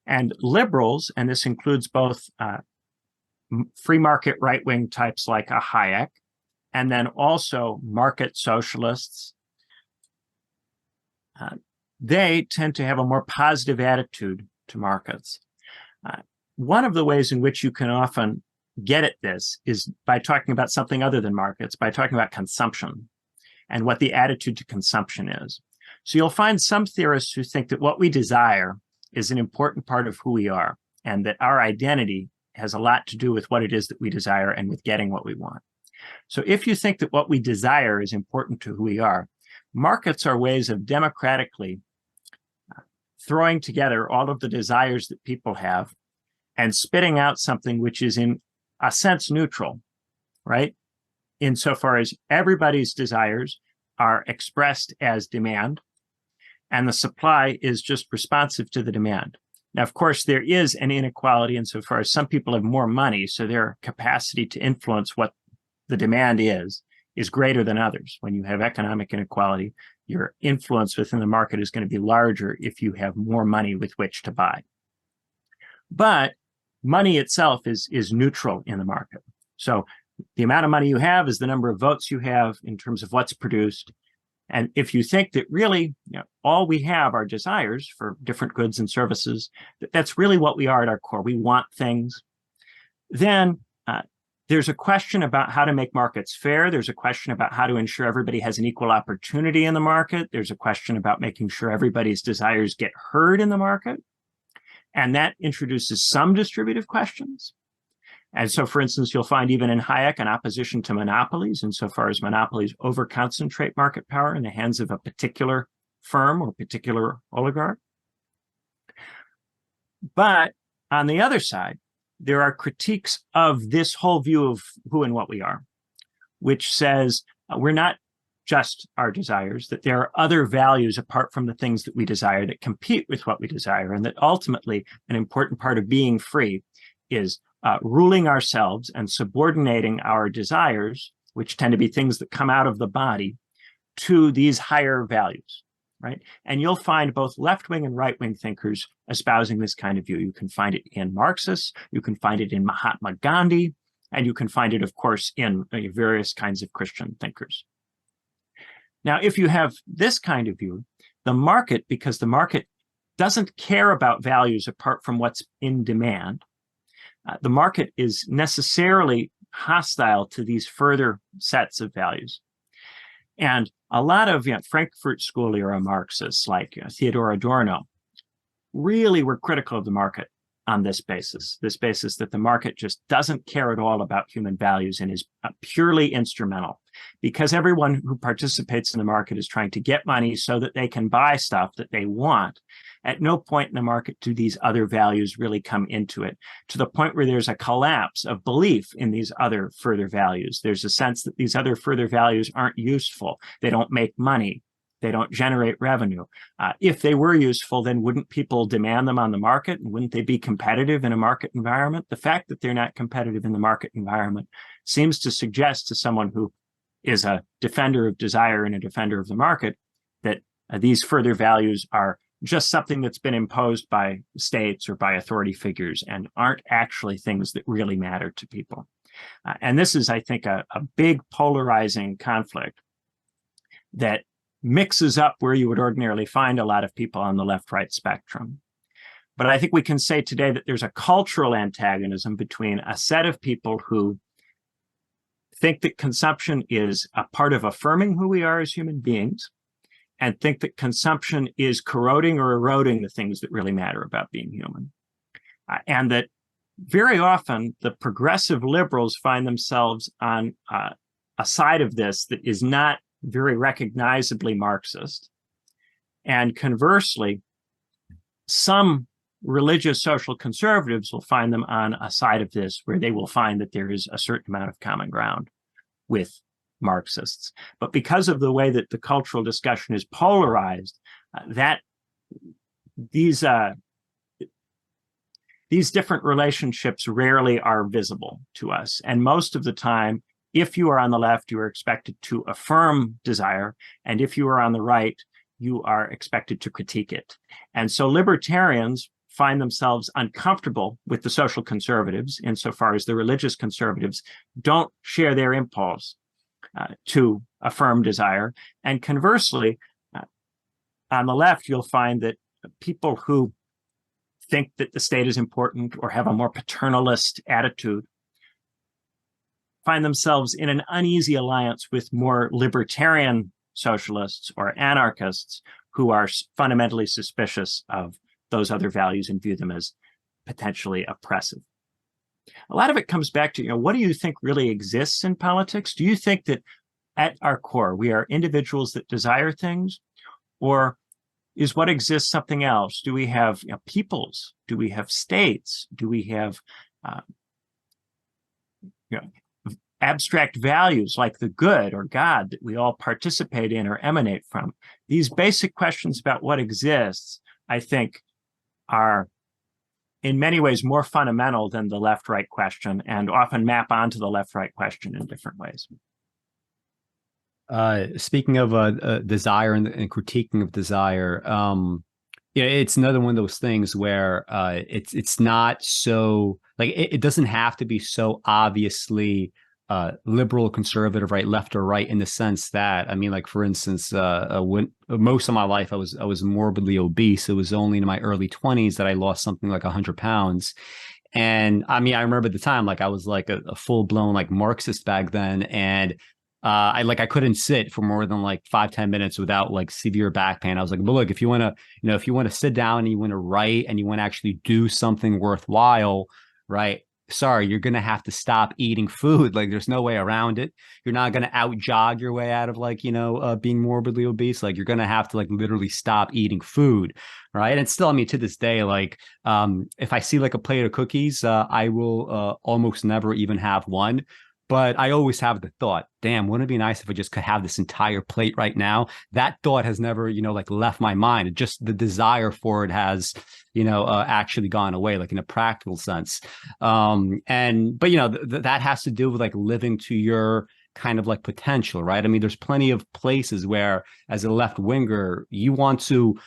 And liberals, and this includes both free market right-wing types like a Hayek, and then also market socialists, they tend to have a more positive attitude to markets. One of the ways in which you can often get at this is by talking about something other than markets, by talking about consumption and what the attitude to consumption is. So you'll find some theorists who think that what we desire is an important part of who we are, and that our identity has a lot to do with what it is that we desire and with getting what we want. So if you think that what we desire is important to who we are, markets are ways of democratically throwing together all of the desires that people have and spitting out something which is in a sense neutral, right? Insofar as everybody's desires are expressed as demand and the supply is just responsive to the demand. Now, of course, there is an inequality insofar as some people have more money, so their capacity to influence what the demand is greater than others. When you have economic inequality, your influence within the market is going to be larger if you have more money with which to buy. But money itself is neutral in the market. So the amount of money you have is the number of votes you have in terms of what's produced. And if you think that really all we have are desires for different goods and services, that's really what we are at our core. We want things. Then there's a question about how to make markets fair. There's a question about how to ensure everybody has an equal opportunity in the market. There's a question about making sure everybody's desires get heard in the market. And that introduces some distributive questions. And so, for instance, you'll find even in Hayek an opposition to monopolies, insofar as monopolies overconcentrate market power in the hands of a particular firm or particular oligarch. But on the other side, there are critiques of this whole view of who and what we are, which says we're not just our desires, that there are other values apart from the things that we desire that compete with what we desire, and that ultimately an important part of being free is ruling ourselves and subordinating our desires, which tend to be things that come out of the body, to these higher values. Right? And you'll find both left-wing and right-wing thinkers espousing this kind of view. You can find it in Marxists, you can find it in Mahatma Gandhi, and you can find it, of course, in various kinds of Christian thinkers. Now, if you have this kind of view, the market, because the market doesn't care about values apart from what's in demand, the market is necessarily hostile to these further sets of values. And a lot of Frankfurt School era Marxists like Theodor Adorno really were critical of the market on this basis that the market just doesn't care at all about human values and is purely instrumental, because everyone who participates in the market is trying to get money so that they can buy stuff that they want. At no point in the market do these other values really come into it, to the point where there's a collapse of belief in these other further values. There's a sense that these other further values aren't useful. They don't make money. They don't generate revenue. If they were useful, then wouldn't people demand them on the market? And wouldn't they be competitive in a market environment? The fact that they're not competitive in the market environment seems to suggest to someone who is a defender of desire and a defender of the market that these further values are just something that's been imposed by states or by authority figures and aren't actually things that really matter to people. And this is, I think, a big polarizing conflict that mixes up where you would ordinarily find a lot of people on the left-right spectrum. But I think we can say today that there's a cultural antagonism between a set of people who think that consumption is a part of affirming who we are as human beings, and think that consumption is corroding or eroding the things that really matter about being human. And that very often the progressive liberals find themselves on a side of this that is not very recognizably Marxist. And conversely, some religious social conservatives will find them on a side of this where they will find that there is a certain amount of common ground with Marxists. But because of the way that the cultural discussion is polarized, these different relationships rarely are visible to us. And most of the time, if you are on the left, you are expected to affirm desire. And if you are on the right, you are expected to critique it. And so libertarians find themselves uncomfortable with the social conservatives insofar as the religious conservatives don't share their impulse to affirm desire. And conversely, on the left, you'll find that people who think that the state is important or have a more paternalist attitude find themselves in an uneasy alliance with more libertarian socialists or anarchists who are fundamentally suspicious of those other values and view them as potentially oppressive. A lot of it comes back to, what do you think really exists in politics? Do you think that at our core, we are individuals that desire things? Or is what exists something else? Do we have peoples? Do we have states? Do we have abstract values like the good or God that we all participate in or emanate from? These basic questions about what exists, I think, are in many ways more fundamental than the left-right question and often map onto the left-right question in different ways. Speaking of desire and critiquing of desire, it's another one of those things where it's not so like it doesn't have to be so obviously liberal, conservative, right, left or right, in the sense that, I mean, like, for instance, when most of my life I was morbidly obese. It was only in my early 20s that I lost something like 100 pounds. And I mean, I remember at the time, like, I was like a full-blown like Marxist back then. And I couldn't sit for more than like 5-10 minutes without like severe back pain. I was like, but look, if you want to sit down and you want to write and you want to actually do something worthwhile, right? Sorry, you're going to have to stop eating food. Like, there's no way around it. You're not going to out jog your way out of like, being morbidly obese. Like, you're going to have to like literally stop eating food. Right. And still, I mean, to this day, like, if I see like a plate of cookies, I will almost never even have one. But I always have the thought, damn, wouldn't it be nice if I just could have this entire plate right now? That thought has never, like left my mind. It just, the desire for it has, actually gone away, like in a practical sense. But that has to do with like living to your kind of like potential, right? I mean, there's plenty of places where, as a left winger, you want to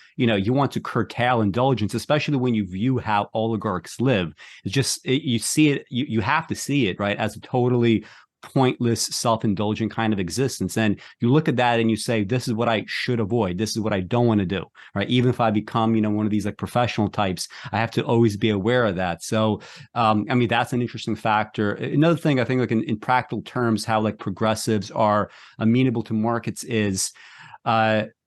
curtail indulgence, especially when you view how oligarchs live. It's just, you see it, you have to see it, right, as a totally pointless, self-indulgent kind of existence. And you look at that and you say, this is what I should avoid. This is what I don't want to do, right? Even if I become, one of these like professional types, I have to always be aware of that. So, I mean, that's an interesting factor. Another thing I think, like in practical terms, how like progressives are amenable to markets is,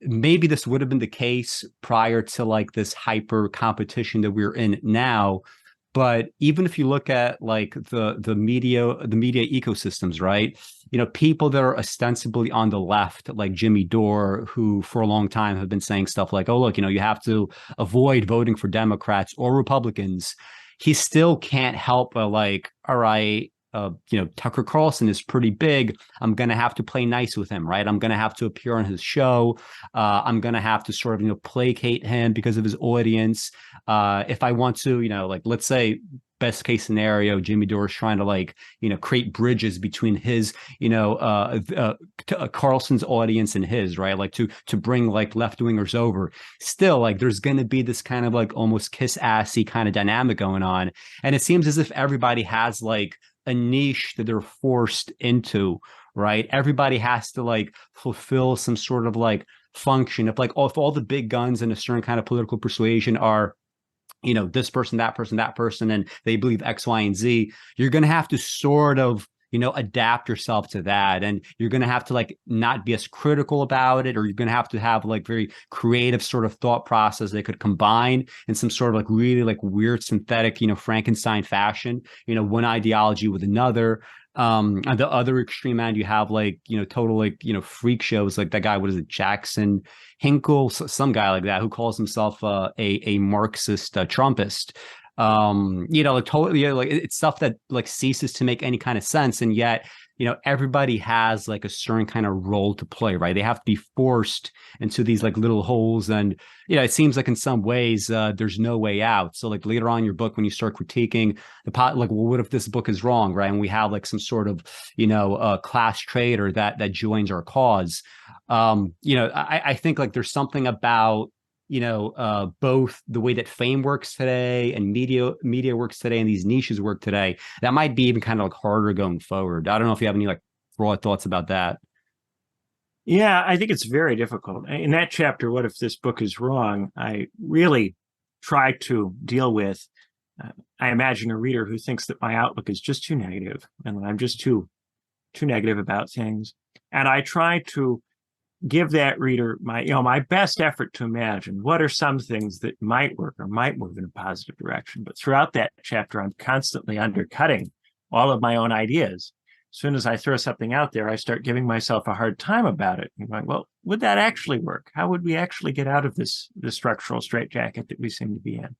maybe this would have been the case prior to like this hyper competition that we're in now. But even if you look at like the media ecosystems, right? People that are ostensibly on the left, like Jimmy Dore, who for a long time have been saying stuff like, oh, look, you have to avoid voting for Democrats or Republicans. He still can't help but like, all right, Tucker Carlson is pretty big. I'm going to have to play nice with him, right? I'm going to have to appear on his show. I'm going to have to sort of, placate him because of his audience. If I want to, like, let's say best case scenario, Jimmy Dore is trying to like, create bridges between his, Carlson's audience and his, right? Like to bring like left wingers over. Still, like there's going to be this kind of like almost kiss assy kind of dynamic going on. And it seems as if everybody has like a niche that they're forced into, right? Everybody has to like fulfill some sort of like function. If all the big guns in a certain kind of political persuasion are, this person, that person, that person, and they believe X, Y, and Z, you're going to have to sort of, adapt yourself to that. And you're going to have to like not be as critical about it, or you're going to have like very creative sort of thought process that could combine in some sort of like really like weird synthetic, Frankenstein fashion, one ideology with another. On the other extreme end, you have like, total like, freak shows like that guy, what is it, Jackson Hinkle, some guy like that who calls himself a Marxist Trumpist. Like totally, like it's stuff that like ceases to make any kind of sense. And yet, everybody has like a certain kind of role to play, right? They have to be forced into these like little holes. And, it seems like in some ways there's no way out. So like later on in your book, when you start critiquing like, well, what if this book is wrong, right? And we have like some sort of, class traitor that joins our cause. I think like there's something about, both the way that fame works today and media works today and these niches work today, that might be even kind of like harder going forward. I don't know if you have any like broad thoughts about that. Yeah, I think it's very difficult. In that chapter, What If This Book Is Wrong, I really try to deal with, I imagine a reader who thinks that my outlook is just too negative and that I'm just too negative about things. And I try to give that reader my best effort to imagine what are some things that might work or might move in a positive direction. But throughout that chapter, I'm constantly undercutting all of my own ideas. As soon as I throw something out there, I start giving myself a hard time about it. I'm going, well, would that actually work? How would we actually get out of this structural straitjacket that we seem to be in?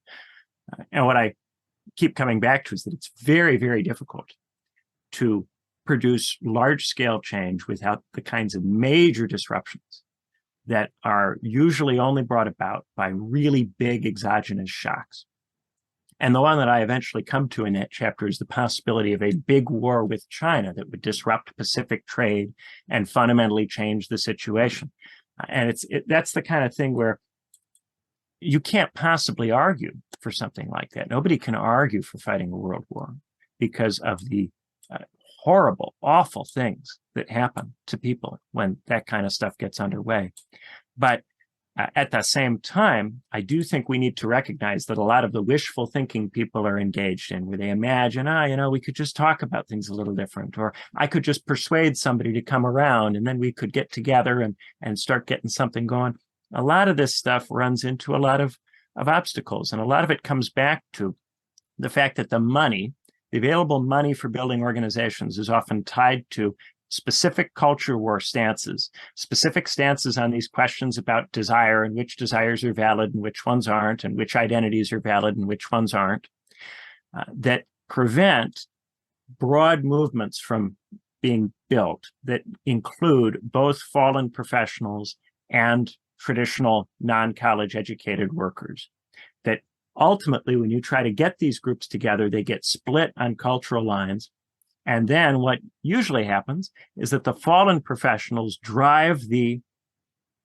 And what I keep coming back to is that it's very, very difficult to produce large-scale change without the kinds of major disruptions that are usually only brought about by really big exogenous shocks. And the one that I eventually come to in that chapter is the possibility of a big war with China that would disrupt Pacific trade and fundamentally change the situation. And that's the kind of thing where you can't possibly argue for something like that. Nobody can argue for fighting a world war because of the horrible, awful things that happen to people when that kind of stuff gets underway. But at the same time, I do think we need to recognize that a lot of the wishful thinking people are engaged in, where they imagine, we could just talk about things a little different, or I could just persuade somebody to come around and then we could get together and start getting something going. A lot of this stuff runs into a lot of obstacles, and a lot of it comes back to the fact that the available money for building organizations is often tied to specific culture war stances, specific stances on these questions about desire and which desires are valid and which ones aren't, and which identities are valid and which ones aren't, that prevent broad movements from being built that include both fallen professionals and traditional non-college educated workers. That ultimately, when you try to get these groups together, they get split on cultural lines. And then what usually happens is that the fallen professionals drive the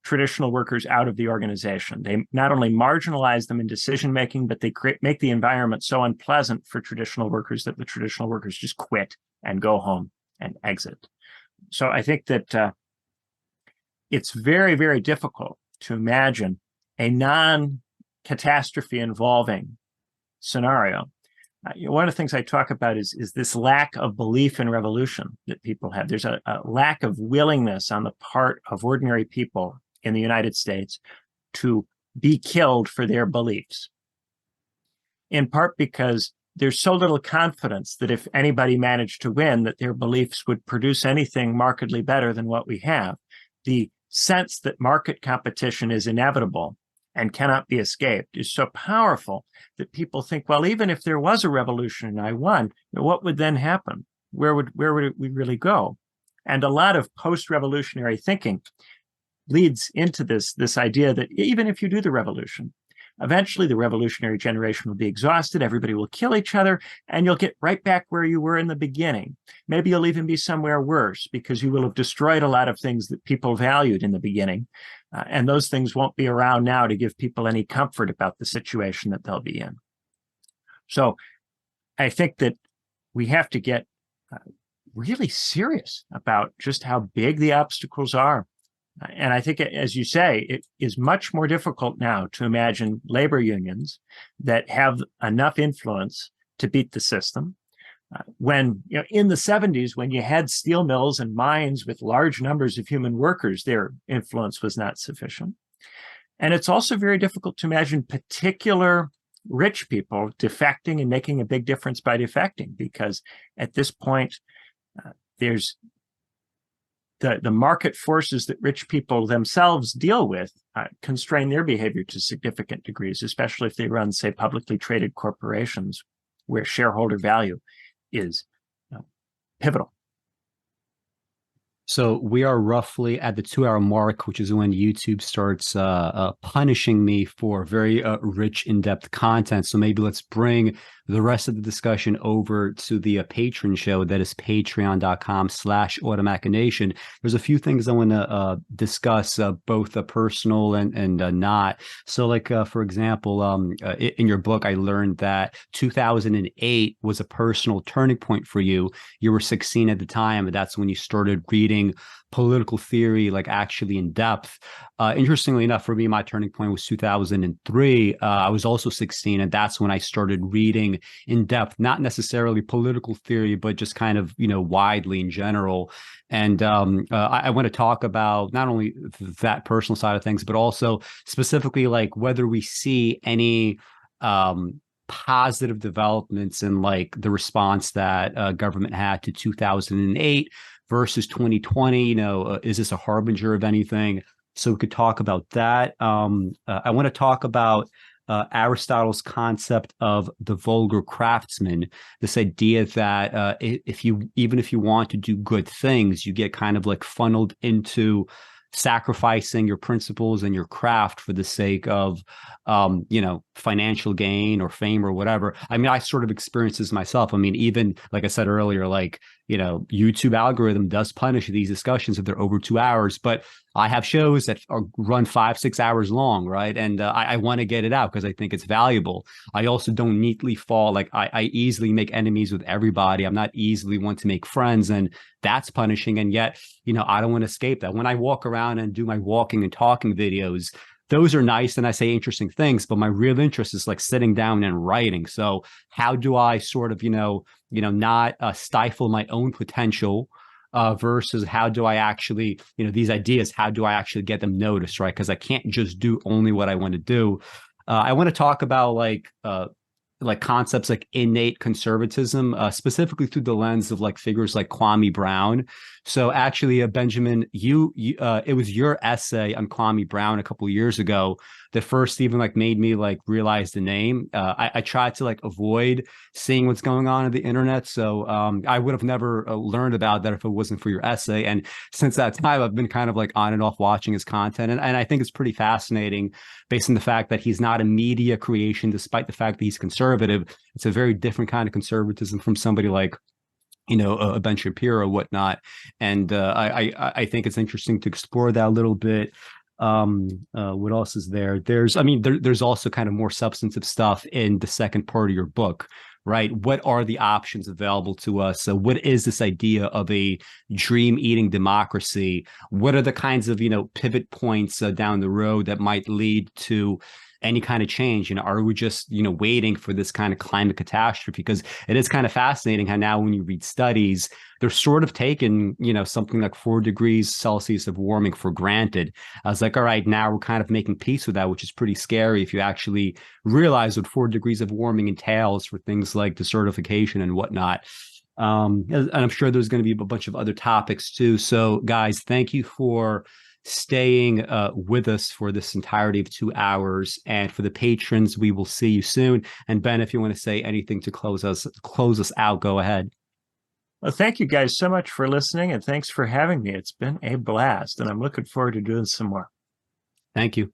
traditional workers out of the organization. They not only marginalize them in decision-making, but they make the environment so unpleasant for traditional workers that the traditional workers just quit and go home and exit. So I think that it's very, very difficult to imagine a non-catastrophe involving scenario. One of the things I talk about is this lack of belief in revolution that people have. There's a lack of willingness on the part of ordinary people in the United States to be killed for their beliefs, in part because there's so little confidence that if anybody managed to win, that their beliefs would produce anything markedly better than what we have. The sense that market competition is inevitable and cannot be escaped is so powerful that people think, well, even if there was a revolution and I won, what would then happen? Where would we really go? And a lot of post-revolutionary thinking leads into this idea that even if you do the revolution, Eventually, the revolutionary generation will be exhausted. Everybody will kill each other, and you'll get right back where you were in the beginning. Maybe you'll even be somewhere worse because you will have destroyed a lot of things that people valued in the beginning. And those things won't be around now to give people any comfort about the situation that they'll be in. So I think that we have to get really serious about just how big the obstacles are. And I think, as you say, it is much more difficult now to imagine labor unions that have enough influence to beat the system. When, in the 70s, when you had steel mills and mines with large numbers of human workers, their influence was not sufficient. And it's also very difficult to imagine particular rich people defecting and making a big difference by defecting, because at this point, there's the market forces that rich people themselves deal with constrain their behavior to significant degrees, especially if they run, say, publicly traded corporations where shareholder value is pivotal. So we are roughly at the 2-hour mark, which is when YouTube starts punishing me for very rich, in-depth content. So maybe let's bring the rest of the discussion over to the patron show. That is patreon.com/automachination. There's a few things I want to discuss, both personal and not. So like, for example, in your book, I learned that 2008 was a personal turning point for you. You were 16 at the time, and that's when you started reading political theory, like actually in depth. Interestingly enough, for me, my turning point was 2003. I was also 16, and that's when I started reading in depth, not necessarily political theory, but just kind of, widely in general. And I want to talk about not only that personal side of things, but also specifically like whether we see any positive developments in like the response that government had to 2008 versus 2020. Is this a harbinger of anything? So we could talk about that. I want to talk about Aristotle's concept of the vulgar craftsman, this idea that even if you want to do good things, you get kind of like funneled into sacrificing your principles and your craft for the sake of, financial gain or fame or whatever. I mean, I sort of experienced this myself. I mean, even like I said earlier, like, YouTube algorithm does punish these discussions if they're over 2 hours, but I have shows that run 5-6 hours long, right? And I want to get it out because I think it's valuable. I also don't neatly fall, like I easily make enemies with everybody. I'm not easily one to make friends, and that's punishing. And yet, I don't want to escape that. When I walk around and do my walking and talking videos, those are nice and I say interesting things, but my real interest is like sitting down and writing. So how do I sort of, not stifle my own potential versus how do I actually, these ideas, how do I actually get them noticed, right? Because I can't just do only what I want to do. I want to talk about like concepts like innate conservatism, specifically through the lens of like figures like Kwame Brown. So actually, Benjamin, it was your essay on Kwame Brown a couple of years ago that first even like made me like realize the name. I tried to like avoid seeing what's going on the internet. So I would have never learned about that if it wasn't for your essay. And since that time, I've been kind of like on and off watching his content. And I think it's pretty fascinating based on the fact that he's not a media creation, despite the fact that he's conservative. It's a very different kind of conservatism from somebody like, a Ben Shapiro or whatnot. And I think it's interesting to explore that a little bit. What else is there? There's also kind of more substantive stuff in the second part of your book, right? What are the options available to us? So what is this idea of a dream-eating democracy? What are the kinds of, pivot points down the road that might lead to any kind of change? Are we just, waiting for this kind of climate catastrophe? Because it is kind of fascinating how now when you read studies, they're sort of taking, something like 4 degrees Celsius of warming for granted. I was like, all right, now we're kind of making peace with that, which is pretty scary if you actually realize what 4 degrees of warming entails for things like desertification and whatnot. And I'm sure there's going to be a bunch of other topics too. So guys, thank you for staying with us for this entirety of 2 hours. And for the patrons, we will see you soon. And Ben, if you want to say anything to close us out, go ahead. Well, thank you guys so much for listening, and thanks for having me. It's been a blast, and I'm looking forward to doing some more. Thank you.